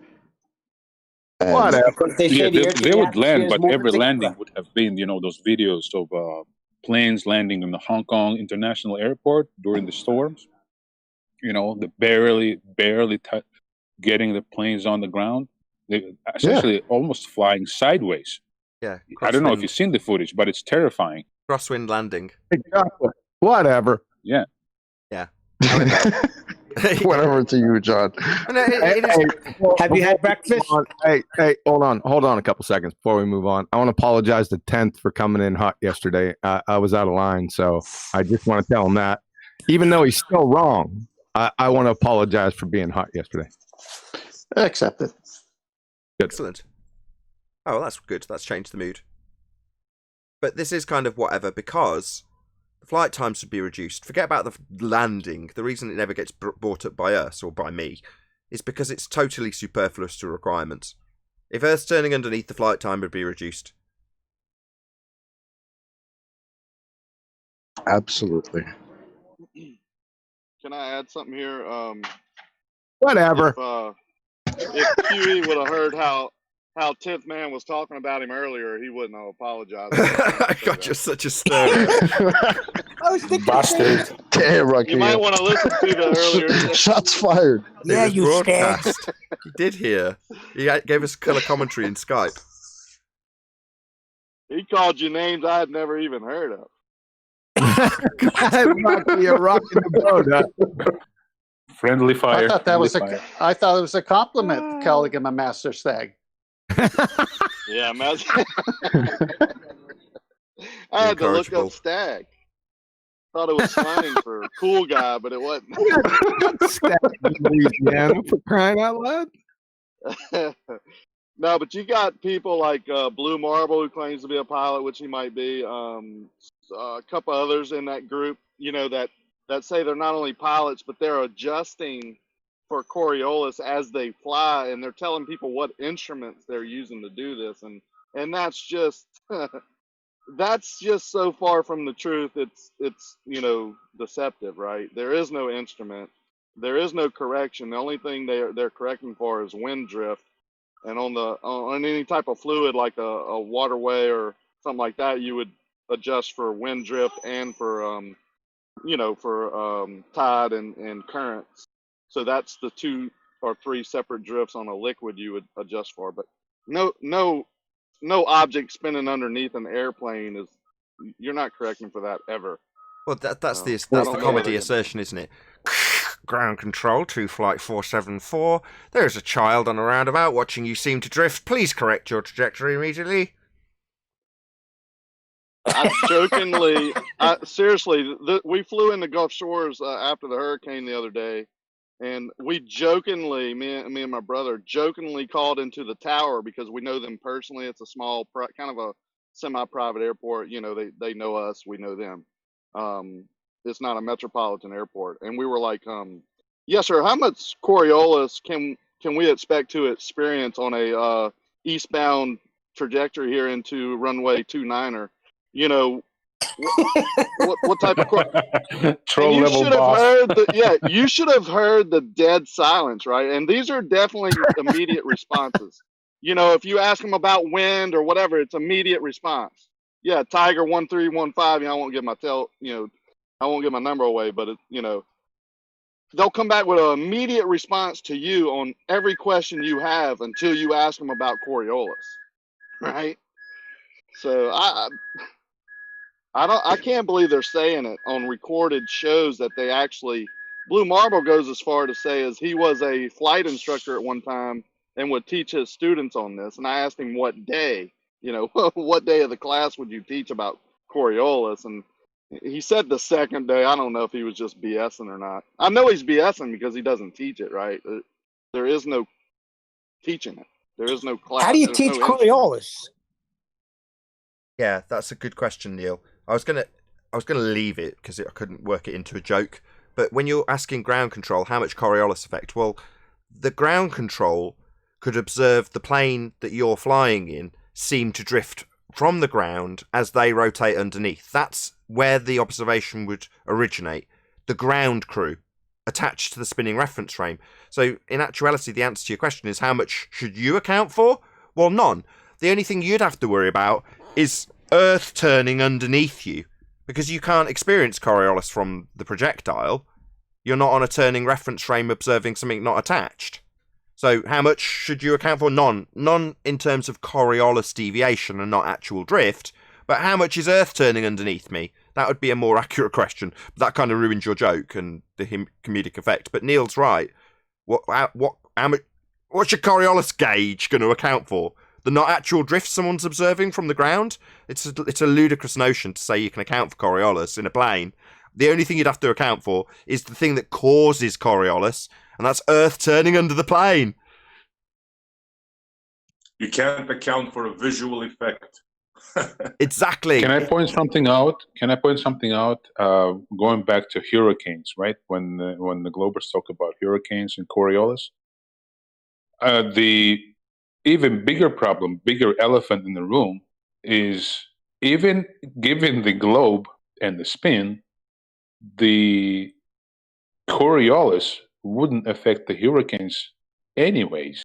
Speaker 11: Whatever.
Speaker 3: They
Speaker 11: Yeah,
Speaker 3: say the
Speaker 11: they would land,
Speaker 3: atmosphere is
Speaker 11: but
Speaker 3: moving
Speaker 11: every
Speaker 3: together.
Speaker 11: landing would have been, those videos of planes landing in the Hong Kong International Airport during the storms. The barely getting the planes on the ground. They essentially almost flying sideways.
Speaker 2: Yeah.
Speaker 11: I don't know if you've seen the footage, but it's terrifying.
Speaker 2: Crosswind landing.
Speaker 13: Exactly. Whatever.
Speaker 11: Yeah.
Speaker 2: Yeah.
Speaker 7: Whatever to you, John.
Speaker 3: Have you had breakfast?
Speaker 13: Hey, hold on a couple seconds before we move on. I want to apologize to 10th for coming in hot yesterday. I was out of line, so I just want to tell him that. Even though he's still wrong, I want to apologize for being hot yesterday.
Speaker 5: Accepted.
Speaker 13: Good.
Speaker 2: Excellent. Oh, well, that's good. That's changed the mood. But this is kind of whatever, because the flight times should be reduced. Forget about the landing. The reason it never gets brought up by us or by me is because it's totally superfluous to requirements. If Earth's turning underneath, the flight time would be reduced.
Speaker 7: Absolutely.
Speaker 14: Can I add something here?
Speaker 13: Whatever.
Speaker 14: If QE would have heard how 10th Man was talking about him earlier, he wouldn't have apologized.
Speaker 2: I got just such a stir.
Speaker 4: Bastard.
Speaker 7: Damn, Rocky.
Speaker 14: You might want to listen to the earlier.
Speaker 7: Shots fired.
Speaker 3: Yeah,
Speaker 2: It was
Speaker 3: you
Speaker 2: broadcast. He did hear. He gave us colour commentary in Skype.
Speaker 14: He called you names I had never even heard of.
Speaker 13: Rocky, you're rocking the boat, huh?
Speaker 11: Friendly fire.
Speaker 5: I thought that was
Speaker 11: friendly
Speaker 5: I thought it was a compliment calling him a master stag.
Speaker 14: Yeah, imagine. I had to look up stag. Thought it was slang for cool guy, but it wasn't.
Speaker 13: Man, for crying out loud.
Speaker 14: No, but you got people like Blue Marble, who claims to be a pilot, which he might be. A couple others in that group, that say they're not only pilots, but they're adjusting for Coriolis as they fly, and they're telling people what instruments they're using to do this, and that's just that's just so far from the truth. It's deceptive, right? There is no instrument, there is no correction. The only thing they're correcting for is wind drift, and on any type of fluid like a waterway or something like that, you would adjust for wind drift and for tide and currents. So that's the 2 or 3 separate drifts on a liquid you would adjust for. But no object spinning underneath an airplane you're not correcting for that ever.
Speaker 2: Well, that's the comedy assertion, isn't it? Ground control to flight 474. There is a child on a roundabout watching you seem to drift. Please correct your trajectory immediately.
Speaker 14: I jokingly, seriously, we flew into Gulf Shores after the hurricane the other day, and we jokingly, me and my brother, jokingly called into the tower because we know them personally. It's a small, kind of a semi-private airport. They know us, we know them. It's not a metropolitan airport, and we were like, "Yes, sir. How much Coriolis can we expect to experience on a eastbound trajectory here into runway 29er?" What type of
Speaker 11: troll
Speaker 14: you
Speaker 11: level
Speaker 14: should have
Speaker 11: boss.
Speaker 14: heard you should have heard the dead silence, right? And these are definitely immediate responses. If you ask them about wind or whatever, it's immediate response. Yeah, Tiger 1315. I won't give my I won't give my number away, but they'll come back with an immediate response to you on every question you have until you ask them about Coriolis, right? So I can't believe they're saying it on recorded shows that they actually Blue Marble goes as far to say as he was a flight instructor at one time and would teach his students on this. And I asked him what day, what day of the class would you teach about Coriolis? And he said the second day. I don't know if he was just BSing or not. I know he's BSing because he doesn't teach it, right? There is no teaching it. There is no class.
Speaker 3: How do you
Speaker 14: There's
Speaker 3: teach
Speaker 14: no
Speaker 3: Coriolis?
Speaker 2: Yeah, that's a good question, Neil. I was gonna leave it because I couldn't work it into a joke. But when you're asking ground control, how much Coriolis effect? Well, the ground control could observe the plane that you're flying in seem to drift from the ground as they rotate underneath. That's where the observation would originate. The ground crew attached to the spinning reference frame. So in actuality, the answer to your question is how much should you account for? Well, none. The only thing you'd have to worry about is Earth turning underneath you, because you can't experience Coriolis from the projectile. You're not on a turning reference frame observing something not attached. So how much should you account for? None. None in terms of Coriolis deviation and not actual drift. But how much is Earth turning underneath me? That would be a more accurate question. But that kind of ruins your joke and the comedic effect. But Neil's right. How much? What's your Coriolis gauge going to account for? The not actual drift someone's observing from the ground? It's a ludicrous notion to say you can account for Coriolis in a plane. The only thing you'd have to account for is the thing that causes Coriolis, and that's Earth turning under the plane.
Speaker 15: You can't account for a visual effect.
Speaker 2: Exactly.
Speaker 11: Can I point something out? Going back to hurricanes, right? When the Globers talk about hurricanes and Coriolis, the even bigger problem, bigger elephant in the room is even given the globe and the spin, the Coriolis wouldn't affect the hurricanes anyways.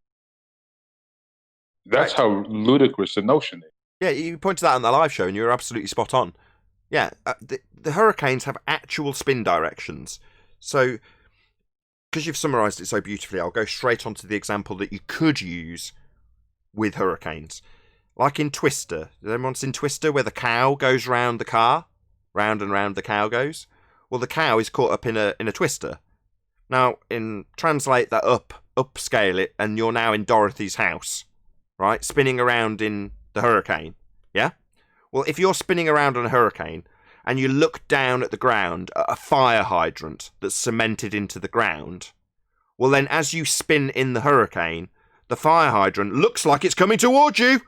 Speaker 11: That's how ludicrous the notion is.
Speaker 2: Yeah, you pointed that on the live show and you were absolutely spot on. Yeah, the hurricanes have actual spin directions. So, because you've summarised it so beautifully, I'll go straight on to the example that you could use with hurricanes. Like in Twister. Has anyone seen Twister where the cow goes round the car? Round and round the cow goes? Well, the cow is caught up in a twister. Now, translate that upscale it, and you're now in Dorothy's house, right? Spinning around in the hurricane, yeah? Well, if you're spinning around on a hurricane, and you look down at the ground at a fire hydrant that's cemented into the ground, well then as you spin in the hurricane, the fire hydrant looks like it's coming towards you,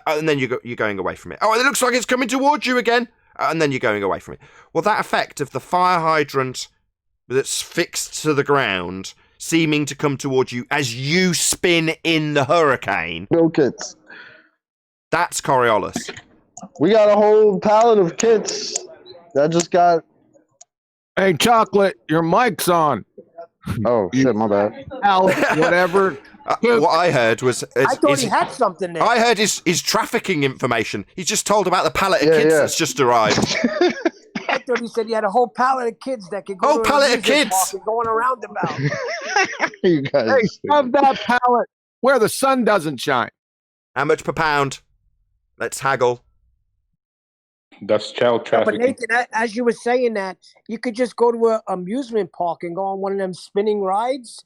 Speaker 2: and then you're going away from it. Oh, it looks like it's coming towards you again, and then you're going away from it. Well, that effect of the fire hydrant that's fixed to the ground seeming to come towards you as you spin in the hurricane.
Speaker 7: No kits.
Speaker 2: That's Coriolis.
Speaker 7: We got a whole pallet of kits that just got.
Speaker 13: Hey, Chocolate, your mic's on.
Speaker 7: Oh, shit, my bad.
Speaker 13: Al, whatever.
Speaker 2: What I heard was...
Speaker 3: I thought he had something there.
Speaker 2: I heard his trafficking information. He's just told about the pallet of kids that's just arrived.
Speaker 3: I thought he said he had a whole pallet of kids that could go
Speaker 2: whole
Speaker 3: to
Speaker 2: pallet
Speaker 3: a
Speaker 2: of kids
Speaker 3: and going around about.
Speaker 7: You guys.
Speaker 13: Hey, shove that pallet where the sun doesn't shine.
Speaker 2: How much per pound? Let's haggle.
Speaker 11: That's child trafficking.
Speaker 3: But Nathan, as you were saying that, you could just go to an amusement park and go on one of them spinning rides,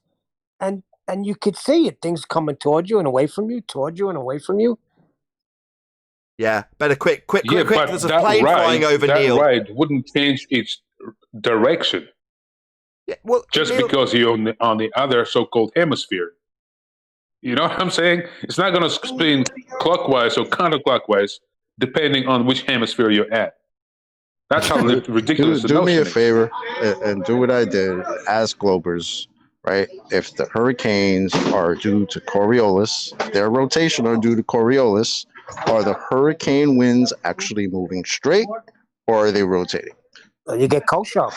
Speaker 3: and you could see it. Things coming towards you and away from you, towards you and away from you.
Speaker 2: Yeah, better quick.
Speaker 11: But
Speaker 2: There's a plane flying over Neil.
Speaker 11: That ride wouldn't change its direction.
Speaker 2: Yeah, well,
Speaker 11: just because you're on the other so-called hemisphere. You know what I'm saying? It's not going to spin clockwise or counterclockwise depending on which hemisphere you're at. That's how ridiculous.
Speaker 7: Do me a favor and do what I did. Ask Globers, right? If the hurricanes are due to Coriolis, their rotation are due to Coriolis, are the hurricane winds actually moving straight or are they rotating?
Speaker 3: You get Kosho.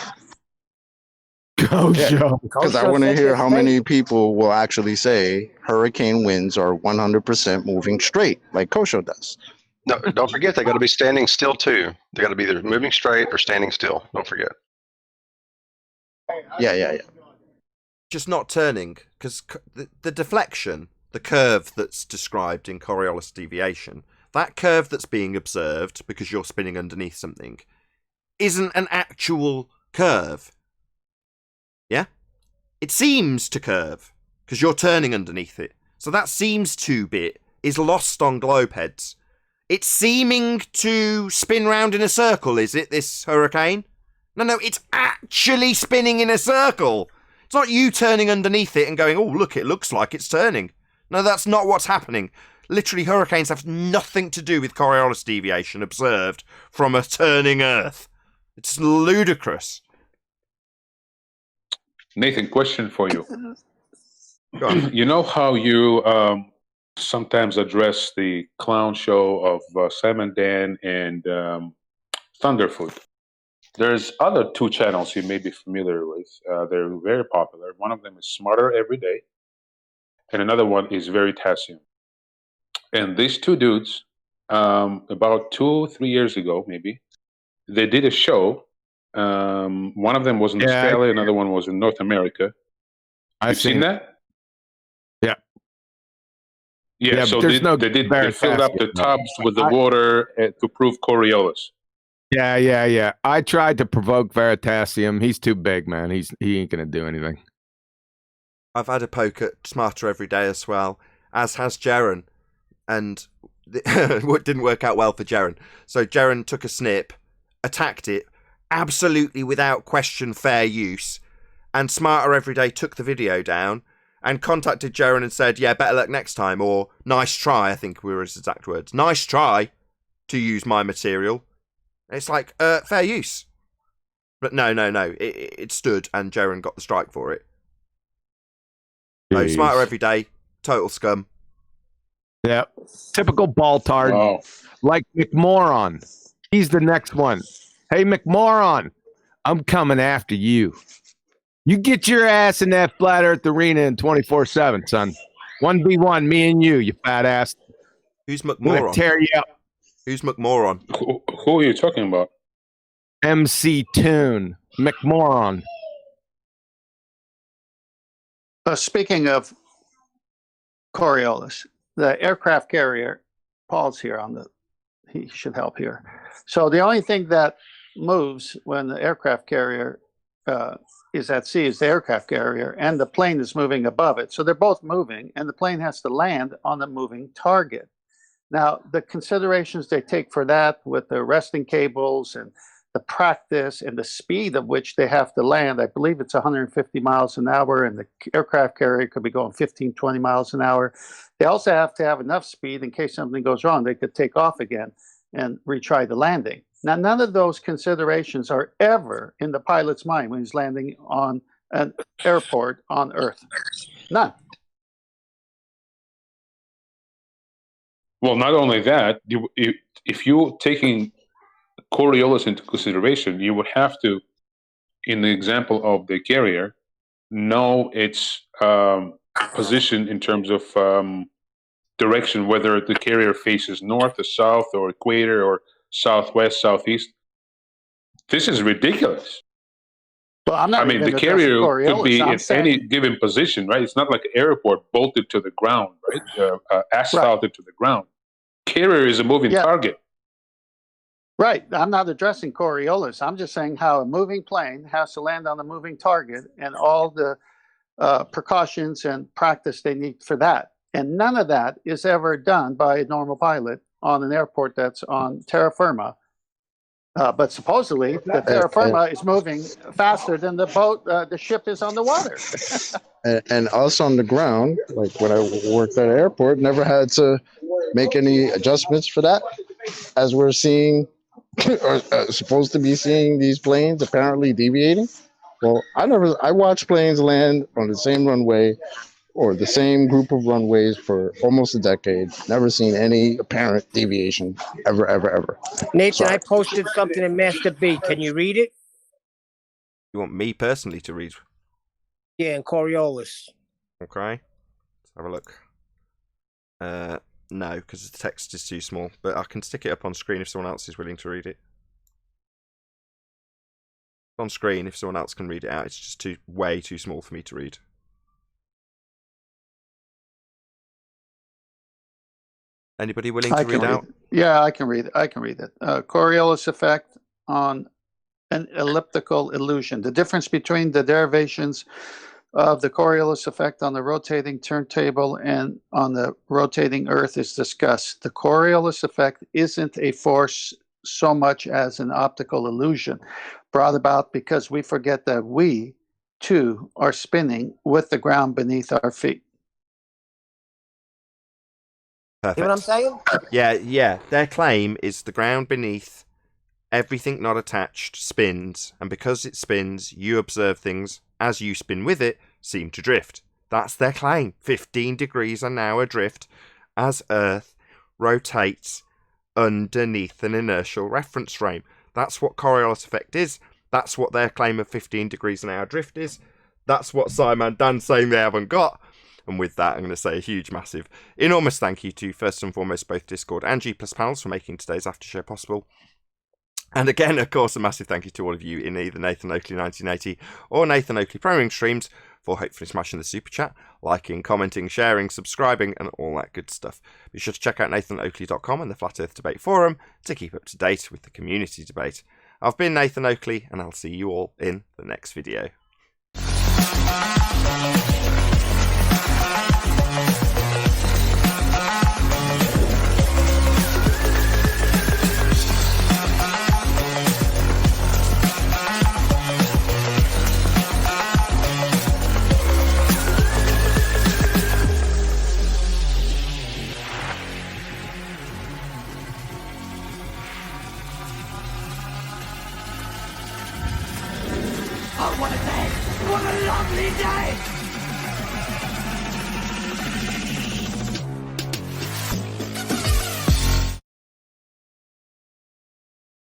Speaker 7: Because I want to hear how many people will actually say hurricane winds are 100% moving straight, like Kosho does.
Speaker 6: No, don't forget, they got to be standing still too. They got to be either moving straight or standing still. Don't forget.
Speaker 7: Yeah.
Speaker 2: Just not turning, because the deflection, the curve that's described in Coriolis deviation, that curve that's being observed because you're spinning underneath something, isn't an actual curve. Yeah? It seems to curve, because you're turning underneath it. So that seems to bit is lost on globe heads. It's seeming to spin round in a circle, is it, this hurricane? No, it's actually spinning in a circle. It's not you turning underneath it and going, oh, look, it looks like it's turning. No, that's not what's happening. Literally, hurricanes have nothing to do with Coriolis deviation observed from a turning Earth. It's ludicrous.
Speaker 11: Nathan, question for you. You know how you sometimes address the clown show of Sam and Dan and Thunderfoot? There's other two channels you may be familiar with. They're very popular. One of them is Smarter Every Day, and another one is Veritasium. And these two dudes, about 2-3 years ago, maybe, they did a show. One of them was in Australia, another one was in North America. You've seen that? Yeah, so they filled up the tubs with the water to prove Coriolis.
Speaker 13: Yeah. I tried to provoke Veritasium. He's too big, man. He ain't gonna do anything.
Speaker 2: I've had a poke at Smarter Every Day as well, as has Jaren, and it didn't work out well for Jaren. So Jaren took a snip, attacked it, absolutely without question, fair use, and Smarter Every Day took the video down and contacted Jaren and said, yeah, better luck next time, or nice try, I think were his exact words. Nice try to use my material. And it's like, fair use. But no. It stood and Jaren got the strike for it. So Smarter Every Day, total scum.
Speaker 13: Yeah. Typical ball-tard.
Speaker 11: Wow.
Speaker 13: Like McMoron. He's the next one. Hey, McMoron, I'm coming after you. You get your ass in that flat earth arena in 24/7, son. 1v1, me and you fat ass.
Speaker 2: Who's
Speaker 13: I'm
Speaker 2: McMoron?
Speaker 13: gonna tear you up.
Speaker 2: Who's McMoron?
Speaker 11: Who are you talking about?
Speaker 13: MC Toon. McMoron.
Speaker 5: Speaking of Coriolis, the aircraft carrier, Paul's here he should help here. So the only thing that moves when the aircraft carrier is at sea is the aircraft carrier, and the plane is moving above it. So they're both moving, and the plane has to land on the moving target. Now, the considerations they take for that with the resting cables and the practice and the speed of which they have to land, I believe it's 150 miles an hour, and the aircraft carrier could be going 15, 20 miles an hour. They also have to have enough speed in case something goes wrong. They could take off again and retry the landing. Now, none of those considerations are ever in the pilot's mind when he's landing on an airport on Earth. None.
Speaker 11: Well, not only that, if you're taking Coriolis into consideration, you would have to, in the example of the carrier, know its position in terms of direction, whether the carrier faces north or south or equator or southwest, southeast. This is ridiculous.
Speaker 5: Well, I'm not.
Speaker 11: I mean, the carrier could be in any given position, right? It's not like an airport bolted to the ground, right? Asphalted to the ground. Carrier is a moving target.
Speaker 5: Right. I'm not addressing Coriolis. I'm just saying how a moving plane has to land on a moving target and all the precautions and practice they need for that. And none of that is ever done by a normal pilot on an airport that's on terra firma. But supposedly, the terra firma is moving faster than the boat, the ship is on the water.
Speaker 7: and us on the ground, like when I worked at an airport, never had to make any adjustments for that. As we're seeing, or supposed to be seeing these planes apparently deviating. Well, I watched planes land on the same runway or the same group of runways for almost a decade. Never seen any apparent deviation ever.
Speaker 3: Nathan, I posted something in Master B. Can you read it?
Speaker 2: You want me personally to read?
Speaker 3: Yeah, in Coriolis.
Speaker 2: Okay. Let's have a look. No, because the text is too small, but I can stick it up on screen if someone else is willing to read it. On screen if someone else can read it out. It's just way too small for me to read. Anybody willing to read out?
Speaker 5: Yeah, I can read it. Coriolis effect on an elliptical illusion. The difference between the derivations of the Coriolis effect on the rotating turntable and on the rotating Earth is discussed. The Coriolis effect isn't a force so much as an optical illusion brought about because we forget that we, too, are spinning with the ground beneath our feet.
Speaker 2: Perfect.
Speaker 3: See what I'm saying?
Speaker 2: Yeah. Their claim is the ground beneath, everything not attached, spins, and because it spins, you observe things as you spin with it, seem to drift. That's their claim. 15 degrees an hour drift as Earth rotates underneath an inertial reference frame. That's what Coriolis effect is. That's what their claim of 15 degrees an hour drift is. That's what Simon Dan's saying they haven't got. And with that, I'm going to say a huge, massive, enormous thank you to, first and foremost, both Discord and G+ panels for making today's after show possible. And again, of course, a massive thank you to all of you in either Nathan Oakley 1980 or Nathan Oakley Programming streams for hopefully smashing the super chat, liking, commenting, sharing, subscribing, and all that good stuff. Be sure to check out nathanoakley.com and the Flat Earth Debate Forum to keep up to date with the community debate. I've been Nathan Oakley, and I'll see you all in the next video.
Speaker 12: What a day! What a lovely day!